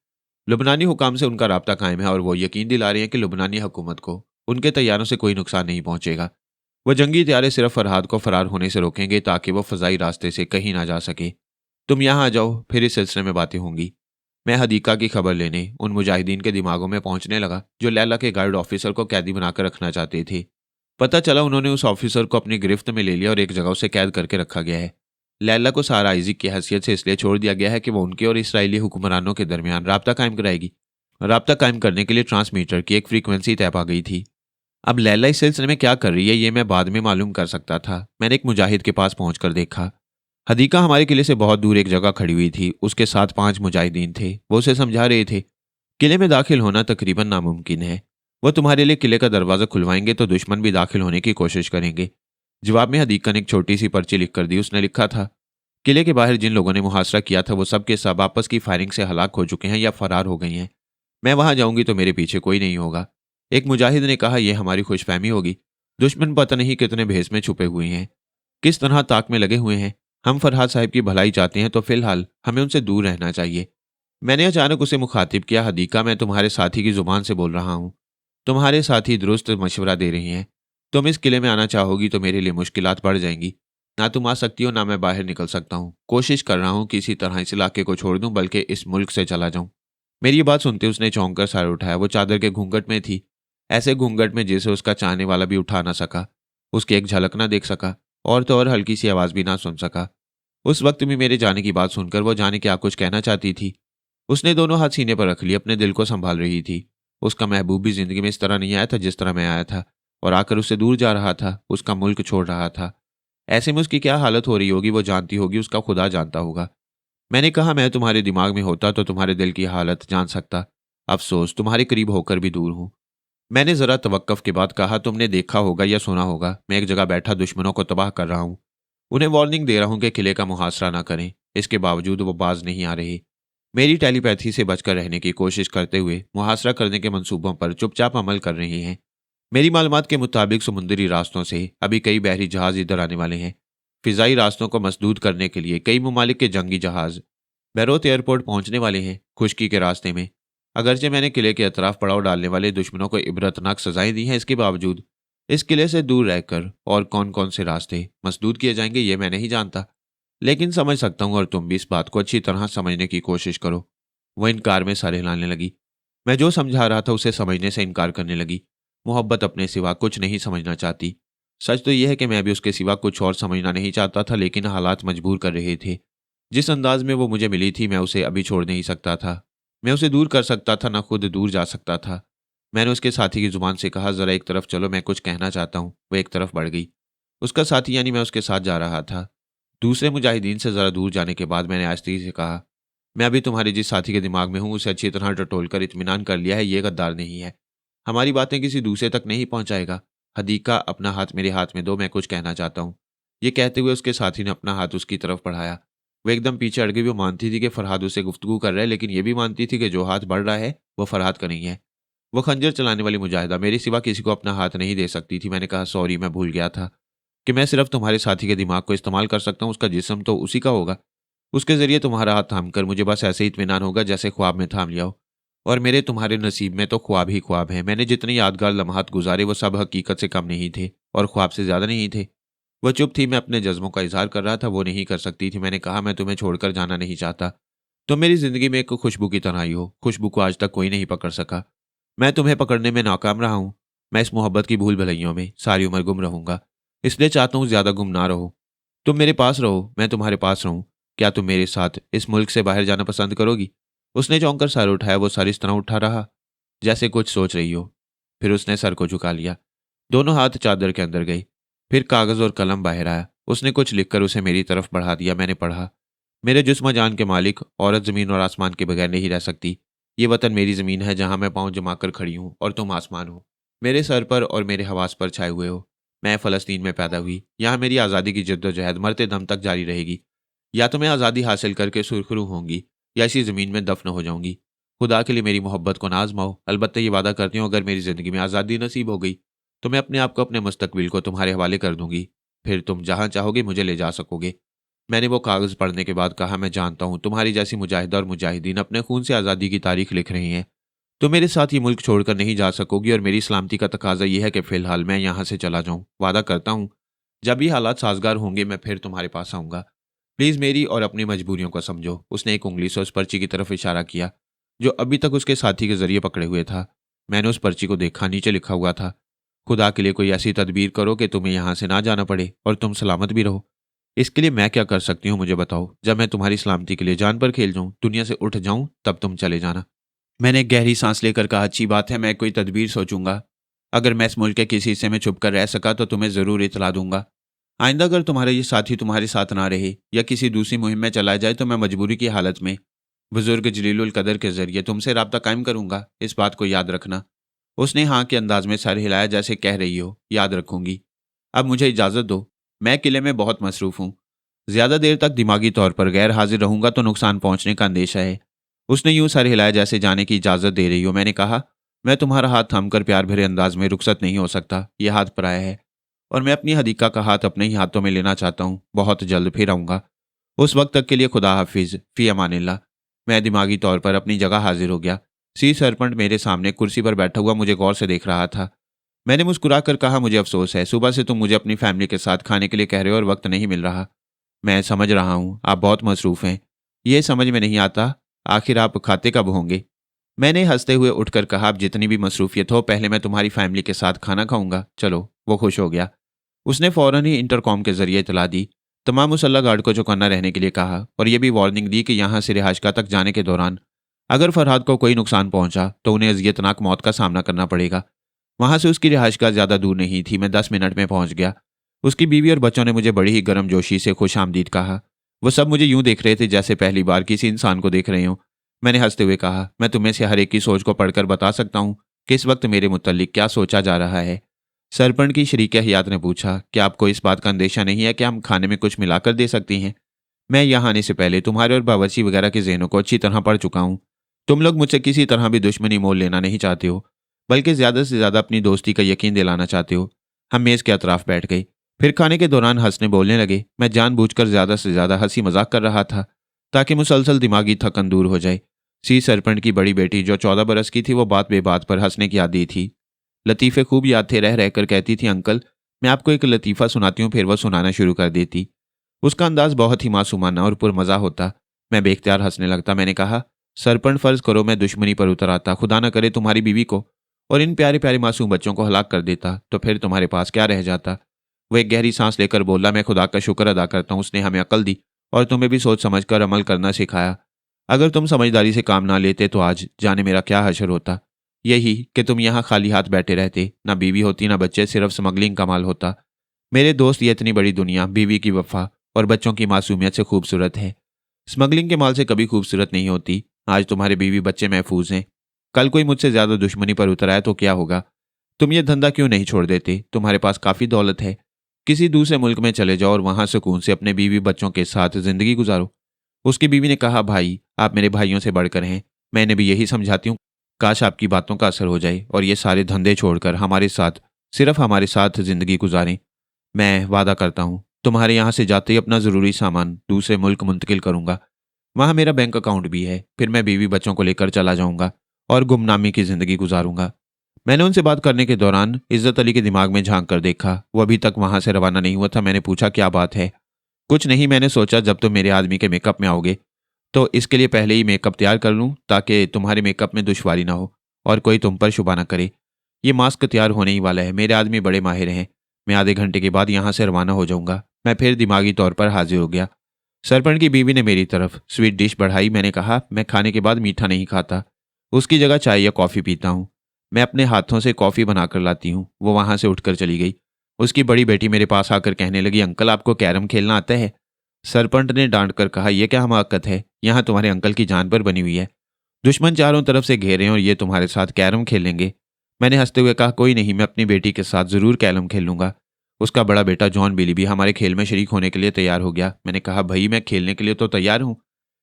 लुबनानी हुकाम से उनका राब्ता कायम है और वो यकीन दिला रहे हैं कि लुबनानी हुकूमत को उनके तैयारों से कोई नुकसान नहीं पहुंचेगा। वो जंगी हथियारे सिर्फ फरहाद को फरार होने से रोकेंगे ताकि वो फ़ज़ाई रास्ते से कहीं ना जा सके। तुम यहाँ आ जाओ, फिर इस सिलसिले में बातें होंगी। मैं हदीका की खबर लेने उन मुजाहिदीन के दिमागों में पहुंचने लगा जो लैला के गार्ड ऑफिसर को कैदी बनाकर रखना चाहते थे। पता चला उन्होंने उस ऑफिसर को अपनी गिरफ्त में ले लिया और एक जगह उसे कैद करके रखा गया है। लैला को सारा आइजिक की हैसियत से इसलिए छोड़ दिया गया है कि वो उनके और इसराइली हुक्मरानों के दरमियान राब्ता कायम कराएगी। राब्ता कायम करने के लिए ट्रांसमीटर की एक फ्रीक्वेंसी तय पा गई थी। अब लैला इस सिलसिले में क्या कर रही है ये मैं बाद में मालूम कर सकता था। मैंने एक मुजाहिद के पास पहुंचकर देखा। हदीका हमारे किले से बहुत दूर एक जगह खड़ी हुई थी। उसके साथ 5 मुजाहिदीन थे। वो उसे समझा रहे थे, किले में दाखिल होना तकरीबन नामुमकिन है। वो तुम्हारे लिए किले का दरवाज़ा खुलवाएंगे तो दुश्मन भी दाखिल होने की कोशिश करेंगे। जवाब में हदीका ने एक छोटी सी पर्ची लिख कर दी। उसने लिखा था, किले के बाहर जिन लोगों ने मुहासरा किया था वो सब के सब आपस की फायरिंग से हलाक हो चुके हैं या फरार हो गई हैं। मैं वहां जाऊंगी तो मेरे पीछे कोई नहीं होगा। एक मुजाहिद ने कहा, यह हमारी खुशफहमी होगी। दुश्मन पता नहीं कितने भेस में छुपे हुए हैं, किस तरह ताक में लगे हुए हैं। हम फरहाद साहब की भलाई चाहते हैं तो फिलहाल हमें उनसे दूर रहना चाहिए। मैंने अचानक उसे मुखातिब किया, हदीका, मैं तुम्हारे साथी की जुबान से बोल रहा हूँ। तुम्हारे साथी दुरुस्त मशवरा दे रही हैं। तुम इस किले में आना चाहोगी तो मेरे लिए मुश्किलात बढ़ जाएंगी। ना तुम आ सकती हो ना मैं बाहर निकल सकता हूँ। कोशिश कर रहा हूँ कि इसी तरह इस इलाके को छोड़ दूं बल्कि इस मुल्क से चला जाऊं। मेरी ये बात सुनते उसने चौंक कर सर उठाया। वो चादर के घूंघट में थी, ऐसे घूंघट में जिसे उसका चाहने वाला भी उठा ना सका, उसकी एक झलक ना देख सका और तो और हल्की सी आवाज़ भी ना सुन सका। उस वक्त भी मेरे जाने की बात सुनकर वो जाने क्या कुछ कहना चाहती थी। उसने दोनों हाथ सीने पर रख लिए, अपने दिल को संभाल रही थी। उसका महबूब भी जिंदगी में इस तरह नहीं आया था जिस तरह मैं आया था, और आकर उससे दूर जा रहा था, उसका मुल्क छोड़ रहा था। ऐसे में उसकी क्या हालत हो रही होगी वो जानती होगी, उसका खुदा जानता होगा। मैंने कहा, मैं तुम्हारे दिमाग में होता तो तुम्हारे दिल की हालत जान सकता। अफसोस तुम्हारे करीब होकर भी दूर हूँ। मैंने जरा तवक्कफ के बाद कहा, तुमने देखा होगा या सुना होगा मैं एक जगह बैठा दुश्मनों को तबाह कर रहा हूँ। उन्हें वार्निंग दे रहा हूँ कि किले का मुहासरा ना करें। इसके बावजूद वो बाज नहीं आ रहे। मेरी टेलीपैथी से बचकर रहने की कोशिश करते हुए मुहासरा करने के मंसूबों पर चुपचाप अमल कर रहे हैं। मेरी मालूमात के मुताबिक समुद्री रास्तों से अभी कई बहरी जहाज इधर आने वाले हैं। फिजाई रास्तों को मसदूद करने के लिए कई ममालिक के जंगी जहाज बैरूत एयरपोर्ट पहुंचने वाले हैं। खुश्की के रास्ते में अगरचे मैंने किले के अतराफ पड़ाव डालने वाले दुश्मनों को इबरतनाक सजाएं दी हैं, इसके बावजूद इस किले से दूर रहकर और कौन कौन से रास्ते मसदूद किए जाएंगे ये मैं नहीं जानता, लेकिन समझ सकता हूँ और तुम भी इस बात को अच्छी तरह समझने की कोशिश करो। वो इनकार में सर हिलाने लगी। मैं जो समझा रहा था उसे समझने से इनकार करने लगी। मोहब्बत अपने सिवा कुछ नहीं समझना चाहती। सच तो यह है कि मैं भी उसके सिवा कुछ और समझना नहीं चाहता था, लेकिन हालात मजबूर कर रहे थे। जिस अंदाज में वो मुझे मिली थी मैं उसे अभी छोड़ नहीं सकता था। मैं उसे दूर कर सकता था, ना खुद दूर जा सकता था। मैंने उसके साथी की जुबान से कहा, जरा एक तरफ चलो, मैं कुछ कहना चाहता हूँ। वो एक तरफ बढ़ गई। उसका साथी यानी मैं उसके साथ जा रहा था। दूसरे मुजाहिदीन से जरा दूर जाने के बाद मैंने आहिस्ते से कहा, मैं अभी तुम्हारे जिस साथी के दिमाग में हूँ उसे अच्छी तरह टटोल कर इत्मीनान कर लिया है, ये गद्दार नहीं है। हमारी बातें किसी दूसरे तक नहीं पहुंचाएगा। हदीका अपना हाथ मेरे हाथ में दो, मैं कुछ कहना चाहता हूँ। ये कहते हुए उसके साथी ने अपना हाथ उसकी तरफ बढ़ाया। वो एकदम पीछे अड़ गई। वो मानती थी कि फरहाद उससे गुफ्तगू कर रहा है, लेकिन ये भी मानती थी कि जो हाथ बढ़ रहा है वो फरहाद का नहीं है। वो खंजर चलाने वाली मुजाहिदा मेरे सिवा किसी को अपना हाथ नहीं दे सकती थी। मैंने कहा, सॉरी, मैं भूल गया था कि मैं सिर्फ तुम्हारे साथी के दिमाग को इस्तेमाल कर सकता हूँ। उसका जिस्म तो उसी का होगा। उसके जरिए तुम्हारा हाथ थाम कर मुझे बस ऐसे ही इत्मीनान होगा जैसे ख्वाब में थाम लिया हो। और मेरे तुम्हारे नसीब में तो ख्वाब ही ख्वाब है। मैंने जितने यादगार लम्हात गुजारे वो सब हकीकत से कम नहीं थे और ख्वाब से ज्यादा नहीं थे। वो चुप थी। मैं अपने जज्बों का इजहार कर रहा था, वो नहीं कर सकती थी। मैंने कहा, मैं तुम्हें छोड़कर जाना नहीं चाहता। तुम मेरी जिंदगी में एक खुशबू की तरह आई हो। खुशबू को आज तक कोई नहीं पकड़ सका। मैं तुम्हें पकड़ने में नाकाम रहा हूं। मैं इस मोहब्बत की भूल भलैयों में सारी उम्र गुम रहूंगा। इसलिए चाहता हूं ज्यादा गुम ना रहो। तुम मेरे पास रहो, मैं तुम्हारे पास रहूं। क्या तुम मेरे साथ इस मुल्क से बाहर जाना पसंद करोगी? उसने चौंक कर सर उठाया। वो सर इस तरह उठा रहा जैसे कुछ सोच रही हो। फिर उसने सर को झुका लिया। दोनों हाथ चादर के अंदर गए। फिर कागज और कलम बाहर आया। उसने कुछ लिखकर उसे मेरी तरफ बढ़ा दिया। मैंने पढ़ा, मेरे जिस्म जान के मालिक, औरत जमीन और आसमान के बगैर नहीं रह सकती। ये वतन मेरी जमीन है जहां मैं पांव जमा कर खड़ी हूं और तुम आसमान हो। मेरे सर पर और मेरे हवास पर छाए हुए हो। मैं फ़लस्तीन में पैदा हुई। यहाँ मेरी आज़ादी की जद्दोजहद मरते दम तक जारी रहेगी। या तो मैं आज़ादी हासिल करके सुरखरू होंगी या इसी ज़मीन में दफन हो जाऊंगी। खुदा के लिए मेरी मोहब्बत को ना आजमाओ। अलबत्ता ये वादा करती हूँ, अगर मेरी ज़िंदगी में आज़ादी नसीब हो गई तो मैं अपने आप को, अपने मुस्तकबिल को तुम्हारे हवाले कर दूंगी। फिर तुम जहाँ चाहोगे मुझे ले जा सकोगे। मैंने वो कागज़ पढ़ने के बाद कहा, मैं जानता हूँ तुम्हारी जैसी मुजाहिदा और मुजाहिदीन अपने खून से आज़ादी की तारीख लिख रहे हैं। तुम मेरे साथ ये मुल्क छोड़कर नहीं जा सकोगी और मेरी सलामती का तकाजा यह है कि फ़िलहाल मैं यहाँ से चला जाऊँ। वादा करता हूँ, जब ये हालात साजगार होंगे मैं फिर तुम्हारे पास आऊँगा। प्लीज़ मेरी और अपनी मजबूरियों को समझो। उसने एक उंगली से उस पर्ची की तरफ इशारा किया जो अभी तक उसके साथी के जरिए पकड़े हुए था। मैंने उस पर्ची को देखा। नीचे लिखा हुआ था, खुदा के लिए कोई ऐसी तदबीर करो कि तुम्हें यहाँ से ना जाना पड़े और तुम सलामत भी रहो। इसके लिए मैं क्या कर सकती हूँ मुझे बताओ। जब मैं तुम्हारी सलामती के लिए जान पर खेल जाऊँ, दुनिया से उठ जाऊँ, तब तुम चले जाना। मैंने एक गहरी सांस लेकर कहा, अच्छी बात है, मैं कोई तदबीर सोचूंगा। अगर मैं इस मुल्क के किसी हिस्से में छुप कर रह सका तो तुम्हें ज़रूर इतला दूंगा। आइंदा अगर तुम्हारे ये साथी तुम्हारे साथ ना रहे या किसी दूसरी मुहिम में चला जाए तो मैं मजबूरी की हालत में बुजुर्ग जलीलुल कदर के जरिए तुमसे राब्ता कायम करूंगा। इस बात को याद रखना। उसने हाँ के अंदाज में सर हिलाया जैसे कह रही हो, याद रखूंगी। अब मुझे इजाज़त दो, मैं किले में बहुत मसरूफ़ हूँ। ज़्यादा देर तक दिमागी तौर पर गैर हाजिर रहूंगा तो नुकसान पहुंचने का अंदेशा है। उसने यूं सर हिलाया जैसे जाने की इजाज़त दे रही हो। मैंने कहा, मैं तुम्हारा हाथ थामकर प्यार भरे अंदाज में रुखसत नहीं हो सकता। यह हाथ पराया है और मैं अपनी हदीका का हाथ अपने ही हाथों में लेना चाहता हूँ। बहुत जल्द फिर आऊँगा। उस वक्त तक के लिए खुदा हाफिज, फ़ी अमानिल्लाह। मैं दिमागी तौर पर अपनी जगह हाजिर हो गया। सी सरपंच मेरे सामने कुर्सी पर बैठा हुआ मुझे गौर से देख रहा था। मैंने मुस्कुराकर कहा, मुझे अफसोस है, सुबह से तुम मुझे अपनी फैमिली के साथ खाने के लिए कह रहे हो और वक्त नहीं मिल रहा। मैं समझ रहा हूँ आप बहुत मसरूफ़ हैं। ये समझ में नहीं आता आखिर आप खाते कब होंगे। मैंने हंसते हुए उठकर कहा, अब जितनी भी मसरूफियत हो, पहले मैं तुम्हारी फैमिली के साथ खाना खाऊंगा। चलो। वो खुश हो गया। उसने फौरन ही इंटरकॉम के जरिए इतला दी। तमाम मुसल्ला गार्ड को चौकन्ना रहने के लिए कहा और यह भी वार्निंग दी कि यहाँ से रिहाइशगाह तक जाने के दौरान अगर फरहाद को कोई नुकसान पहुंचा तो उन्हें अजियतनाक मौत का सामना करना पड़ेगा। वहां से उसकी रिहाइशगाह ज़्यादा दूर नहीं थी। मैं 10 मिनट में पहुंच गया। उसकी बीवी और बच्चों ने मुझे बड़ी ही गर्मजोशी से खुश आमदीद कहा। वो सब मुझे यूं देख रहे थे जैसे पहली बार किसी इंसान को देख रहे हों। मैंने हंसते हुए कहा, मैं तुम्हें से हर एक की सोच को पढ़कर बता सकता हूँ कि इस वक्त मेरे मुतल्लिक क्या सोचा जा रहा है। सरपंच की शरीक हयात ने पूछा, क्या आपको इस बात का अंदेशा नहीं है कि हम खाने में कुछ मिलाकर दे सकती हैं? मैं यहाँ आने से पहले तुम्हारे और बावर्ची वगैरह के जहनों को अच्छी तरह पढ़ चुका हूँ। तुम लोग मुझसे किसी तरह भी दुश्मनी मोल लेना नहीं चाहते हो। बल्कि ज़्यादा से ज़्यादा अपनी दोस्ती का यकीन दिलाना चाहते हो। हम मेज़ के अतराफ बैठ गए। फिर खाने के दौरान हंसने बोलने लगे। मैं जानबूझकर ज़्यादा से ज़्यादा हंसी मजाक कर रहा था ताकि मुसलसल दिमागी थकन दूर हो जाए। सी सरपंच की बड़ी बेटी जो 14 बरस की थी वो बात बेबात पर हंसने की आदी थी। लतीफ़े खूब याद थे, रह रहकर कहती थी, अंकल मैं आपको एक लतीफ़ा सुनाती हूँ। फिर वह सुनाना शुरू कर देती। उसका अंदाज बहुत ही मासूमाना और पुरमज़ा होता। मैं बेख्तियार हंसने लगता। मैंने कहा, सरपंच फ़र्ज़ करो मैं दुश्मनी पर उतर आता, खुदा न करे तुम्हारी बीवी को और इन प्यारे प्यारे मासूम बच्चों को हलाक कर देता, तो फिर तुम्हारे पास क्या रह जाता। वो एक गहरी सांस लेकर बोला, मैं खुदा का शुक्र अदा करता हूँ, उसने हमें अकल दी और तुम्हें भी सोच समझ कर अमल करना सिखाया। अगर तुम समझदारी से काम ना लेते तो आज जाने मेरा क्या हशर होता। यही कि तुम यहाँ खाली हाथ बैठे रहते, ना बीवी होती ना बच्चे, सिर्फ स्मगलिंग का माल होता। मेरे दोस्त, ये इतनी बड़ी दुनिया बीवी की वफा और बच्चों की मासूमियत से खूबसूरत है। स्मगलिंग के माल से कभी खूबसूरत नहीं होती। आज तुम्हारे बीवी बच्चे महफूज हैं, कल कोई मुझसे ज्यादा दुश्मनी पर उतर आया तो क्या होगा। तुम ये धंधा क्यों नहीं छोड़ देते? तुम्हारे पास काफी दौलत है, किसी दूसरे मुल्क में चले जाओ और वहां सुकून से अपने बीवी बच्चों के साथ जिंदगी गुजारो। उसकी बीवी ने कहा, भाई आप मेरे भाइयों से बढ़कर हैं, मैंने भी यही समझाती हूँ। काश आपकी बातों का असर हो जाए और ये सारे धंधे छोड़कर हमारे साथ, सिर्फ हमारे साथ जिंदगी गुजारें। मैं वादा करता हूँ तुम्हारे यहाँ से जाते ही अपना ज़रूरी सामान दूसरे मुल्क मुंतकिल करूंगा। वहाँ मेरा बैंक अकाउंट भी है। फिर मैं बीवी बच्चों को लेकर चला जाऊंगा और गुमनामी की ज़िंदगी गुजारूंगा। मैंने उनसे बात करने के दौरान इज्जत अली के दिमाग में झांक कर देखा। वो अभी तक वहाँ से रवाना नहीं हुआ था। मैंने पूछा, क्या बात है? कुछ नहीं, मैंने सोचा जब तुम मेरे आदमी के मेकअप में आओगे तो इसके लिए पहले ही मेकअप तैयार कर लूँ ताकि तुम्हारे मेकअप में दुश्वारी ना हो और कोई तुम पर शुबा ना करे। ये मास्क तैयार होने ही वाला है, मेरे आदमी बड़े माहिर हैं। मैं आधे घंटे के बाद यहाँ से रवाना हो जाऊंगा। मैं फिर दिमागी तौर पर हाजिर हो गया। सरपंच की बीवी ने मेरी तरफ स्वीट डिश बढ़ाई। मैंने कहा, मैं खाने के बाद मीठा नहीं खाता, उसकी जगह चाय या कॉफ़ी पीता हूँ। मैं अपने हाथों से कॉफ़ी बनाकर लाती हूँ। वो वहाँ से उठकर चली गई। उसकी बड़ी बेटी मेरे पास आकर कहने लगी, अंकल आपको कैरम खेलना आता है? सरपंच ने डांट कर कहा, यह क्या हमाकत है, यहाँ तुम्हारे अंकल की जान पर बनी हुई है। दुश्मन चारों तरफ से घेरे हैं और ये तुम्हारे साथ कैरम खेलेंगे। मैंने हंसते हुए कहा, कोई नहीं, मैं अपनी बेटी के साथ ज़रूर कैरम खेलूंगा। उसका बड़ा बेटा जॉन बिली भी हमारे खेल में शरीक होने के लिए तैयार हो गया। मैंने कहा, भाई मैं खेलने के लिए तो तैयार हूँ,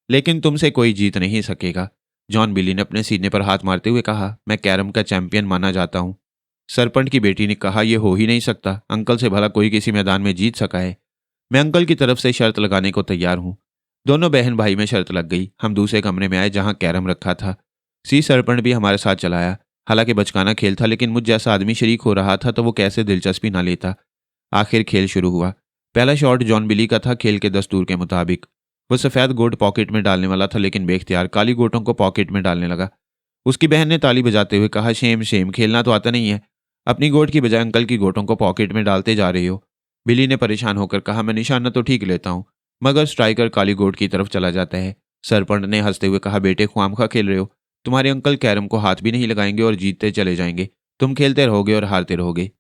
लेकिन तुमसे कोई जीत नहीं सकेगा। जॉन बिली ने अपने सीने पर हाथ मारते हुए कहा, मैं कैरम का चैंपियन माना जाता हूँ। सरपंच की बेटी ने कहा, यह हो ही नहीं सकता, अंकल से भला कोई किसी मैदान में जीत सका है। मैं अंकल की तरफ से शर्त लगाने को तैयार हूँ। दोनों बहन भाई में शर्त लग गई। हम दूसरे कमरे में आए जहाँ कैरम रखा था। सी सरपंच भी हमारे साथ चला आया। हालांकि बचकाना खेल था, लेकिन मुझ जैसा आदमी शरीक हो रहा था तो वो कैसे दिलचस्पी ना लेता। आखिर खेल शुरू हुआ। पहला शॉट जॉन बिली का था। खेल के दस्तूर के मुताबिक वो सफ़ेद गोट पॉकेट में डालने वाला था, लेकिन बेख्तियार काली गोटों को पॉकेट में डालने लगा। उसकी बहन ने ताली बजाते हुए कहा, शेम शेम, खेलना तो आता नहीं है, अपनी गोट की बजाय अंकल की गोटों को पॉकेट में डालते जा रही हो। बिली ने परेशान होकर कहा, मैं निशाना तो ठीक लेता हूँ, मगर स्ट्राइकर काली गोट की तरफ चला जाता है। सरपंच ने हंसते हुए कहा, बेटे ख्वामखा खेल रहे हो, तुम्हारे अंकल कैरम को हाथ भी नहीं लगाएंगे और जीतते चले जाएंगे। तुम खेलते रहोगे और हारते रहोगे।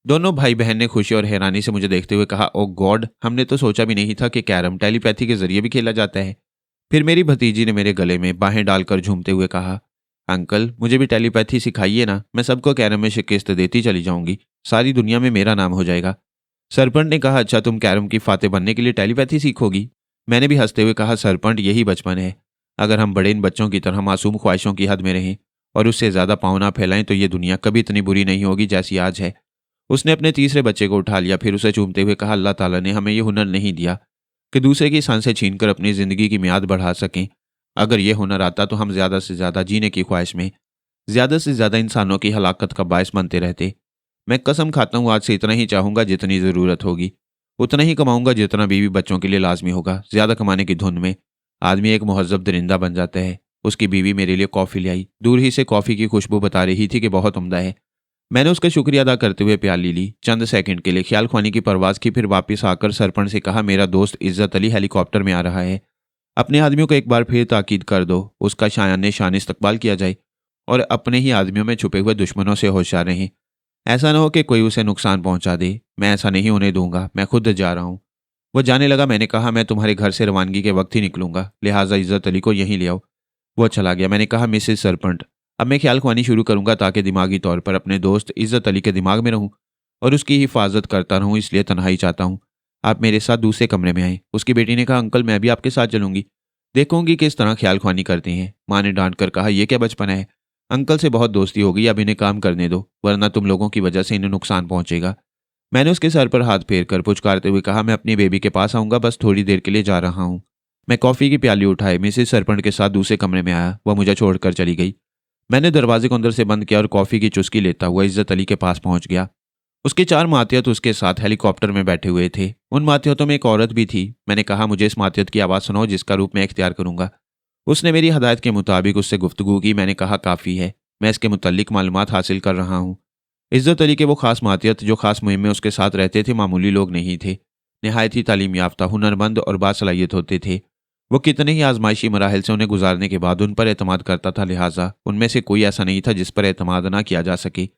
दोनों भाई बहन ने खुशी और हैरानी से मुझे देखते हुए कहा, ओ गॉड, हमने तो सोचा भी नहीं था कि कैरम टेलीपैथी के जरिए भी खेला जाता है। फिर मेरी भतीजी ने मेरे गले में बाहें डालकर झूमते हुए कहा, अंकल मुझे भी टेलीपैथी सिखाइए ना, मैं सबको कैरम में शिकस्त देती चली जाऊंगी, सारी दुनिया में मेरा नाम हो जाएगा। सरपंच ने कहा, अच्छा तुम कैरम की फाते बनने के लिए टेलीपैथी सीखोगी? मैंने भी हंसते हुए कहा, सरपंच यही बचपन है। अगर हम बड़े इन बच्चों की तरह मासूम ख्वाहिशों की हद में रहें और उससे ज्यादा पाँव ना फैलाएं तो ये दुनिया कभी इतनी बुरी नहीं होगी जैसी आज है। उसने अपने तीसरे बच्चे को उठा लिया। फिर उसे चूमते हुए कहा, अल्लाह ताला ने हमें ये हुनर नहीं दिया कि दूसरे की सांसें छीनकर अपनी जिंदगी की मियाद बढ़ा सकें। अगर ये हुनर आता तो हम ज्यादा से ज्यादा जीने की ख्वाहिश में ज्यादा से ज्यादा इंसानों की हलाकत का बायस बनते रहते। मैं कसम खाता हूँ आज से इतना ही चाहूंगा जितनी ज़रूरत होगी, उतना ही कमाऊंगा जितना बीवी बच्चों के लिए लाजमी होगा। ज़्यादा कमाने की धुन में आदमी एक मुहज़्ज़ब दरिंदा बन जाता है। उसकी बीवी मेरे लिए कॉफ़ी ले आई। दूर ही से कॉफ़ी की खुशबू बता रही थी कि बहुत उम्दा है। मैंने उसका शुक्रिया अदा करते हुए प्याली ली। चंद सेकंड के लिए ख्याल ख्वानी की परवाज़ की, फिर वापस आकर सरपंच से कहा, मेरा दोस्त इज्जत अली हेलीकॉप्टर में आ रहा है, अपने आदमियों को एक बार फिर ताकीद कर दो, उसका शायान शान इस्तकबाल किया जाए और अपने ही आदमियों में छुपे हुए दुश्मनों से होशियार रहें। ऐसा न हो कि कोई उसे नुकसान पहुंचा दे। मैं ऐसा नहीं होने दूंगा, मैं खुद जा रहा हूं। वो जाने लगा। मैंने कहा, मैं तुम्हारे घर से रवानगी के वक्त ही निकलूंगा, लिहाजा इज्जत अली को यहीं ले आओ। वो चला गया। मैंने कहा, मिसेज सरपंच अब मैं ख्याल ख्वानी शुरू करूंगा ताकि दिमागी तौर पर अपने दोस्त इज्जत अली के दिमाग में रहूं और उसकी हिफाजत करता रहूं, इसलिए तन्हाई चाहता हूं। आप मेरे साथ दूसरे कमरे में आए। उसकी बेटी ने कहा, अंकल मैं भी आपके साथ चलूंगी, देखूंगी किस तरह ख्याल ख्वानी करते हैं। माँ ने डांट कर कहा, यह क्या बचपन है, अंकल से बहुत दोस्ती हो गई, अब इन्हें काम करने दो, वरना तुम लोगों की वजह से इन्हें नुकसान पहुंचेगा। मैंने उसके सर पर हाथ फेर कर पुचकारते हुए कहा, मैं अपनी बेबी के पास आऊंगा, बस थोड़ी देर के लिए जा रहा हूँ। मैं कॉफ़ी की प्याली उठाए मिसेस सरपंच के साथ दूसरे कमरे में आया। वह मुझे छोड़कर चली गई। मैंने दरवाजे को अंदर से बंद किया और कॉफ़ी की चुस्की लेता हुआ इज्जत अली के पास पहुंच गया। उसके 4 मातिहत उसके साथ हेलीकॉप्टर में बैठे हुए थे। उन मातिहतों में एक औरत भी थी। मैंने कहा, मुझे इस मातिहत की आवाज़ सुनाओ जिसका रूप मैं इख्तियार करूंगा। उसने मेरी हदायत के मुताबिक उससे गुफ्तगू की। मैंने कहा, काफ़ी है, मैं इसके मुतल्लिक मालूमात हासिल कर रहा हूँ। इज्जत अली के वो खास मातिहत जो खास मुहिम में उसके साथ रहते थे मामूली लोग नहीं थे। नहायत ही तालीम याफ्ता, हुनरमंद और बासलाहियत होते थे। वो कितने ही आजमाइशी मराहल से उन्हें गुजारने के बाद उन पर एतमाद करता था, लिहाजा उनमें से कोई ऐसा नहीं था जिस पर एतमाद ना किया जा सके।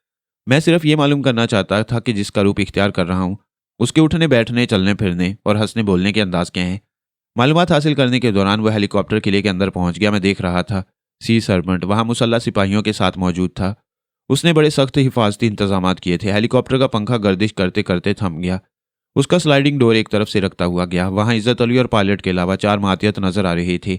मैं सिर्फ ये मालूम करना चाहता था कि जिसका रूप इख्तियार कर रहा हूँ उसके उठने बैठने, चलने फिरने और हंसने बोलने के अंदाज क्या हैं। मालूमात हासिल करने के दौरान वह हेलीकॉप्टर किले के अंदर पहुंच गया। मैं देख रहा था सी सरपंट वहां मुसल्लह सिपाहियों के साथ मौजूद था। उसने बड़े सख्त हिफाजती इंतजाम किए थे। हेलीकॉप्टर का पंखा गर्दिश करते करते थम गया। उसका स्लाइडिंग डोर एक तरफ से रखता हुआ गया। वहां इज्जत अली और पायलट के अलावा 4 मातिहत नजर आ रहे थे।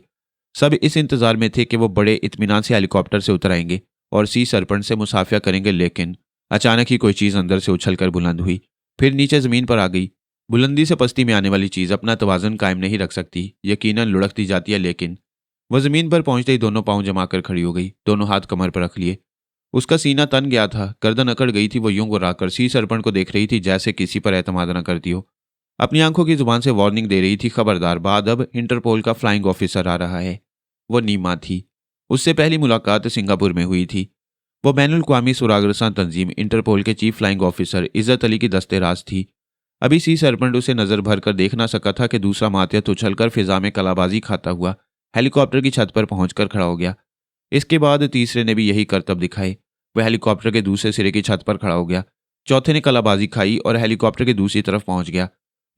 सब इस इंतजार में थे कि वो बड़े इत्मीनान से हेलीकॉप्टर से उतर आएंगे और सी सरपंच से मुसाफिया करेंगे, लेकिन अचानक ही कोई चीज़ अंदर से उछलकर बुलंद हुई, फिर नीचे ज़मीन पर आ गई। बुलंदी से पस्ती में आने वाली चीज़ अपना तवाज़ुन कायम नहीं रख सकती, यकीनन लुढ़कती जाती है, लेकिन वह ज़मीन पर पहुंचते ही दोनों पांव जमा कर खड़ी हो गई, दोनों हाथ कमर पर रख लिए। उसका सीना तन गया था, गर्दन अकड़ गई थी। वो यूं गुर्राकर सी सरपंच को देख रही थी जैसे किसी पर एतमाद न करती हो। अपनी आंखों की जुबान से वार्निंग दे रही थी, खबरदार, बाद अब इंटरपोल का फ्लाइंग ऑफिसर आ रहा है। वो नीमा थी। उससे पहली मुलाकात सिंगापुर में हुई थी। वो बैनुल अक़वामी सुरागरसां तंजीम इंटरपोल के चीफ फ्लाइंग ऑफिसर इज्जत अली की दस्ते राज थी। अभी सी सरपंच उसे नजर भर कर देख ना सका था कि दूसरा मातिहत उछलकर फिजा में कलाबाजी खाता हुआ हेलीकॉप्टर की छत पर पहुंचकर खड़ा हो गया। इसके बाद तीसरे ने भी यही करतब दिखाए। वह हेलीकॉप्टर के दूसरे सिरे की छत पर खड़ा हो गया। चौथे ने कलाबाजी खाई और हेलीकॉप्टर की दूसरी तरफ पहुंच गया।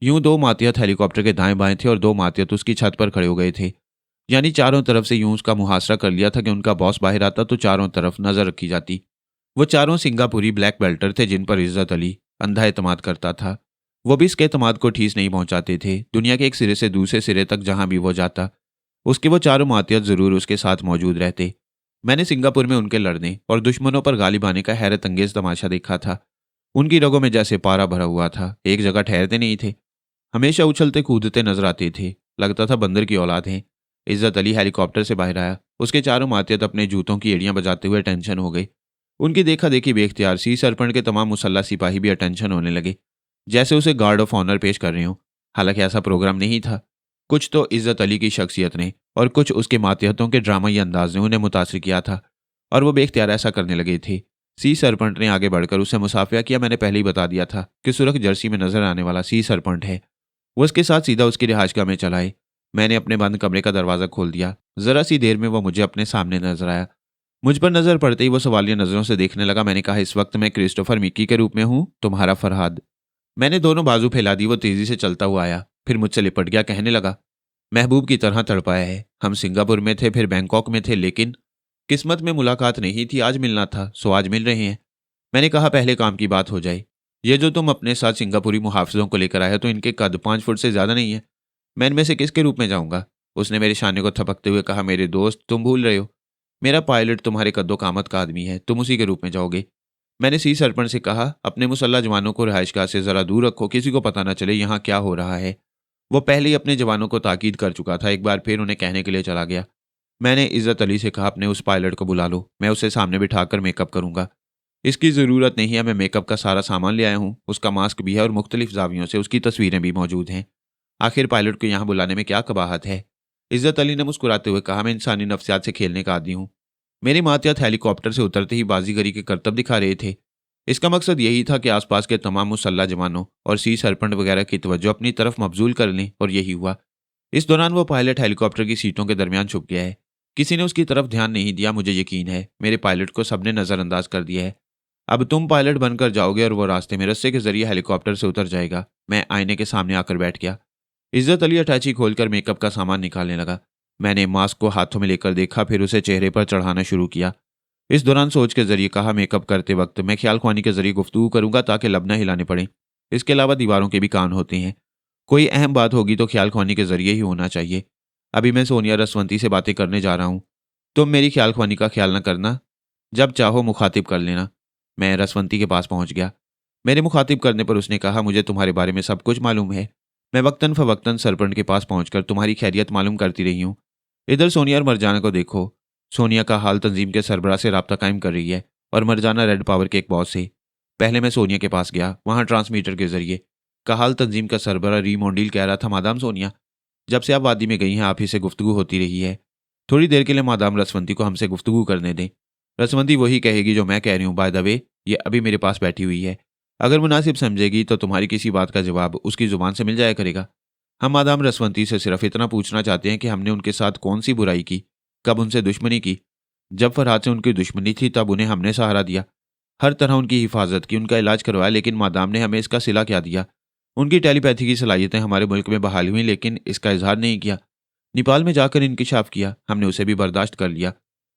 यूं 2 मातिहत हेलीकॉप्टर के दाएं बाएं थे और 2 मातिहत उसकी छत पर खड़े हो गए थे। यानी चारों तरफ से यूं उसका मुहासरा कर लिया था कि उनका बॉस बाहर आता तो चारों तरफ नजर रखी जाती। वो चारों सिंगापुरी ब्लैक बेल्टर थे जिन पर इज्जत अली अंधा एतमाद करता था। वो भी इसके एतमाद को ठीस नहीं पहुंचाते थे। दुनिया के एक सिरे से दूसरे सिरे तक जहां भी वो जाता उसके वो चारों मातियत जरूर उसके साथ मौजूद रहते। मैंने सिंगापुर में उनके लड़ने और दुश्मनों पर गालिब आने का हैरत अंगेज तमाशा देखा था। उनकी रगों में जैसे पारा भरा हुआ था, एक जगह ठहरते नहीं थे, हमेशा उछलते कूदते नजर आते थे। लगता था बंदर की औलाद हैं। इज्जत अली हेलीकॉप्टर से बाहर आया। उसके चारों मातियत अपने जूतों की एड़ियां बजाते हुए टेंशन हो गए। उनकी देखा देखी बेख्तियार सी सरपंच के तमाम मुसल्ला सिपाही भी अटेंशन होने लगे, जैसे उसे गार्ड ऑफ ऑनर पेश कर रहे हो। हालांकि ऐसा प्रोग्राम नहीं था। कुछ तो इज्जत अली की शख्सियत ने और कुछ उसके मातिहतों के ड्रामाई अंदाज ने उन्हें मुतासर किया था और वो बेख्तियार ऐसा करने लगे थे। सी सरपंच ने आगे बढ़कर उससे मुसाफिया किया। मैंने पहले ही बता दिया था कि सुरख जर्सी में नजर आने वाला सी सरपंच है। वो उसके साथ सीधा उसकी रिहाइशगाह में चलाए। मैंने अपने बंद कमरे का दरवाजा खोल दिया। जरा सी देर में वो मुझे अपने सामने नजर आया। मुझ पर नजर पड़ते ही वो सवालिया नजरों से देखने लगा। मैंने कहा, इस वक्त मैं क्रिस्टोफर मिक्की के रूप में हूं, तुम्हारा फरहाद। मैंने दोनों बाजू फैला दी। वो तेजी से चलता हुआ आया, फिर मुझसे लिपट गया। कहने लगा, महबूब की तरह तड़पाया है। हम सिंगापुर में थे, फिर बैंकॉक में थे, लेकिन किस्मत में मुलाकात नहीं थी। आज मिलना था, सो आज मिल रहे हैं। मैंने कहा, पहले काम की बात हो जाए। ये जो तुम अपने साथ सिंगापुरी मुहाफिजों को लेकर आए हो तो इनके कद 5 फुट से ज्यादा नहीं है। मैं इनमें से किसके रूप में जाऊंगा? उसने मेरे शाने को थपकते हुए कहा, मेरे दोस्त, तुम भूल रहे हो, मेरा पायलट तुम्हारे कद्दो कामत का आदमी है, तुम उसी के रूप में जाओगे। मैंने सी सरपंच से कहा, अपने मुसल्ला जवानों को रिहाइशगाह से जरा दूर रखो, किसी को पता न चले यहाँ क्या हो रहा है। वो पहले ही अपने जवानों को ताकीद कर चुका था। एक बार फिर उन्हें कहने के लिए चला गया। मैंने इज्जत अली से कहा, अपने उस पायलट को बुला लो, मैं उसे सामने बिठाकर मेकअप करूंगा। इसकी ज़रूरत नहीं है, मैं मेकअप का सारा सामान ले आया हूँ। उसका मास्क भी है और मुख्तलिफ जावियों से उसकी तस्वीरें भी मौजूद हैं। आखिर पायलट को यहाँ बुलाने में क्या कबाहत है? इज्जत अली ने मुस्कुराते हुए कहा, मैं इंसानी नफ्सियात से खेलने का आदी हूँ। मेरे मातिहत हेलीकॉप्टर से उतरते ही बाजीगरी के करतब दिखा रहे थे। इसका मकसद यही था कि आसपास के तमाम मुसल्ला जवानों और सी सरपंच वगैरह की तवज्जो अपनी तरफ मबजूल कर लें, और यही हुआ। इस दौरान वो पायलट हेलीकॉप्टर की सीटों के दरमियान छुप गया है। किसी ने उसकी तरफ ध्यान नहीं दिया। मुझे यकीन है मेरे पायलट को सबने नज़रअंदाज कर दिया है। अब तुम पायलट बनकर जाओगे और वो रास्ते में रस्से के जरिए हेलीकॉप्टर से उतर जाएगा। मैं आईने के सामने आकर बैठ गया। इज्जत अली अटैची खोलकर मेकअप का सामान निकालने लगा। मैंने मास्क को हाथों में लेकर देखा, फिर उसे चेहरे पर चढ़ाना शुरू किया। इस दौरान सोच के जरिए कहा, मेकअप करते वक्त मैं ख्याल ख्वानी के जरिए गुफ्तगू करूंगा ताकि लब न हिलाने पड़े। इसके अलावा दीवारों के भी कान होते हैं। कोई अहम बात होगी तो ख्याल ख्वानी के जरिए ही होना चाहिए। अभी मैं सोनिया रसवंती से बातें करने जा रहा हूँ, तुम मेरी ख्याल ख्वानी का ख्याल न करना। जब चाहो मुखातिब कर लेना। मैं रसवंती के पास पहुंच गया। मेरे मुखातिब करने पर उसने कहा, मुझे तुम्हारे बारे में सब कुछ मालूम है। मैं वक्तन फवक्तन सरपंच के पास पहुंचकर तुम्हारी खैरियत मालूम करती रही हूँ। इधर सोनिया और मरजाना को देखो। सोनिया का हाल तंजीम के सरबराह से रब्ता कायम कर रही है और मरजाना रेड पावर के एक बॉस से। पहले मैं सोनिया के पास गया, वहां ट्रांसमीटर के जरिए का हाल तंजीम का सरबराह रीमोंडील कह रहा था, मादाम सोनिया, जब से आप वादी में गई हैं आप ही से गुफ्तगू होती रही है। थोड़ी देर के लिए मादाम रसवंती को हमसे गुफ्तगू करने दें। रसवंती वही कहेगी जो मैं कह रही हूँ। बाय द वे, ये अभी मेरे पास बैठी हुई है। अगर मुनासिब समझेगी तो तुम्हारी किसी बात का जवाब उसकी जुबान से मिल जाया करेगा। हम मादाम रसवंती से सिर्फ इतना पूछना चाहते हैं कि हमने उनके साथ कौन सी बुराई की, कब उनसे दुश्मनी की। जब फरहाद से उनकी दुश्मनी थी तब उन्हें हमने सहारा दिया, हर तरह उनकी हिफाजत की, उनका इलाज करवाया, लेकिन मादाम ने हमें इसका सिला क्या दिया। उनकी टेलीपैथी की सलाहियतें हमारे मुल्क में बहाल हुई, लेकिन इसका इजहार नहीं किया। नेपाल में जाकर इंकिशाफ किया, हमने उसे भी बर्दाश्त कर लिया।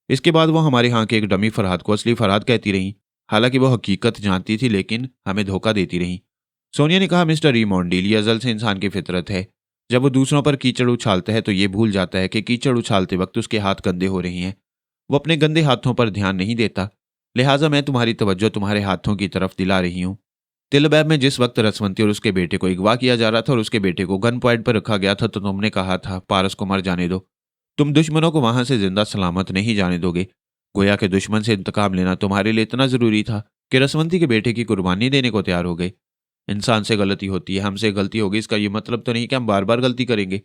इसके बाद वो हमारे यहाँ के एक डमी फरहाद को असली फरहाद कहती रहीं। हालांकि वो हकीकत जानती थी लेकिन हमें धोखा देती रहीं। सोनिया ने कहा, मिस्टर रीमोंडील, ये अजल से इंसान की फितरत है। जब वो दूसरों पर कीचड़ उछालता है तो ये भूल जाता है कि कीचड़ उछालते वक्त उसके हाथ गंदे हो रहे हैं। वो अपने गंदे हाथों पर ध्यान नहीं देता। लिहाजा मैं तुम्हारी तवज्जो तुम्हारे हाथों की तरफ दिला रही हूँ। तिलबैब में जिस वक्त रसवंती और उसके बेटे को अगवा किया जा रहा था और उसके बेटे को गन पॉइंट पर रखा गया था तो तुमने कहा था, पारस को मर जाने दो। तुम दुश्मनों को वहां से जिंदा सलामत नहीं जाने दोगे। गोया के दुश्मन से इंतकाम लेना तुम्हारे लिए इतना जरूरी था कि रसवंती के बेटे की कुर्बानी देने को तैयार हो गए। इंसान से गलती होती है, हमसे गलती होगी, इसका ये मतलब तो नहीं कि हम बार बार गलती करेंगे।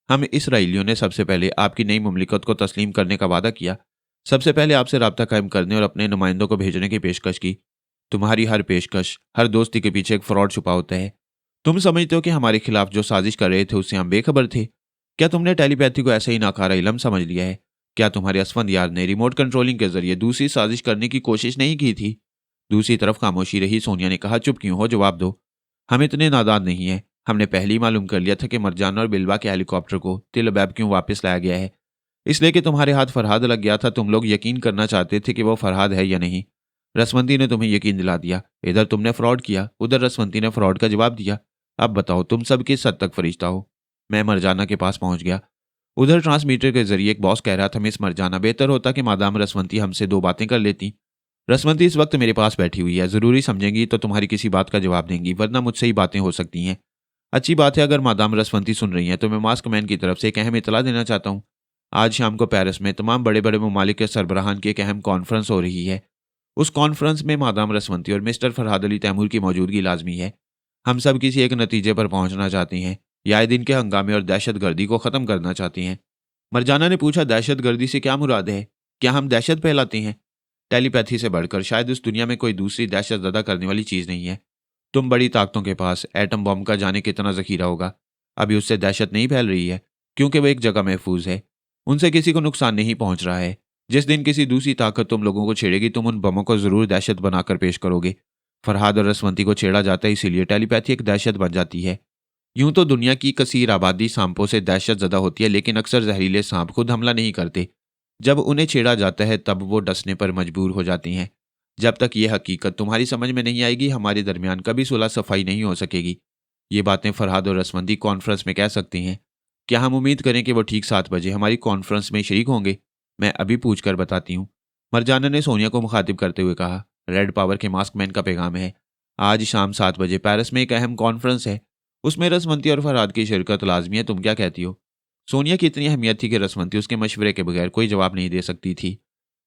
हम इसराइलियों ने सबसे पहले आपकी नई मुमलिकत को तस्लीम करने का वादा किया। सबसे पहले आपसे राब्ता कायम करने और अपने नुमाइंदों को भेजने की पेशकश की। तुम्हारी हर पेशकश, हर दोस्ती के पीछे एक फ्रॉड छुपा होता है। तुम समझते हो कि हमारे खिलाफ जो साजिश कर रहे थे उससे हम बेखबर थे? क्या तुमने टेलीपैथी को ऐसे ही नाकारा इलम समझ लिया है? क्या तुम्हारे असफंद यार ने रिमोट कंट्रोलिंग के जरिए दूसरी साजिश करने की कोशिश नहीं की थी? दूसरी तरफ खामोशी रही। सोनिया ने कहा, चुप क्यों हो, जवाब दो। हम इतने नादान नहीं हैं। हमने पहले ही मालूम कर लिया था कि मरजाना और बिलवा के हेलीकॉप्टर को तिल अबैब क्यों वापस लाया गया है। इसलिए कि तुम्हारे हाथ फरहाद लग गया था। तुम लोग यकीन करना चाहते थे कि वो फरहाद है या नहीं। रसवंती ने तुम्हें यकीन दिला दिया। इधर तुमने फ्रॉड किया, उधर रसवंती ने फ्रॉड का जवाब दिया। अब बताओ तुम सब किस हद तक फरिश्ता हो? मैं मरजाना के पास पहुंच गया। उधर ट्रांसमीटर के जरिए एक बॉस कह रहा था, मिस मरजाना, बेहतर होता कि मादाम रसवंती हमसे दो बातें कर लेती। रसवंती इस वक्त मेरे पास बैठी हुई है, जरूरी समझेंगी तो तुम्हारी किसी बात का जवाब देंगी, वरना मुझसे ही बातें हो सकती हैं। अच्छी बात है, अगर मादाम रसवंती सुन रही हैं तो मैं मास्क मैन की तरफ से एक अहम इतला देना चाहता हूँ। आज शाम को पेरिस में तमाम बड़े बड़े ममालिक के सरबराहान की एक अहम कॉन्फ्रेंस हो रही है। उस कॉन्फ्रेंस में मादाम रसवंती और मिस्टर फरहाद अली तैमूर की मौजूदगी लाजमी है। हम सब किसी एक नतीजे पर पहुंचना चाहते हैं, या आए दिन के हंगामे और दहशत गर्दी को ख़त्म करना चाहते हैं। मरजाना ने पूछा, दहशत गर्दी से क्या मुराद है? क्या हम दहशत फैलाते हैं? टेलीपैथी से बढ़कर शायद इस दुनिया में कोई दूसरी दहशत ज़दा करने वाली चीज़ नहीं है। तुम बड़ी ताकतों के पास एटम बम का जाने कितना जखीरा होगा। अभी उससे दहशत नहीं फैल रही है क्योंकि वो एक जगह महफूज है। उनसे किसी को नुकसान नहीं पहुंच रहा है। जिस दिन किसी दूसरी ताकत तुम लोगों को छेड़ेगी तुम उन बमों को जरूर दहशत बनाकर पेश करोगे। फरहाद और रसवंती को छेड़ा जाता है, इसीलिए टेलीपैथी एक दहशत बन जाती है। यूं तो दुनिया की कसीर आबादी सांपों से दहशत ज़दा होती है, लेकिन अक्सर जहरीले सांप खुद हमला नहीं करते। जब उन्हें छेड़ा जाता है तब वो डसने पर मजबूर हो जाती हैं। जब तक ये हकीकत तुम्हारी समझ में नहीं आएगी हमारे दरमियान कभी सुलह सफाई नहीं हो सकेगी। ये बातें फरहाद और रसवंती कॉन्फ्रेंस में कह सकती हैं। क्या हम उम्मीद करें कि वो ठीक 7 बजे हमारी कॉन्फ्रेंस में शरीक होंगे? मैं अभी पूछ कर बताती हूँ। मरजाना ने सोनिया को मुखातिब करते हुए कहा, रेड पावर के मास्क मैन का पैगाम है। आज शाम 7 बजे पेरिस में एक अहम कॉन्फ्रेंस है। उसमें रसवंती और फरहाद की शिरकत लाजमी है। तुम क्या कहती हो? सोनिया की इतनी अहमियत थी कि रसवंती उसके मशवरे के बगैर कोई जवाब नहीं दे सकती थी।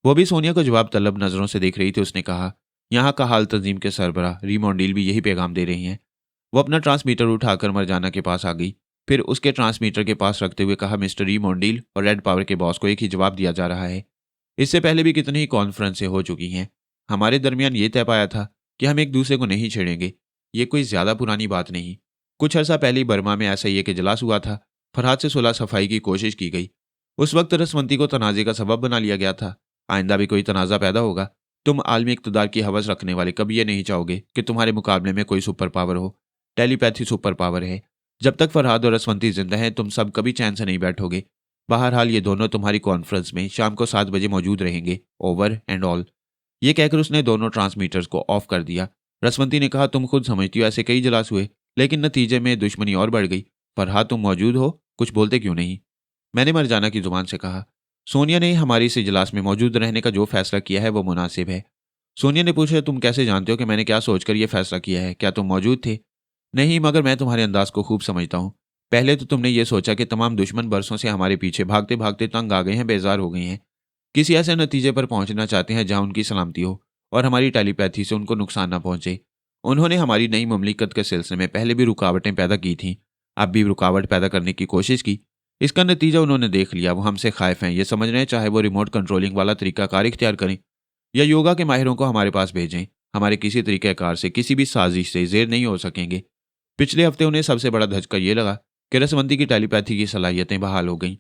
वो भी सोनिया को जवाब तलब नजरों से देख रही थी। उसने कहा, यहाँ का हाल तंजीम के सरबराह रीमोंडील भी यही पैगाम दे रही हैं। वो अपना ट्रांसमीटर उठाकर मरजाना के पास आ गई, फिर उसके ट्रांसमीटर के पास रखते हुए कहा, मिस्टर रीमोंडील और रेड पावर के बॉस को एक ही जवाब दिया जा रहा है। इससे पहले भी कितनी ही कॉन्फ्रेंसें हो चुकी हैं। हमारे दरमियान ये तय पाया था कि हम एक दूसरे को नहीं छेड़ेंगे। ये कोई ज्यादा पुरानी बात नहीं। कुछ अर्सा पहले ही बर्मा में ऐसा ही एक इजलास हुआ था। फरहाद से सुलह सफाई की कोशिश की गई। उस वक्त रसवंती को तनाजे का सबब बना लिया गया था। आइंदा भी कोई तनाज़ा पैदा होगा। तुम आलमी इक़्तिदार की हवस रखने वाले कभी ये नहीं चाहोगे कि तुम्हारे मुकाबले में कोई सुपर पावर हो। टेलीपैथी सुपर पावर है। जब तक फरहाद और रसवंती जिंदा हैं तुम सब कभी चैन से नहीं बैठोगे। बहरहाल ये दोनों तुम्हारी कॉन्फ्रेंस में शाम को 7 बजे मौजूद रहेंगे। Over and all. ये कहकर उसने दोनों ट्रांसमीटर्स को ऑफ कर दिया। रसवंती ने कहा, तुम खुद समझती हो ऐसे कई इजलास हुए, लेकिन नतीजे में दुश्मनी और बढ़ गई। फरहाद तुम मौजूद हो, कुछ बोलते क्यों नहीं? मैंने मरजाना की जुबान से कहा, सोनिया ने हमारी इस इजलास में मौजूद रहने का जो फैसला किया है वो मुनासिब है। सोनिया ने पूछा, तुम कैसे जानते हो कि मैंने क्या सोचकर यह फैसला किया है? क्या तुम मौजूद थे? नहीं, मगर मैं तुम्हारे अंदाज को खूब समझता हूँ। पहले तो तुमने ये सोचा कि तमाम दुश्मन बरसों से हमारे पीछे भागते भागते तंग आ गए हैं, बेजार हो गए हैं, किसी ऐसे नतीजे पर पहुंचना चाहते हैं जहां उनकी सलामती हो और हमारी टेलीपैथी से उनको नुकसान ना पहुंचे। उन्होंने हमारी नई ममलिकत के सिलसिले में पहले भी रुकावटें पैदा की थीं, अब भी रुकावट पैदा करने की कोशिश की। इसका नतीजा उन्होंने देख लिया। वो हमसे खाइफ हैं, ये समझ रहे हैं, चाहे वो रिमोट कंट्रोलिंग वाला तरीकाकार इख्तियार करें या योगा के माहिरों को हमारे पास भेजें, हमारे किसी तरीक़ाकार से, किसी भी साजिश से ज़ेर नहीं हो सकेंगे। पिछले हफ्ते उन्हें सबसे बड़ा धचका ये लगा कि रसवंती की टेलीपैथी की सलाहियतें बहाल हो गईं।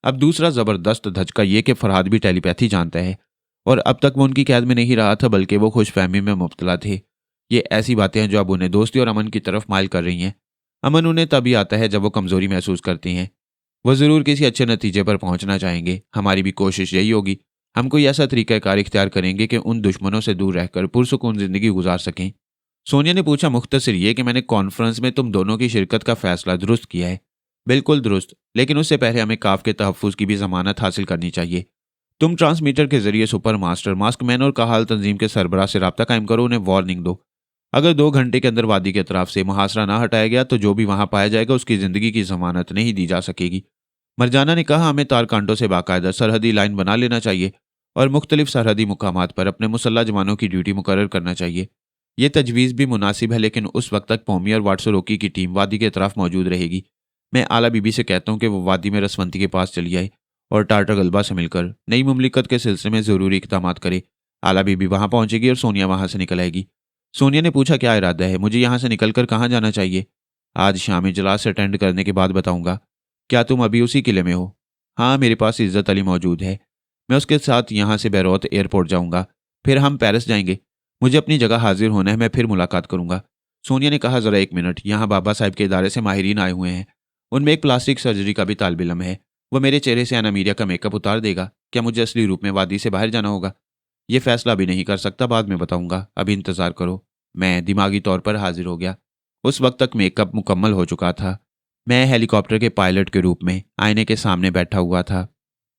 अब दूसरा ज़बरदस्त धचका ये कि फरहाद भी टेलीपैथी जानता है और अब तक वो उनकी कैद में नहीं रहा था, बल्कि वो खुशफहमी में मुब्तला थे। ये ऐसी बातें हैं जो अब उन्हें दोस्ती और अमन की तरफ माइल कर रही हैं। अमन उन्हें तभी आता है जब वो कमज़ोरी महसूस करती हैं। वो ज़रूर किसी अच्छे नतीजे पर पहुंचना चाहेंगे। हमारी भी कोशिश यही होगी। हम कोई ऐसा तरीक़ाकार इख्तियार करेंगे कि उन दुश्मनों से दूर रहकर पुरसुकून ज़िंदगी गुजार सकें। सोनिया ने पूछा, मुख्तसर ये कि मैंने कॉन्फ्रेंस में तुम दोनों की शिरकत का फैसला दुरुस्त किया है। बिल्कुल दुरुस्त, लेकिन उससे पहले हमें काफ के तहफ़्फ़ुज़ की भी ज़मानत हासिल करनी चाहिए। तुम ट्रांसमीटर के जरिए सुपर मास्टर, मास्कमैन और कहाल तंजीम के सरबराह से रब्ता कायम करो, उन्हें वार्निंग दो। अगर 2 घंटे के अंदर वादी के अतराफ से मुहासरा ना हटाया गया तो जो भी वहां पाया जाएगा उसकी ज़िंदगी की ज़मानत नहीं दी जा सकेगी। मरजाना ने कहा, हमें तारकांटों से बाकायदा सरहदी लाइन बना लेना चाहिए और मुख्तलिफ सरहदी मुकामात पर अपने मुसल्लह जवानों की ड्यूटी मुकर्रर करना चाहिए। ये तजवीज़ भी मुनासिब है, लेकिन उस वक्त तक पोमी और वाटसरोकी की टीम वादी के अतराफ मौजूद रहेगी। मैं आला बीबी से कहता हूँ कि वो वादी में रसवंती के पास चली आए और टाटा गलबा से मिलकर नई मुमलिकत के सिलसिले में ज़रूरी इक़दामात करे। आला बीबी वहाँ पहुँचेगी और सोनिया वहाँ से निकल आएगी। सोनिया ने पूछा, क्या इरादा है? मुझे यहाँ से निकलकर कहाँ जाना चाहिए? आज शाम इजलास अटेंड करने के बाद बताऊँगा। क्या तुम अभी उसी किले में हो? हाँ, मेरे पास इज़्ज़त अली मौजूद है। मैं उसके साथ यहाँ से बैरूत एयरपोर्ट जाऊँगा, फिर हम पेरिस जाएंगे। मुझे अपनी जगह हाजिर होना है, मैं फिर मुलाकात करूँगा। सोनिया ने कहा, ज़रा 1 मिनट, यहाँ बाबा साहब के इदारे से माहिरीन आए हुए हैं। उनमें एक प्लास्टिक सर्जरी का भी तालिब इल्म है। वो मेरे चेहरे से एनामीरिया का मेकअप उतार देगा। क्या मुझे असली रूप में वादी से बाहर जाना होगा? ये फैसला अभी नहीं कर सकता, बाद में बताऊँगा, अभी इंतज़ार करो। मैं दिमागी तौर पर हाजिर हो गया। उस वक्त तक मेकअप मुकम्मल हो चुका था। मैं हेलीकॉप्टर के पायलट के रूप में आईने के सामने बैठा हुआ था।